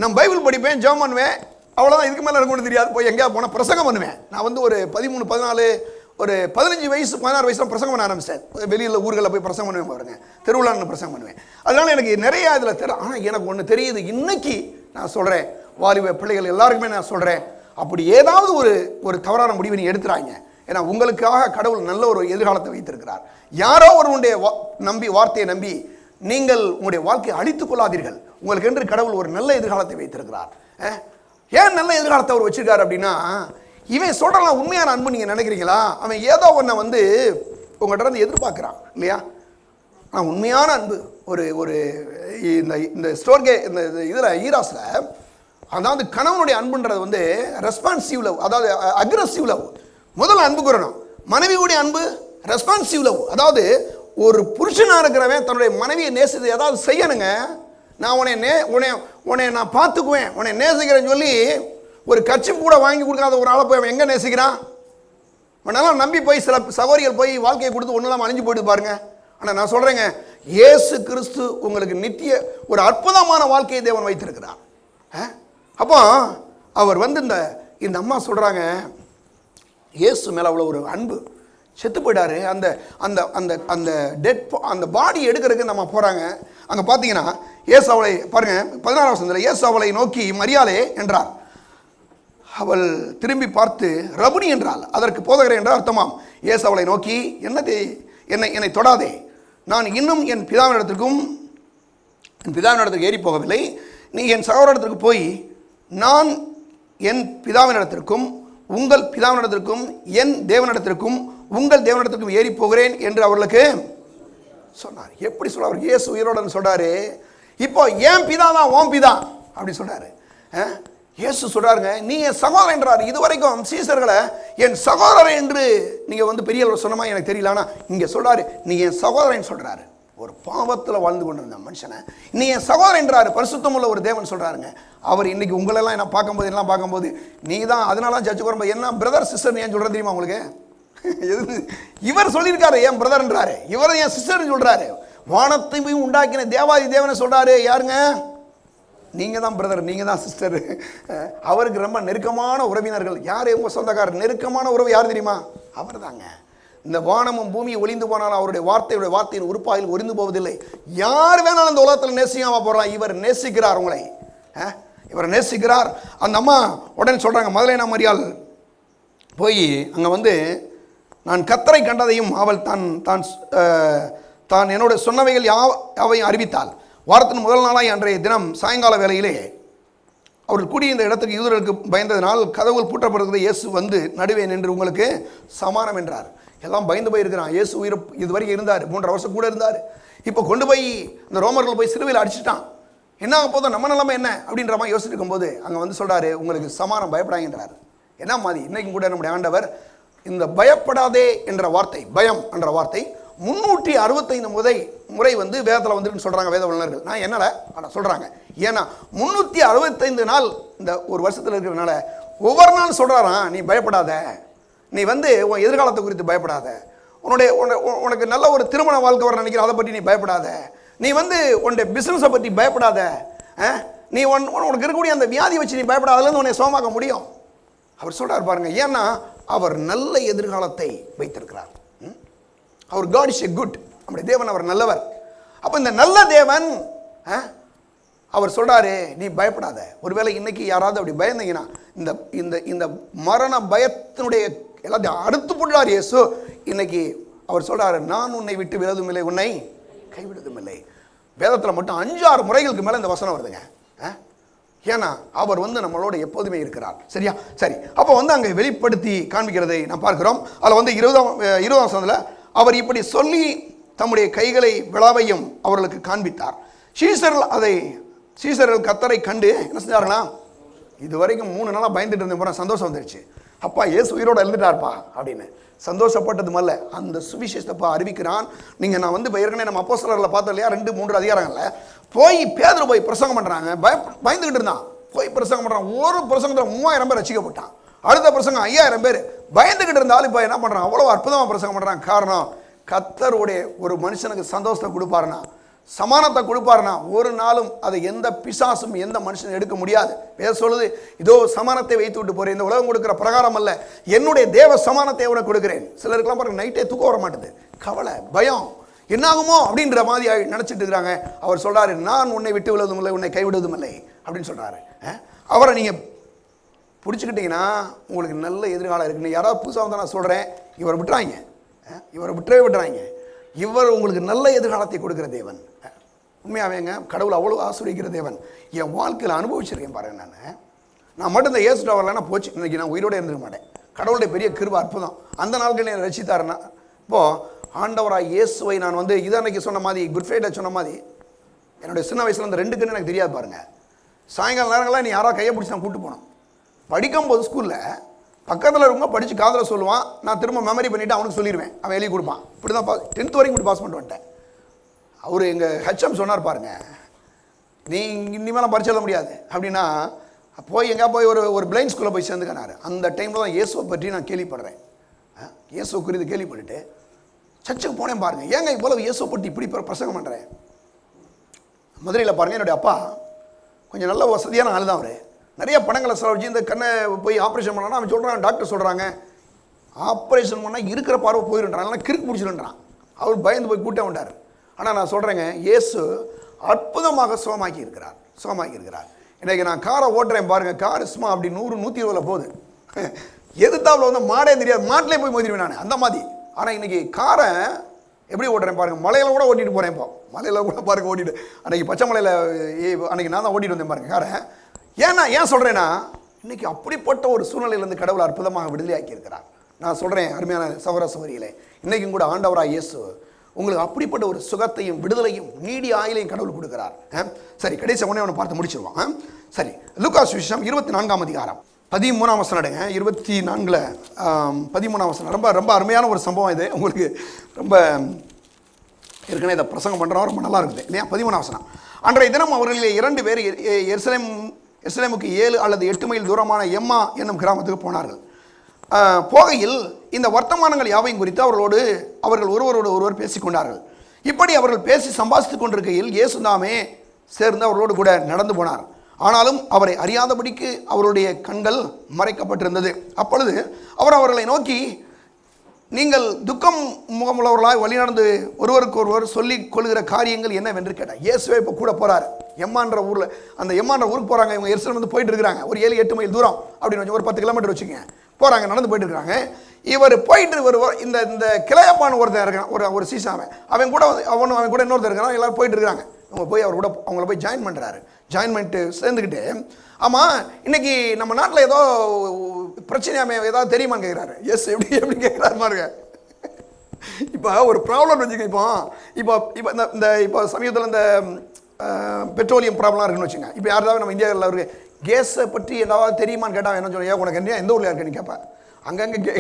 நான் பைபிள் படிப்பேன், ஜெபம் பண்ணுவேன், அவ்வளோதான். இதுக்கு மேலே எனக்கு ஒன்றும் தெரியாது. போய் எங்கேயா போனால் பிரசங்கம் பண்ணுவேன். நான் வந்து ஒரு 13, 14, ஒரு 15 வயசு 16 வயசுல பிரசங்கம் பண்ண ஆரம்பிச்சேன். வெளியில் ஊர்களில் போய் பிரசங்கம் பண்ணுவேன் பாருங்க, திருவிழான்னு பிரசங்கம் பண்ணுவேன். அதனால எனக்கு நிறைய இதில் தெரியும். ஆனால் எனக்கு ஒன்று தெரியுது, இன்னைக்கு நான் சொல்கிறேன், வாலிப பிள்ளைகள் எல்லாருக்குமே நான் சொல்கிறேன், அப்படி ஏதாவது ஒரு தவறான முடிவை நீ எடுத்துறாங்க. ஏன்னா உங்களுக்காக கடவுள் நல்ல ஒரு எதிர்காலத்தை வைத்திருக்கிறார். யாரோ ஒருவனுடைய வார்த்தையை நம்பி நீங்கள் உங்களுடைய வாழ்க்கையை அழித்துக் கொள்ளாதீர்கள். உங்களுக்கு என்று கடவுள் ஒரு நல்ல எதிர்காலத்தை வைத்திருக்கிறார். ஏன் நல்ல எதிர்காலத்தை அவர் வச்சிருக்காரு அப்படின்னா, இவன் சொல்றலாம் உண்மையான அன்பு நீங்க நினைக்கிறீங்களா? அவன் ஏதோ ஒன்றை வந்து உங்கள்கிட்ட இருந்து எதிர்பார்க்கிறான் இல்லையா? ஆனால் உண்மையான அன்பு ஒரு இந்த ஸ்டோர்கே இந்த இதில் ஈராஸில், அதாவது கணவனுடைய அன்புன்றது வந்து ரெஸ்பான்சிவ் லவ், அதாவது அக்ரெசிவ் லவ். முதல்ல அன்பு கூறணும். மனைவியுடைய அன்பு ரெஸ்பான்சிவ் லவ். அதாவது ஒரு புருஷனாக இருக்கிறவன் தன்னுடைய மனைவியை நேசித்து ஏதாவது செய்யணுங்க. நான் உன்னை நான் பார்த்துக்குவேன், உன்னை நேசிக்கிறேன்னு சொல்லி ஒரு கட்சிப்பு கூட வாங்கி கொடுக்காத ஒரு ஆளை போய் அவன் எங்கே நேசிக்கிறான்? அவனெல்லாம் நம்பி போய் சில சகோதரிகள் போய் வாழ்க்கையை கொடுத்து ஒன்றெல்லாம் அழிஞ்சு போயிட்டு பாருங்க. ஆனால் நான் சொல்கிறேங்க, இயேசு கிறிஸ்து உங்களுக்கு நித்திய ஒரு அற்புதமான வாழ்க்கையை தேவன் வைத்திருக்கிறார். அப்போ அவர் வந்து இந்த அம்மா சொல்கிறாங்க, இயேசு மேலே அவ்வளோ ஒரு அன்பு, செத்து போயிட்டாரு. அந்த அந்த அந்த அந்த டெட் அந்த பாடி எடுக்கிறதுக்கு நம்ம போகிறாங்க. அங்கே பார்த்தீங்கன்னா இயேசு அவளை பாருங்க, 16ஆம் வசனத்தில், இயேசு அவளை நோக்கி மரியாளே என்றார். அவள் திரும்பி பார்த்து ரபுனி என்றாள். அதற்கு போதகரே என்ற அர்த்தமாம். இயேசு அவளை நோக்கி, என்னை தொடாதே, நான் இன்னும் என் பிதாவினிடத்திற்கு ஏறி போகவில்லை. நீ என் சகோதரத்திற்கு போய், நான் என் பிதாவினிடத்திற்கும் உங்கள் பிதாவினிடத்திற்கும் என் தேவனிடத்திற்கும் உங்கள் தேவனிடத்திற்கும் ஏறி போகிறேன் என்று அவர்களுக்கு சொன்னார். எப்படி சொல்ல? அவர் இயேசு உயிரோடு சொல்றாரு. இப்போ என் பிதா தான் உன் பிதா அப்படி சொல்றாரு. இயேசு சொல்றாருங்க, நீ என் சகோதரன் என்றார். இதுவரைக்கும் சீசர்களை என் சகோதரன் என்று நீங்க வந்து பெரிய சொன்னமா எனக்கு தெரியல. ஆனா இங்க சொல்றாரு, நீ என் சகோதரன் சொல்றாரு. ஒரு பாவத்தில் வாழ்ந்து கொண்டிருந்த மனுஷனை நீ என் சகோதரன் என்றாரு. பரிசுத்தம் உள்ள ஒரு தேவன் சொல்றாருங்க. அவர் இன்னைக்கு உங்களெல்லாம் என்ன பார்க்கும்போது நீ தான், அதனால தான் சர்ச்சுக்கு வரும்போது என்ன பிரதர் சிஸ்டர் ஏன் சொல்றது தெரியுமா உங்களுக்கு? இவர் சொல்லியிருக்காரு என் பிரதர்ன்றாரு, இவர் என் சிஸ்டர் சொல்றாரு. வானத்தையும் உண்டாக்கின தேவாதி தேவனை சொல்றாரு. யாருங்க? நீங்க தான் பிரதர், நீங்க தான் சிஸ்டர். அவருக்கு ரொம்ப நெருக்கமான உறவினர்கள் யாரு? உங்க சொந்தக்காரர். நெருக்கமான உறவு யார் தெரியுமா? அவர் தாங்க. இந்த வானமும் பூமியை ஒளிந்து போனாலும் அவருடைய வார்த்தையின் உறுப்பாயில் ஒளிந்து போவதில்லை. யார் வேணாலும் இந்த உலகத்தில் நேசிக்காம போறான். இவர் நேசிக்கிறார் உங்களை, இவர் நேசிக்கிறார். அந்த அம்மா உடனே சொல்றாங்க, மதலேனா மரியாள் போய் அங்கே வந்து, நான் கர்த்தரை கண்டதையும் அவள் தான் என்னோட சொன்னவைகள் யாவையும் அறிவித்தாள். வாரத்தின் முதல் நாளாய் அன்றைய தினம் சாயங்கால வேளையிலே அவர்கள் கூடிய இந்த இடத்துக்கு யூதர்களுக்கு பயந்ததினால் கதவுகள் பூட்டப்படுகிறது. இயேசு வந்து நடுவே நின்று உங்களுக்கு சமானம் என்றார். எல்லாம் பயந்து போயிருக்கிறான். இயேசு உயிர் இதுவரைக்கும் இருந்தார், 3.5 வருஷம் கூட இருந்தார். இப்போ கொண்டு போய் அந்த ரோமர்கள் போய் சிலுவையில் அடிச்சுட்டான். என்ன ஆக போதும், நம்ம நிலைமை என்ன அப்படின்ற மாதிரி யோசிச்சிருக்கும் போது அங்கே வந்து சொல்றாரு, உங்களுக்கு சமானம், பயப்படாங்கன்றார். என்ன மாதிரி இன்னைக்கும் கூட நம்முடைய ஆண்டவர் இந்த பயப்படாதே என்ற வார்த்தை, பயம் என்ற வார்த்தை 365 முறை வந்து வேதத்தில் வந்துருன்னு சொல்கிறாங்க வேத வல்லுநர்கள். நான் என்னடா ஆனால் சொல்கிறாங்க, ஏன்னா 365 நாள் இந்த ஒரு வருஷத்தில் இருக்கிறதுனால ஒவ்வொரு நாள் சொல்கிறாராம், நீ பயப்படாத, நீ வந்து உன் எதிர்காலத்தை குறித்து பயப்படாத, உனக்கு நல்ல ஒரு திருமண வாழ்க்கை வர நினைக்கிற அதை பற்றி நீ பயப்படாத, நீ வந்து உன்னுடைய பிஸ்னஸை பற்றி பயப்படாத, நீ உனக்கு இருக்கக்கூடிய அந்த வியாதி வச்சு நீ பயப்படாதலேருந்து உன்னை சோமாக்க முடியும். அவர் சொல்கிறார் பாருங்க, ஏன்னா அவர் நல்ல எதிர்காலத்தை வைத்திருக்கிறார். அவர் காட் இஸ் எ குட், நம்முடைய தேவன் அவர் நல்லவர். அப்போ இந்த நல்ல தேவன் அவர் சொல்கிறாரு, நீ பயப்படாத. ஒருவேளை இன்னைக்கு யாராவது அப்படி பயந்தீங்கன்னா இந்த இந்த இந்த மரண பயத்தினுடைய எல்லாத்தையும் அறுத்து போடுறார் இயேசு. இன்னைக்கு அவர் சொல்கிறாரு, நான் உன்னை விட்டு விலதும் இல்லை, உன்னை கைவிடுவதும் இல்லை. வேதத்தில் மட்டும் 5-6 முறைகளுக்கு மேலே இந்த வசனம் வருதுங்க. ஏன்னா அவர் வந்து நம்மளோட எப்போதுமே இருக்கிறார். சரியா? சரி, அப்போ வந்து அங்கே வெளிப்படுத்தி காண்பிக்கிறதை நான் பார்க்கிறோம். அதில் வந்து 20ஆம் வசனத்தில் அவர் இப்படி சொல்லி தம்முடைய கைகளை விழாவையும் அவர்களுக்கு காண்பித்தார். சீசர்கள் கர்த்தரை கண்டு என்ன செஞ்சார்களா? இது வரைக்கும் 3 நாளாக பயந்துட்டு இருந்த போகிற சந்தோஷம் வந்துடுச்சு. அப்பா இயேசு உயிரோடு எழுந்துட்டார்ப்பா அப்படின்னு சந்தோஷப்பட்டதும் அல்ல, அந்த சுவிசேஷத்தை அறிவிக்கிறான். நீங்கள் நான் வந்து ஏற்கனவே நம்ம அப்போஸ்தலர்களை பார்த்தோம் இல்லையா, 2-3 அதிகாரங்களில் போய் பேதுரு போய் பிரசங்கம் பண்ணுறாங்க. பயந்துக்கிட்டு இருந்தான், போய் பிரசங்கம் பண்ணுறான். ஒரு பிரசங்கத்தில் 3000 பேர் ரசிக்கப்பட்டான். அடுத்த பிரசங்கம் 5000 பேர். பயந்துக்கிட்டு இருந்தாலும் இப்போ என்ன பண்ணுறான், அவ்வளோ அற்புதமாக பிரசங்கம் பண்ணுறான். காரணம், கர்த்தருடைய ஒரு மனுஷனுக்கு சந்தோஷத்தை கொடுப்பாருனா, சமானத்தை கொடுப்பாருனா, ஒரு நாளும் அதை எந்த பிசாசும் எந்த மனுஷனும் எடுக்க முடியாது. வேற சொல்லுது, இதோ சமானத்தை வைத்து விட்டு போறேன், இந்த உலகம் கொடுக்குற பிரகாரம் அல்ல, என்னுடைய தேவ சமானத்தை உனக்கு கொடுக்கிறேன். சிலருக்குலாம் பாருங்க நைட்டே தூக்கம் வர மாட்டேது, கவலை பயம் என்னாகுமோ அப்படின்ற மாதிரி நினச்சிட்டு இருக்கிறாங்க. அவர் சொல்றாரு, நான் உன்னை விட்டு விடுவதும் இல்லை, உன்னை கைவிடுவதும் இல்லை அப்படின்னு சொல்றாரு. அவரை நீங்க பிடிச்சிக்கிட்டீங்கன்னா உங்களுக்கு நல்ல எதிர்காலம் இருக்குன்னு. யாராவது புதுசாக வந்து நான் சொல்றேன், இவரை விட்டுறாங்க, இவரை விட்டுறவே விட்டுறாங்க. இவர் உங்களுக்கு நல்ல எதிர்காலத்தை கொடுக்குற தேவன். உண்மையாவேங்க, கடவுள் அவ்வளோ ஆசீர்வதிக்கிற தேவன். என் வாழ்க்கையில் அனுபவிச்சிருக்கேன் பாருங்க. நான் மட்டும் இந்த இயேசு வரலன்னா போச்சு, இன்னைக்கு நான் உயிரோடு இருந்துக்க மாட்டேன். கடவுளுடைய பெரிய கிருபை அற்புதம். அந்த நாட்களில் என்னை ரசித்தாருன்னா, இப்போது ஆண்டவராக இயேசுவை நான் வந்து இதை அன்னைக்கு சொன்ன மாதிரி, குட் ஃப்ரைடே சொன்ன மாதிரி, என்னுடைய சின்ன வயசில் அந்த 2 கண்ணு எனக்கு தெரியாது பாருங்க. சாயங்கால நேரங்கள்லாம் நீ யாராவது கையை பிடிச்சி நான் கூப்பிட்டு போனோம். படிக்கும்போது ஸ்கூலில் பக்கத்தில் இருக்கவங்க படித்து காதில் சொல்லுவான், நான் திரும்ப மெமரி பண்ணிவிட்டு அவனுக்கு சொல்லிடுவேன், அவன் எழுதி கொடுப்பான். இப்படி தான் 10th வரைக்கும் இப்படி பாஸ் பண்ணிட்டு வந்துட்டேன். அவர் எங்கள் ஹெச்எம் சொன்னார் பாருங்க, நீ இனிமேலாம் பரிச்சு எழுத முடியாது அப்படின்னா போய் எங்கே போய் ஒரு பிளைண்ட் ஸ்கூலில் போய் சேர்ந்துக்கினார். அந்த டைமில் தான் இயேசுவை பற்றி நான் கேள்விப்படுறேன். இயேசுவை குறித்து கேள்விப்பட்டுட்டு சர்ச்சுக்கு போனேன் பாருங்க. ஏங்க இவ்வளவு இயேசுவை பற்றி இப்படி பிரசங்கம் பண்ணுறேன். மதுரையில் பாருங்கள், என்னுடைய அப்பா கொஞ்சம் நல்ல வசதியான ஆள் தான். அவர் நிறைய பணங்களை செலவழிச்சு இந்த கண்ணை போய் ஆப்ரேஷன் பண்ணான்னா அவன் சொல்கிறான், டாக்டர் சொல்கிறாங்க ஆப்ரேஷன் பண்ணால் இருக்கிற பார்வை போயிடுன்றான், இல்லைனா கிறுக்கு பிடிச்சிடுன்றான். அவர் பயந்து போய் கூட்ட வேண்டார். ஆனால் நான் சொல்கிறேங்க, இயேசு அற்புதமாக சுகமாக்கி இருக்கிறார். இன்றைக்கி நான் காரை ஓட்டுறேன் பாருங்கள், கார் சும்மா அப்படி 100-120 போகுது. எதிர்த்தாவில் வந்து மாடே தெரியாது, மாட்டிலே போய் மோதிடுவேன் நான் அந்த மாதிரி. ஆனால் இன்றைக்கி காரை எப்படி ஓட்டுறேன் பாருங்கள், மலையில் கூட ஓட்டிகிட்டு போகிறேன். இப்போ மலையில் கூட பாருங்கள் ஓட்டிட்டு, அன்றைக்கி பச்சை மலையில் அன்றைக்கி நான் தான் ஓட்டிகிட்டு வந்தேன் பாருங்கள் காரை. ஏன் சொல்கிறேன்னா, இன்றைக்கி அப்படிப்பட்ட ஒரு சூழ்நிலையிலேருந்து கடவுள் அற்புதமாக விடுதலையாக்கி இருக்கிறார். நான் சொல்கிறேன் அருமையான சகோதர சகோதரிகளே, இன்றைக்கும் கூட ஆண்டவராக இயேசு உங்களுக்கு அப்படிப்பட்ட ஒரு சுகத்தையும் விடுதலையும் நீடிய ஆயுளையும் கடவுள் கொடுக்கிறார். சரி, கடைசி ஒன்று பார்த்து முடிச்சிருவான். சரி, லூக்கா சுவிசேஷம் 24ஆம் அதிகாரம் 13ஆம் வசனம் எடுங்க. 24ல் 13ஆம் வசனம் ரொம்ப ரொம்ப அருமையான ஒரு சம்பவம் இது. உங்களுக்கு ரொம்ப ஏற்கனவே இதை பிரசங்கம் பண்ணுறோம், ரொம்ப நல்லா இருக்குது இல்லையா? 13ஆம் வசனம். அன்றைய தினம் அவர்களில் 2 பேர் எருசலேமுக்கு 7 அல்லது 8 மைல் தூரமான எம்மா என்னும் கிராமத்துக்கு போனார்கள். போகையில் இந்த வர்த்தமானங்கள் யாவையும் குறித்து அவர்கள் ஒருவர் பேசிக்கொண்டார்கள். இப்படி அவர்கள் பேசி சம்பாதித்துக் கொண்டிருக்கையில் இயேசு தாமே சேர்ந்து அவர்களோடு கூட நடந்து போனார். ஆனாலும் அவரை அறியாதபடிக்கு அவருடைய கண்கள் மறைக்கப்பட்டிருந்தது. அப்பொழுது அவர் அவர்களை நோக்கி, நீங்கள் துக்கம் முகமுள்ளவர்களாய் வழிநடந்து ஒருவருக்கு ஒருவர் சொல்லிக் கொள்கிற காரியங்கள் என்னவென்று கேட்டார். இயேசுவே இப்போ கூட போகிறார் எம்மான்ற ஊரில். அந்த எம்மான்ற ஊருக்கு போகிறாங்க. இவங்க எருசலேம் வந்து போயிட்டு இருக்கிறாங்க. ஒரு 7-8 மைல் தூரம் அப்படின்னு ஒரு 10 கிலோமீட்டர் வச்சுக்கோங்க, போகிறாங்க, நடந்து போயிட்டு இருக்கிறாங்க. இவர் போயிட்டு இந்த கிளையப்பான்னு ஒருத்தன் இருக்கான், ஒரு சீசாவன், அவன் கூட இன்னொருத்தர் இருக்கிறான். எல்லோரும் போயிட்டு இருக்கிறாங்க. இவங்க போய் அவங்கள போய் ஜாயின் பண்ணுறாரு. ஜாயின் பண்ணிட்டு சேர்ந்துக்கிட்டு, ஆமாம் இன்னைக்கு நம்ம நாட்டில் ஏதோ பிரச்சனையாமே ஏதாவது தெரியுமான்னு கேட்குறாரு. எஸ், எப்படி கேட்குறாரு பாருங்க. இப்போ ஒரு ப்ராப்ளம் வச்சுக்க. இப்போ சமீபத்தில் இந்த பெட்ரோலியம் ப்ராப்ளம் இருக்குன்னு வச்சுங்க. இப்போ யாராவது நம்ம இந்தியாவில் இருக்கு கேஸை பற்றி ஏதாவது தெரியுமான்னு கேட்டால் என்ன சொல்லுங்க, உனக்கு என்ன எந்த ஊரில் இருக்குன்னு கேட்பேன். அங்கங்கே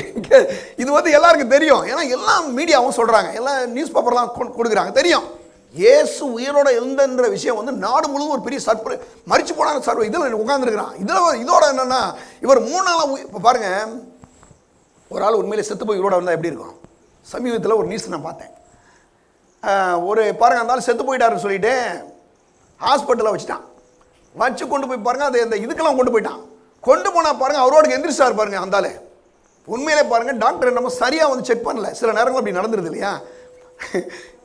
இது வந்து எல்லாருக்கும் தெரியும். ஏன்னா எல்லாம் மீடியாவும் சொல்கிறாங்க, எல்லாம் நியூஸ் பேப்பர்லாம் கொடுக்குறாங்க, தெரியும். இயேசு உயிரோட எழுந்தன்ற விஷயம் வந்து நாடு முழுவதும் ஒரு பெரிய சர்ப்ரை. மறிச்சு போனாங்க சர்வ இதில் உட்காந்துருக்கிறான். இதோட என்னென்னா இவர் 3 நாளாக இப்போ பாருங்கள், ஒரு ஆள் உண்மையிலே செத்து போய் உயிரோட வந்தால் எப்படி இருக்கும்? சமீபத்தில் ஒரு நியூஸ் நான் பார்த்தேன். ஒரு பாருங்கள், அந்த ஆள் செத்து போயிட்டாருன்னு சொல்லிட்டு ஹாஸ்பிட்டலில் வச்சு கொண்டு போய் பாருங்கள், அது அந்த இதுக்கெல்லாம் கொண்டு போயிட்டான். கொண்டு போனால் பாருங்கள், அவரோட எந்திரிச்சார் பாருங்கள். அந்த ஆள் உண்மையிலே பாருங்கள், டாக்டர் நம்ம சரியாக வந்து செக் பண்ணல. சில நேரங்கள் அப்படி நடந்துருது இல்லையா,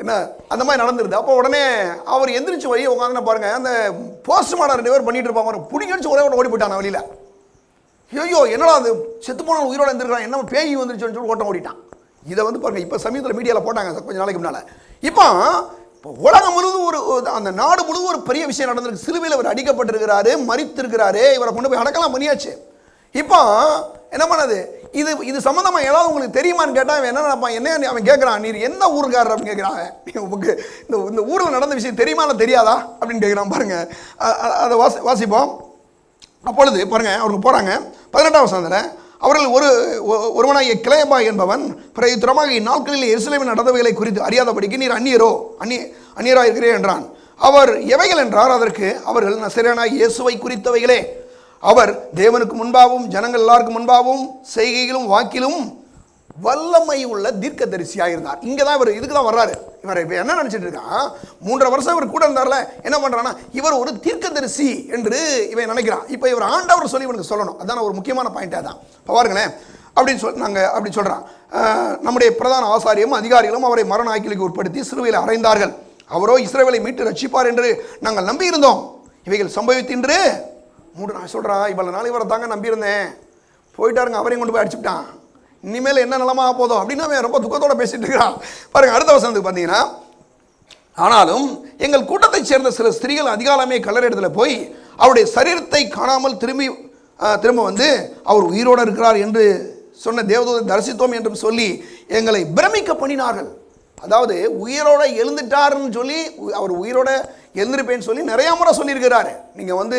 என்ன அந்த மாதிரி நடந்துருது. அப்போ உடனே அவர் எந்திரிச்சு வழியை உட்காந்து பாருங்க, அந்த போஸ்ட்மார்ட்டம் 2 பேர் பண்ணிட்டு இருப்பாங்க, பிடிக்கடிச்சு ஒரே ஓடி போயிட்டான் வழியில். ஐயோ என்னடா அது செத்து போனால் உயிரோட இருந்திருக்கான், என்ன பேய் வந்துருச்சுன்னு சொல்லி ஓட்டம் ஓடிட்டான். இதை வந்து பாருங்க, இப்போ சமீபத்தில் மீடியாவில் போட்டாங்க கொஞ்சம் நாளைக்கு முன்னால். இப்போ உலகம் முழுவதும் ஒரு அந்த நாடு முழுவதும் ஒரு பெரிய விஷயம் நடந்திருக்கு. சிலுவையில் அவர் அடிக்கப்பட்டிருக்கிறாரு, மரித்திருக்கிறாரு, இவரை கொண்டு போய் அடக்கலாம் பண்ணியாச்சு. இப்போ என்ன பண்ணது, இது சம்மந்தமாக ஏதாவது உங்களுக்கு தெரியுமான்னு கேட்டால் அவன் என்ன நினைப்பான், என்ன அவன் கேட்குறான், நீர் எந்த ஊருக்காரர் அப்படின்னு கேட்குறாங்க. உங்களுக்கு இந்த ஊரில் நடந்த விஷயம் தெரியுமா இல்லை தெரியாதா அப்படின்னு கேட்குறான் பாருங்க. அதை வாசிப்போம். அப்பொழுது பாருங்க, அவருக்கு போகிறாங்க 18ஆம் வசனத்தில், அவர்கள் ஒருவனாகிய கிளையபா என்பவன் பிரயுத்தரமாக இந்நாட்களில் எருசலேமின் நடந்தவைகளை குறித்து அறியாதபடிக்கு நீர் அந்நியராக இருக்கிறேன் என்றான். அவர் எவைகள் என்றார். அதற்கு அவர்கள் நசரேயனாகிய இயேசுவை குறித்தவைகளே. அவர் தேவனுக்கு முன்பாகவும் ஜனங்கள் எல்லாருக்கும் முன்பாகவும் செய்கையிலும் வாக்கிலும் வல்லமை உள்ள தீர்க்கதரிசியாக இருந்தார். இங்கே தான் இவர் இதுக்கு தான் வர்றாரு. இவர் இப்போ என்ன நினச்சிட்டு இருக்கான், 3.5 வருஷம் இவர் கூட இருந்தார்ல, என்ன பண்ணுறான்னா இவர் ஒரு தீர்க்கதரிசி என்று இவன் நினைக்கிறான். இப்போ இவர் ஆண்டவர் சொல்லி இவனுக்கு சொல்லணும். அதான் ஒரு முக்கியமான பாயிண்டாக தான். இப்போ பாருங்களேன், நாங்கள் அப்படி சொல்கிறோம். நம்முடைய பிரதான ஆசாரியரும் அதிகாரிகளும் அவரை மரண ஆக்கிலுக்கு உட்படுத்தி சிலுவையில் அறைந்தார்கள். அவரோ இஸ்ரவேலை மீட்டு ரட்சிப்பார் என்று நாங்கள் நம்பியிருந்தோம். இவைகள் சம்பவித்தின்று 3 நாள் சொல்கிறான். இவ்வளோ நாள் இவரை தாங்க நம்பியிருந்தேன், போயிட்டாருங்க, அவரையும் கொண்டு போய் அடிச்சுட்டான், இனிமேல் என்ன நிலமாக போதும் அப்படின்னு அவன் ரொம்ப துக்கத்தோடு பேசிட்டு இருக்கிறான். பாருங்கள், அடுத்த வசனத்துக்கு பார்த்தீங்கன்னா, ஆனாலும் எங்கள் கூட்டத்தைச் சேர்ந்த சில ஸ்திரீகள் அதிகாலமே கல்லறையிடத்தில் போய் அவருடைய சரீரத்தை காணாமல் திரும்ப வந்து அவர் உயிரோடு இருக்கிறார் என்று சொன்ன தேவதூதரை தரிசித்தோம் என்றும் சொல்லி எங்களை பிரமிக்க பண்ணினார்கள். அதாவது உயிரோட எழுந்துட்டாருன்னு சொல்லி, அவர் உயிரோட எழுந்திருப்பேன்னு சொல்லி நிறைய முறை சொல்லியிருக்கிறாரு. நீங்கள் வந்து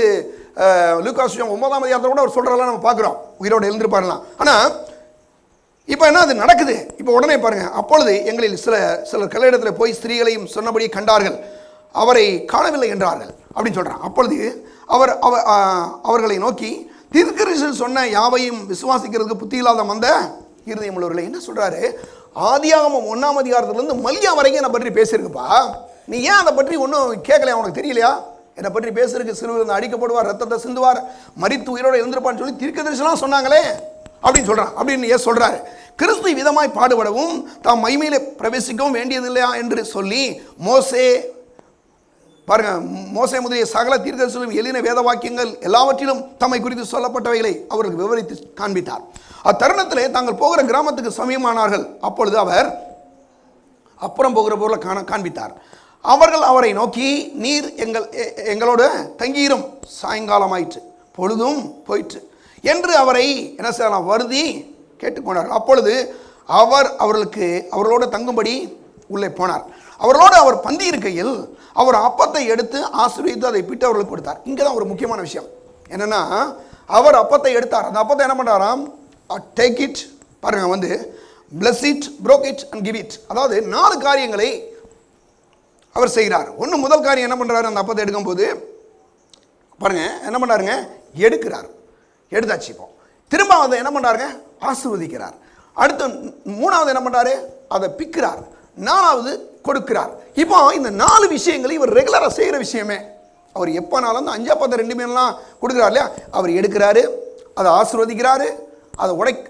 லூக்கா 9ஆம் அதிகாரத்தில் கூட அவர் சொல்கிறதெல்லாம் நம்ம பார்க்குறோம், உயிரோட எழுந்திருப்பாருலாம். ஆனால் இப்போ என்ன அது நடக்குது. இப்போ உடனே பாருங்கள், அப்பொழுது எங்களில் சிலர் கல்லிடத்தில் போய் ஸ்திரீகளையும் சொன்னபடியே கண்டார்கள், அவரை காணவில்லை என்றார்கள் அப்படின்னு சொல்கிறான். அப்பொழுது அவர்களை நோக்கி, தீர்க்கதரிசிகள் சொன்ன யாவையும் விசுவாசிக்கிறதுக்கு புத்தி இல்லாத மந்த இருதயம் உள்ளவர்களை என்ன சொல்கிறாரு, ஆதியாகமம் 1ஆம் அதிகாரத்துலேருந்து மல்லியா வரைக்கும் என்னை பற்றி பேசியிருக்குப்பா, நீ ஏன் அதை பற்றி ஒன்றும் கேட்கலையா, உனக்கு தெரியலையா, என்னை பற்றி பேசுறதுக்கு சிலுவையில் அடிக்கப்படுவார், ரத்தத்தை சிந்துவார், மரித்து உயிரோடு எழுந்திருப்பான்னு சொல்லி தீர்க்கதரிசிலாம் சொன்னாங்களே அப்படின்னு சொல்கிறான். அப்படின்னு ஏன் சொல்கிறாரு, கிறிஸ்து விதமாய் பாடுபடவும் தாம் மகிமையிலே பிரவேசிக்கவும் வேண்டியதில்லையா என்று சொல்லி மோசே முதலிய சகல தீர்க்கதரிசிகளும் எழுதின வேத வாக்கியங்கள் எல்லாவற்றிலும் தம்மை குறித்து சொல்லப்பட்டவைகளை அவருக்கு விவரித்து காண்பித்தார். அத்தருணத்திலே தாங்கள் போகிற கிராமத்துக்கு சமீபமானார்கள். அப்பொழுது அவர் அப்புறம் போகிற பொருளை காண்பித்தார். அவர்கள் அவரை நோக்கி, நீர் எங்களோடு தங்கியிரும், சாயங்காலம் ஆயிற்று, பொழுதும் போயிற்று என்று அவரை என்ன செய்யலாம் வருதி கேட்டுக்கொண்டார்கள். அப்பொழுது அவர்களோடு தங்கும்படி உள்ளே போனார். அவர்களோடு அவர் பந்தி இருக்கையில் அவர் அப்பத்தை எடுத்து ஆசீர்வதித்து அதை பிட்டு அவர்களுக்கு கொடுத்தார். இங்கே தான் ஒரு முக்கியமான விஷயம் என்னென்னா, அவர் அப்பத்தை எடுத்தார். அந்த அப்பத்தை என்ன பண்ணுறாராம், டேக் இட் பாருங்க, வந்து bless it, broke it and give it. அதாவது 4 காரியங்களை அவர் செய்கிறார். முதல் காரியம் என்ன பண்ணுறாரு, அந்த அப்பத்தை எடுக்கும்போது பாருங்க என்ன பண்ணுறாருங்க, எடுத்தாச்சு. இப்போ திரும்ப அதை என்ன பண்ணுறாருங்க, ஆசீர்வதிக்கிறார். அடுத்து 3வது என்ன பண்ணுறாரு, அதை பிக்கிறார். 4வது கொடுக்கிறார். இப்போ இந்த 4 விஷயங்களை இவர் ரெகுலராக செய்கிற விஷயமே. அவர் எப்போனாலும் அந்த 5 10 2 மீன்லாம் கொடுக்குறாரு இல்லையா, அவர் எடுக்கிறாரு, அதை ஆசீர்வதிக்கிறாரு,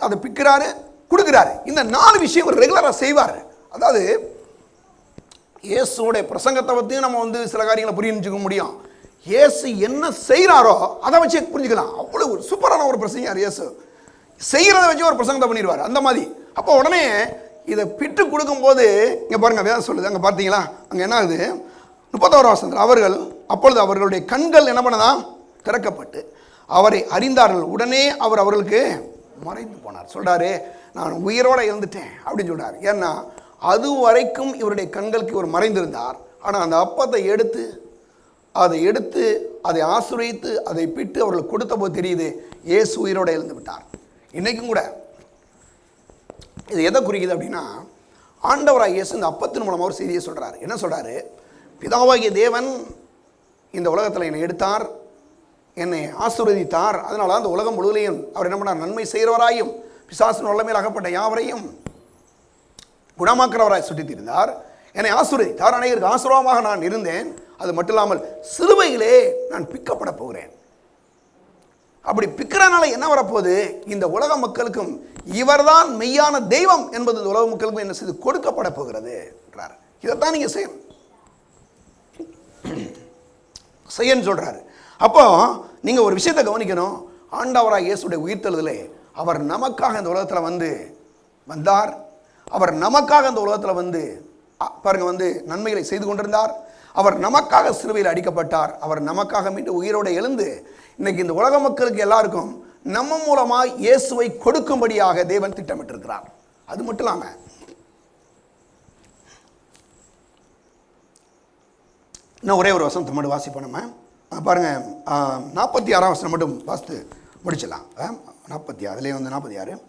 அதை பிக்கிறாரு, கொடுக்குறாரு. இந்த 4 விஷயம் இவர் ரெகுலராக செய்வார். அதாவது இயேசுடைய பிரசங்கத்தை பற்றியும் நம்ம வந்து சில காரியங்களை புரிஞ்சுக்க முடியும். இயேசு என்ன செய்கிறாரோ அதை வச்சு புரிஞ்சுக்கலாம். அவ்வளோ ஒரு சூப்பரான ஒரு பிரசங்கம் இயேசு செய்கிறத வச்சு ஒரு பிரசங்கத்தை பண்ணிடுவார் அந்த மாதிரி. அப்போ உடனே இதை பிட்டு கொடுக்கும்போது இங்கே பாருங்கள், வேதம் சொல்லுது, அங்கே பார்த்தீங்களா, அங்கே என்ன ஆகுது, 31ஆம் வசனத்தில் அப்பொழுது அவர்களுடைய கண்கள் என்ன பண்ணதான் திறக்கப்பட்டு அவரை அறிந்தார்கள். உடனே அவர்களுக்கு மறைந்து போனார். சொல்கிறாரு, நான் உயிரோடு இருந்துட்டேன் அப்படின்னு சொல்கிறார். ஏன்னா அது வரைக்கும் இவருடைய கண்களுக்கு இவர் மறைந்திருந்தார். ஆனால் அந்த அப்பத்தை எடுத்து அதை ஆசீர்வதித்து அதை பிட்டு அவர்களுக்கு கொடுத்த போது தெரியுது, இயேசு உயிரோடு எழுந்து விட்டார். இன்றைக்கும் கூட இது எதை குறிக்குது அப்படின்னா, ஆண்டவராகிய இயேசு இந்த அப்பத்தின் மூலமாக ஒரு செய்தியை சொல்கிறார். என்ன சொல்கிறாரு? பிதாவாகிய தேவன் இந்த உலகத்தில் என்னை எடுத்தார், என்னை ஆசீர்வதித்தார். அதனால அந்த உலகம் முழுவதையும் அவர் என்ன பண்ணார்? நன்மை செய்கிறவராயும் பிசாசின் வல்லமையில் அகப்பட்ட யாவரையும் குணமாக்குறவராய் சுட்டித்திருந்தார். என்னை ஆசீர்வதித்தார், அநேகருக்கு ஆசீர்வாதமாக நான் இருந்தேன். அது மட்டும் இல்லாமல் சிலுவையிலே நான் பிக்கப்பட போகிறேன். அப்படி பிக்கிறனால என்ன வரப்போகுது? இந்த உலக மக்களுக்கும் இவர்தான் மெய்யான தெய்வம் என்பது இந்த உலக மக்களுக்கும் என்ன செய்து கொடுக்கப்பட போகிறது என்றார். இதைத்தான் நீங்க செய்யன்னு சொல்றாரு. அப்போ நீங்க ஒரு விஷயத்தை கவனிக்கணும். ஆண்டவராகிய இயேசுடைய உயிர்த்தெழுதலே அவர் நமக்காக இந்த உலகத்தில் வந்தார். அவர் நமக்காக இந்த உலகத்தில் பாருங்க நன்மைகளை செய்து கொண்டிருந்தார். அவர் நமக்காக சிலுவையில் அடிக்கப்பட்டார். அவர் நமக்காக மீண்டும் உயிரோடு எழுந்து இன்னைக்கு இந்த உலக மக்களுக்கு எல்லாருக்கும் நம்ம மூலமாக இயேசுவை கொடுக்கும்படியாக தேவன் திட்டமிட்டிருக்கிறார். அது மட்டும் இல்லாம இன்னும் ஒரே ஒரு வசனத்தை மட்டும் வாசிப்போம். நம்ம பாருங்க 46ஆம் வசனம் மட்டும் வாசித்து முடிச்சிடலாம். 46 46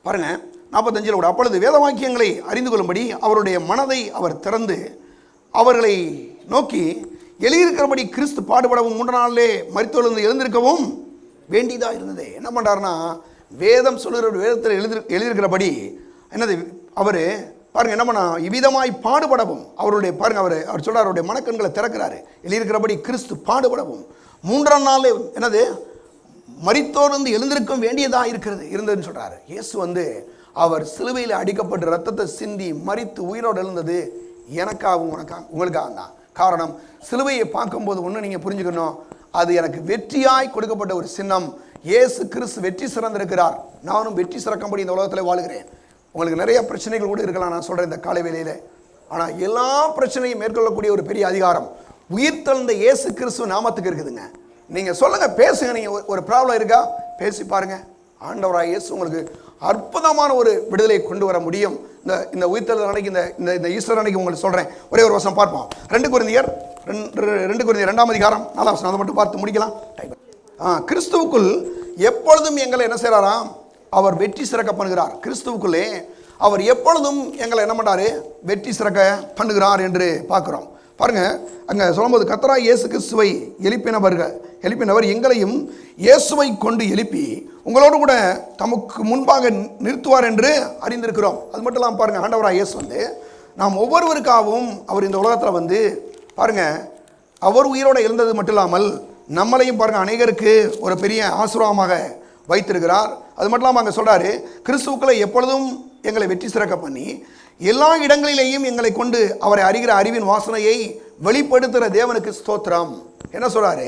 பாருங்க. 45 கூட, அப்பொழுது வேத வாக்கியங்களை அறிந்து கொள்ளும்படி அவருடைய மனதை அவர் திறந்து அவர்களை நோக்கி, எழுதியிருக்கிறபடி கிறிஸ்து பாடுபடவும் 3 நாளிலே மரித்தோலிருந்து எழுந்திருக்கவும் வேண்டியதாக இருந்தது. என்ன பண்ணுறாருன்னா, வேதம் சொல்லுகிற வேதத்தில் எழுதியிருக்கிறபடி என்னது அவர் பாருங்க என்ன பண்ணா, இவ்விதமாய் பாடுபடவும் அவருடைய பாருங்க அவர் சொல்றார், அவருடைய மனக்கண்களை திறக்கிறாரு. எழுதியிருக்கிறபடி கிறிஸ்து பாடுபடவும் 3ஆம் நாள் என்னது மரித்தோலிருந்து எழுந்திருக்கும் வேண்டியதாக இருந்ததுன்னு சொல்றாரு. இயேசு அவர் சிலுவையில் அடிக்கப்பட்டு ரத்தத்தை சிந்தி மரித்து உயிரோடு எழுந்தது எனக்காகவும் உங்களுக்காக தான். காரணம், சிலுவையை பார்க்கும்போது ஒன்று நீங்கள் புரிஞ்சுக்கணும், அது எனக்கு வெற்றியாய் கொடுக்கப்பட்ட ஒரு சின்னம். இயேசு கிறிஸ்து வெற்றி சிறந்திருக்கிறார், நானும் வெற்றி சிறக்கும்படி இந்த உலகத்தில் வாழுகிறேன். உங்களுக்கு நிறைய பிரச்சனைகள் கூட இருக்கலாம், நான் சொல்கிறேன் இந்த காலை வேளையில். ஆனால் எல்லா பிரச்சனையும் மேற்கொள்ளக்கூடிய ஒரு பெரிய அதிகாரம் உயிர்த்தெழுந்த இயேசு கிறிஸ்து நாமத்துக்கு இருக்குதுங்க. நீங்கள் சொல்லுங்கள், பேசுங்க. நீங்கள் ஒரு ப்ராப்ளம் இருக்கா, பேசி பாருங்கள். ஆண்டவராகிய இயேசு உங்களுக்கு அற்புதமான ஒரு விடுதலை கொண்டு வர முடியும். இந்த உயிர்த்தெழுதல் அன்னைக்கு இந்த ஈஸ்டர் அன்னைக்கு உங்களுக்கு சொல்கிறேன். ஒரே ஒரு வசனம் பார்ப்போம். 2 கொரிந்தியர் 2ஆம் அதிகாரம் 4ஆம் வசனம், அதை மட்டும் பார்த்து முடிக்கலாம். கிறிஸ்துவுக்குள் எப்பொழுதும் எங்களை என்ன செய்கிறாராம்? அவர் வெற்றி சிறக்க பண்ணுகிறார். கிறிஸ்துவுக்குள்ளே அவர் எப்பொழுதும் எங்களை என்ன பண்ணாரு? வெற்றி சிறக்க பண்ணுகிறார் என்று பார்க்குறோம். பாருங்க, அங்கே சொல்லும்போது கர்த்தராகிய இயேசு கிறிஸ்துவை எழுப்பினவர் எங்களையும் இயேசுவை கொண்டு எழுப்பி உங்களோடு கூட தமக்கு முன்பாக நிறுத்துவார் என்று அறிந்திருக்கிறோம். அது மட்டும் இல்லாமல் பாருங்க, ஆண்டவராகிய இயேசு நாம் ஒவ்வொருவருக்காகவும் அவர் இந்த உலகத்தில் பாருங்க அவர் உயிரோடு எழுந்தது மட்டும் இல்லாமல் நம்மளையும் பாருங்க அநேகருக்கு ஒரு பெரிய ஆசீர்வாதமாக வைத்திருக்கிறார். அது மட்டும் இல்லாமல் அங்கே சொல்றாரு, கிறிஸ்துவுக்குள்ளே எப்பொழுதும் எங்களை வெற்றி சிறக்க பண்ணி எல்லா இடங்களிலேயும் எங்களை கொண்டு அவரை அறிகிற அறிவின் வாசனையை வெளிப்படுத்துகிற தேவனுக்கு ஸ்தோத்திரம். என்ன சொல்றாரு?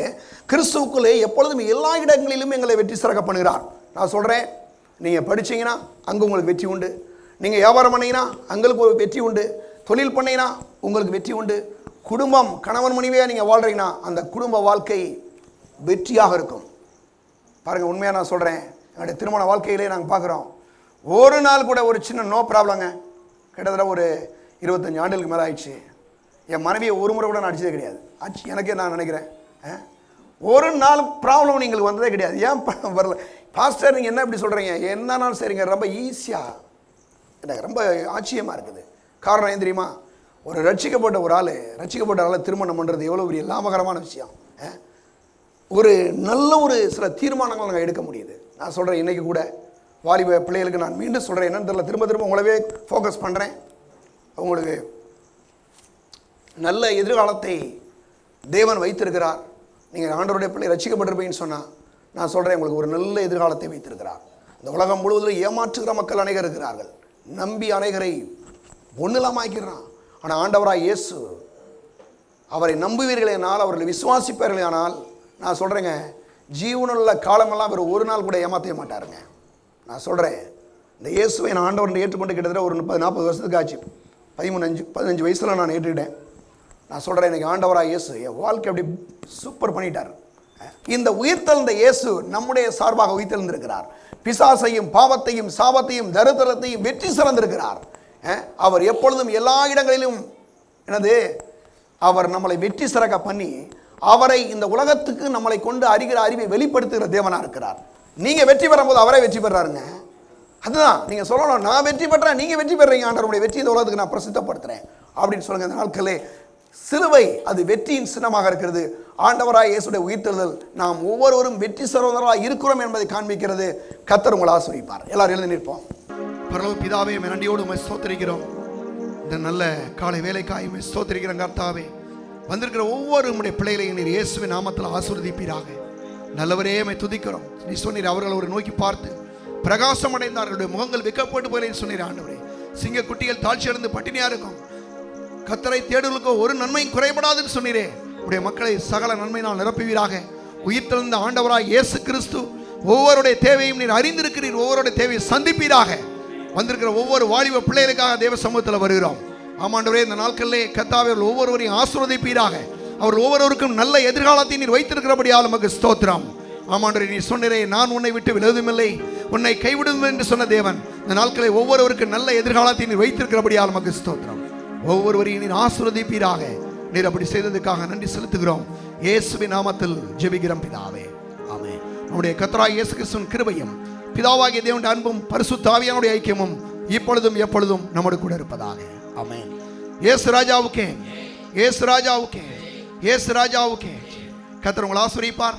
கிறிஸ்துவுக்குள்ளே எப்பொழுதும் எல்லா இடங்களிலும் எங்களை வெற்றி சிறக்க பண்ணுகிறார். நான் சொல்கிறேன், நீங்கள் படிச்சீங்கன்னா அங்கே உங்களுக்கு வெற்றி உண்டு. நீங்கள் வியாபாரம் பண்ணீங்கன்னா அங்களுக்கு ஒரு வெற்றி உண்டு. தொழில் பண்ணீங்கன்னா உங்களுக்கு வெற்றி உண்டு. குடும்பம் கணவன் மனைவியாக நீங்கள் வாழ்கிறீங்கன்னா அந்த குடும்ப வாழ்க்கை வெற்றியாக இருக்கும். பாருங்கள், உண்மையாக நான் சொல்கிறேன், என்னுடைய திருமண வாழ்க்கையிலே நாங்கள் பார்க்குறோம், ஒரு நாள் கூட ஒரு சின்ன நோ ப்ராப்ளங்க. கிட்டத்தட்ட ஒரு 25 ஆண்டுகளுக்கு மேலே ஆயிடுச்சு. என் மனைவியை ஒரு முறை கூட நான் அடிச்சதே கிடையாது. எனக்கே நான் நினைக்கிறேன், ஒரு நாள் ப்ராப்ளம் நீங்கள் வந்ததே கிடையாது. ஏன் வரல பாஸ்டர், நீங்கள் என்ன இப்படி சொல்கிறீங்க? என்னன்னாலும் சரிங்க, ரொம்ப ஈஸியாக. எனக்கு ரொம்ப ஆச்சரியமாக இருக்குது. காரணம் ஏன் தெரியுமா? ஒரு ரட்சிக்கப்பட்ட ஆளை திருமணம் பண்ணுறது எவ்வளோ பெரிய லாபகரமான விஷயம். ஒரு நல்ல சில தீர்மானங்கள் நாங்கள் எடுக்க முடியுது. நான் சொல்கிறேன், இன்றைக்கி கூட வாலிப பிள்ளைகளுக்கு நான் மீண்டும் சொல்கிறேன், என்னன்னு தெரியல, திரும்ப உங்களவே ஃபோக்கஸ் பண்ணுறேன். உங்களுக்கு நல்ல எதிர்காலத்தை தேவன் வைத்திருக்கிறார். நீங்கள் ஆண்டவருடைய பிள்ளை ரட்சிக்கப்பட்டிருப்பீங்கன்னு சொன்னால் நான் சொல்கிறேன், உங்களுக்கு ஒரு நல்ல எதிர்காலத்தை வைத்திருக்கிறார். இந்த உலகம் முழுவதும் ஏமாற்றுகிற மக்கள் அநேகர் இருக்கிறார்கள். நம்பி அநேகரை ஒன்றுலாமாக்கிறான். ஆனால் ஆண்டவராய் இயேசு, அவரை நம்புவீர்களேனால், அவர்களை விசுவாசிப்பார்களேனால், நான் சொல்கிறேங்க, ஜீவனுள்ள காலமெல்லாம் அவர் ஒரு நாள் கூட ஏமாற்றவே மாட்டாருங்க. நான் சொல்கிறேன், இந்த இயேசுவை நான் ஆண்டவரை ஏற்றுக்கொண்டு கிட்டத்தட்ட ஒரு 30-40 வருஷத்துக்கு ஆச்சு. 15 வயசில் நான் ஏற்றுக்கிட்டேன். நான் சொல்கிறேன், எனக்கு ஆண்டவராக இயேசு என் வாழ்க்கை அப்படி சூப்பர் பண்ணிட்டார். இந்த உயிர்த்தெழுந்த இயேசு நம்முடைய சார்பாக உயிர்த்தெழுந்திருக்கிறார். பிசாசையும் பாவத்தையும் சாபத்தையும் தரித்திரத்தையும் வெற்றி சிறந்திருக்கிறார். அவர் எப்பொழுதும் எல்லா இடங்களிலும் அவர் நம்மளை வெற்றி சிறக்க பண்ணி அவரை இந்த உலகத்துக்கு நம்மளை கொண்டு அறிகிற அறிவை வெளிப்படுத்துகிற தேவனாக இருக்கிறார். நீங்கள் வெற்றி பெறும்போது அவரே வெற்றி பெறாருங்க. அதுதான் நீங்கள் சொல்லணும், நான் வெற்றி பெற்றேன், நீங்கள் வெற்றி பெறீங்க, ஆண்டவருடைய வெற்றி இந்த உலகத்துக்கு நான் பிரசித்தப்படுத்துகிறேன் அப்படின்னு சொல்லுங்கள். இந்த நாட்களே சிலுவை அது வெற்றியின் சின்னமாக இருக்கிறது. ஆண்டவராய் இயேசுடைய உயிர்த்தெழுதல் நாம் ஒவ்வொருவரும் வெற்றி சகோதரராக இருக்கிறோம் என்பதை காண்பிக்கிறது. கர்த்தர் உங்களை ஆசீர்வதிப்பார். எல்லாரும் எழுந்து நிற்போம். பரலோக பிதாவே, நன்றியோடு உம்மை ஸ்தோத்திரிக்கிறோம். இந்த நல்ல காலை வேலைக்காய் உம்மை ஸ்தோத்திரிக்கிறோம். கர்த்தாவே, வந்திருக்கிற ஒவ்வொரு உம்முடைய பிள்ளைகளையும் நீர் இயேசுவின் நாமத்தில் ஆசீர்வதிப்பீராக. நல்லவரே உம்மை துதிக்கிறோம். நீ சொன்னீர், அவர்கள் ஒரு நோக்கி பார்த்து பிரகாசம் அடைந்தார்களுடைய முகங்கள் வெக்கப்பட்டு போய் சொன்னீர். ஆண்டவரே, சிங்க குட்டிகள் தாழ்ச்சி அடைந்து பட்டினியா இருக்கும், கர்த்தரை தேடுகளுக்கோ ஒரு நன்மையும் குறைபடாதுன்னு சொன்னீரே. உடைய மக்களை சகல நன்மையினால் நிரப்புவீராக. உயிர்த்தெழுந்த ஆண்டவராய் இயேசு கிறிஸ்து ஒவ்வொருடைய தேவையும் நீர் அறிந்திருக்கிறீர். ஒவ்வொருடைய தேவையை சந்திப்பீராக. வந்திருக்கிற ஒவ்வொரு வாலிப பிள்ளைகளுக்காக தேவ சமூகத்தில் வருகிறோம். ஆமாண்டவரே, இந்த நாட்களிலே கர்த்தாவே ஒவ்வொருவரையும் ஆசீர்வதிப்பீராக. அவர் ஒவ்வொருவருக்கும் நல்ல எதிர்காலத்தை நீர் வைத்திருக்கிறபடியால் நமக்கு ஸ்தோத்திரம். ஆமாண்டவரே, நீ சொன்னீரே, நான் உன்னை விட்டு விலகுவதுமில்லை, உன்னை கைவிடுவோம் என்று சொன்ன தேவன். இந்த நாட்களை ஒவ்வொருவருக்கும் நல்ல எதிர்காலத்தை நீர் வைத்திருக்கிறபடியால் நமக்கு ஸ்தோத்திரம். ஒவ்வொருவரையும் நீர் ஆசீர்வதிப்பீராக. நீர் அப்படி செய்ததுக்காக நன்றி செலுத்துகிறோம். இயேசுவின் நாமத்தில் ஜெபிக்கிறோம் பிதாவே, ஆமென். நம்முடைய கர்த்தராகிய இயேசு கிறிஸ்துவின் கிருபையும் பிதாவாகிய தேவனுடைய அன்பும் பரிசுத்த ஆவியானுடைய ஐக்கியமும் இப்பொழுதும் எப்பொழுதும் நம்மோடு கூட இருப்பதாக. ஆமென். இயேசு ராஜாவுக்கே, இயேசு ராஜாவுக்கே, இயேசு ராஜாவுக்கே. கர்த்தர் உங்களை ஆசீர்வதிப்பார்.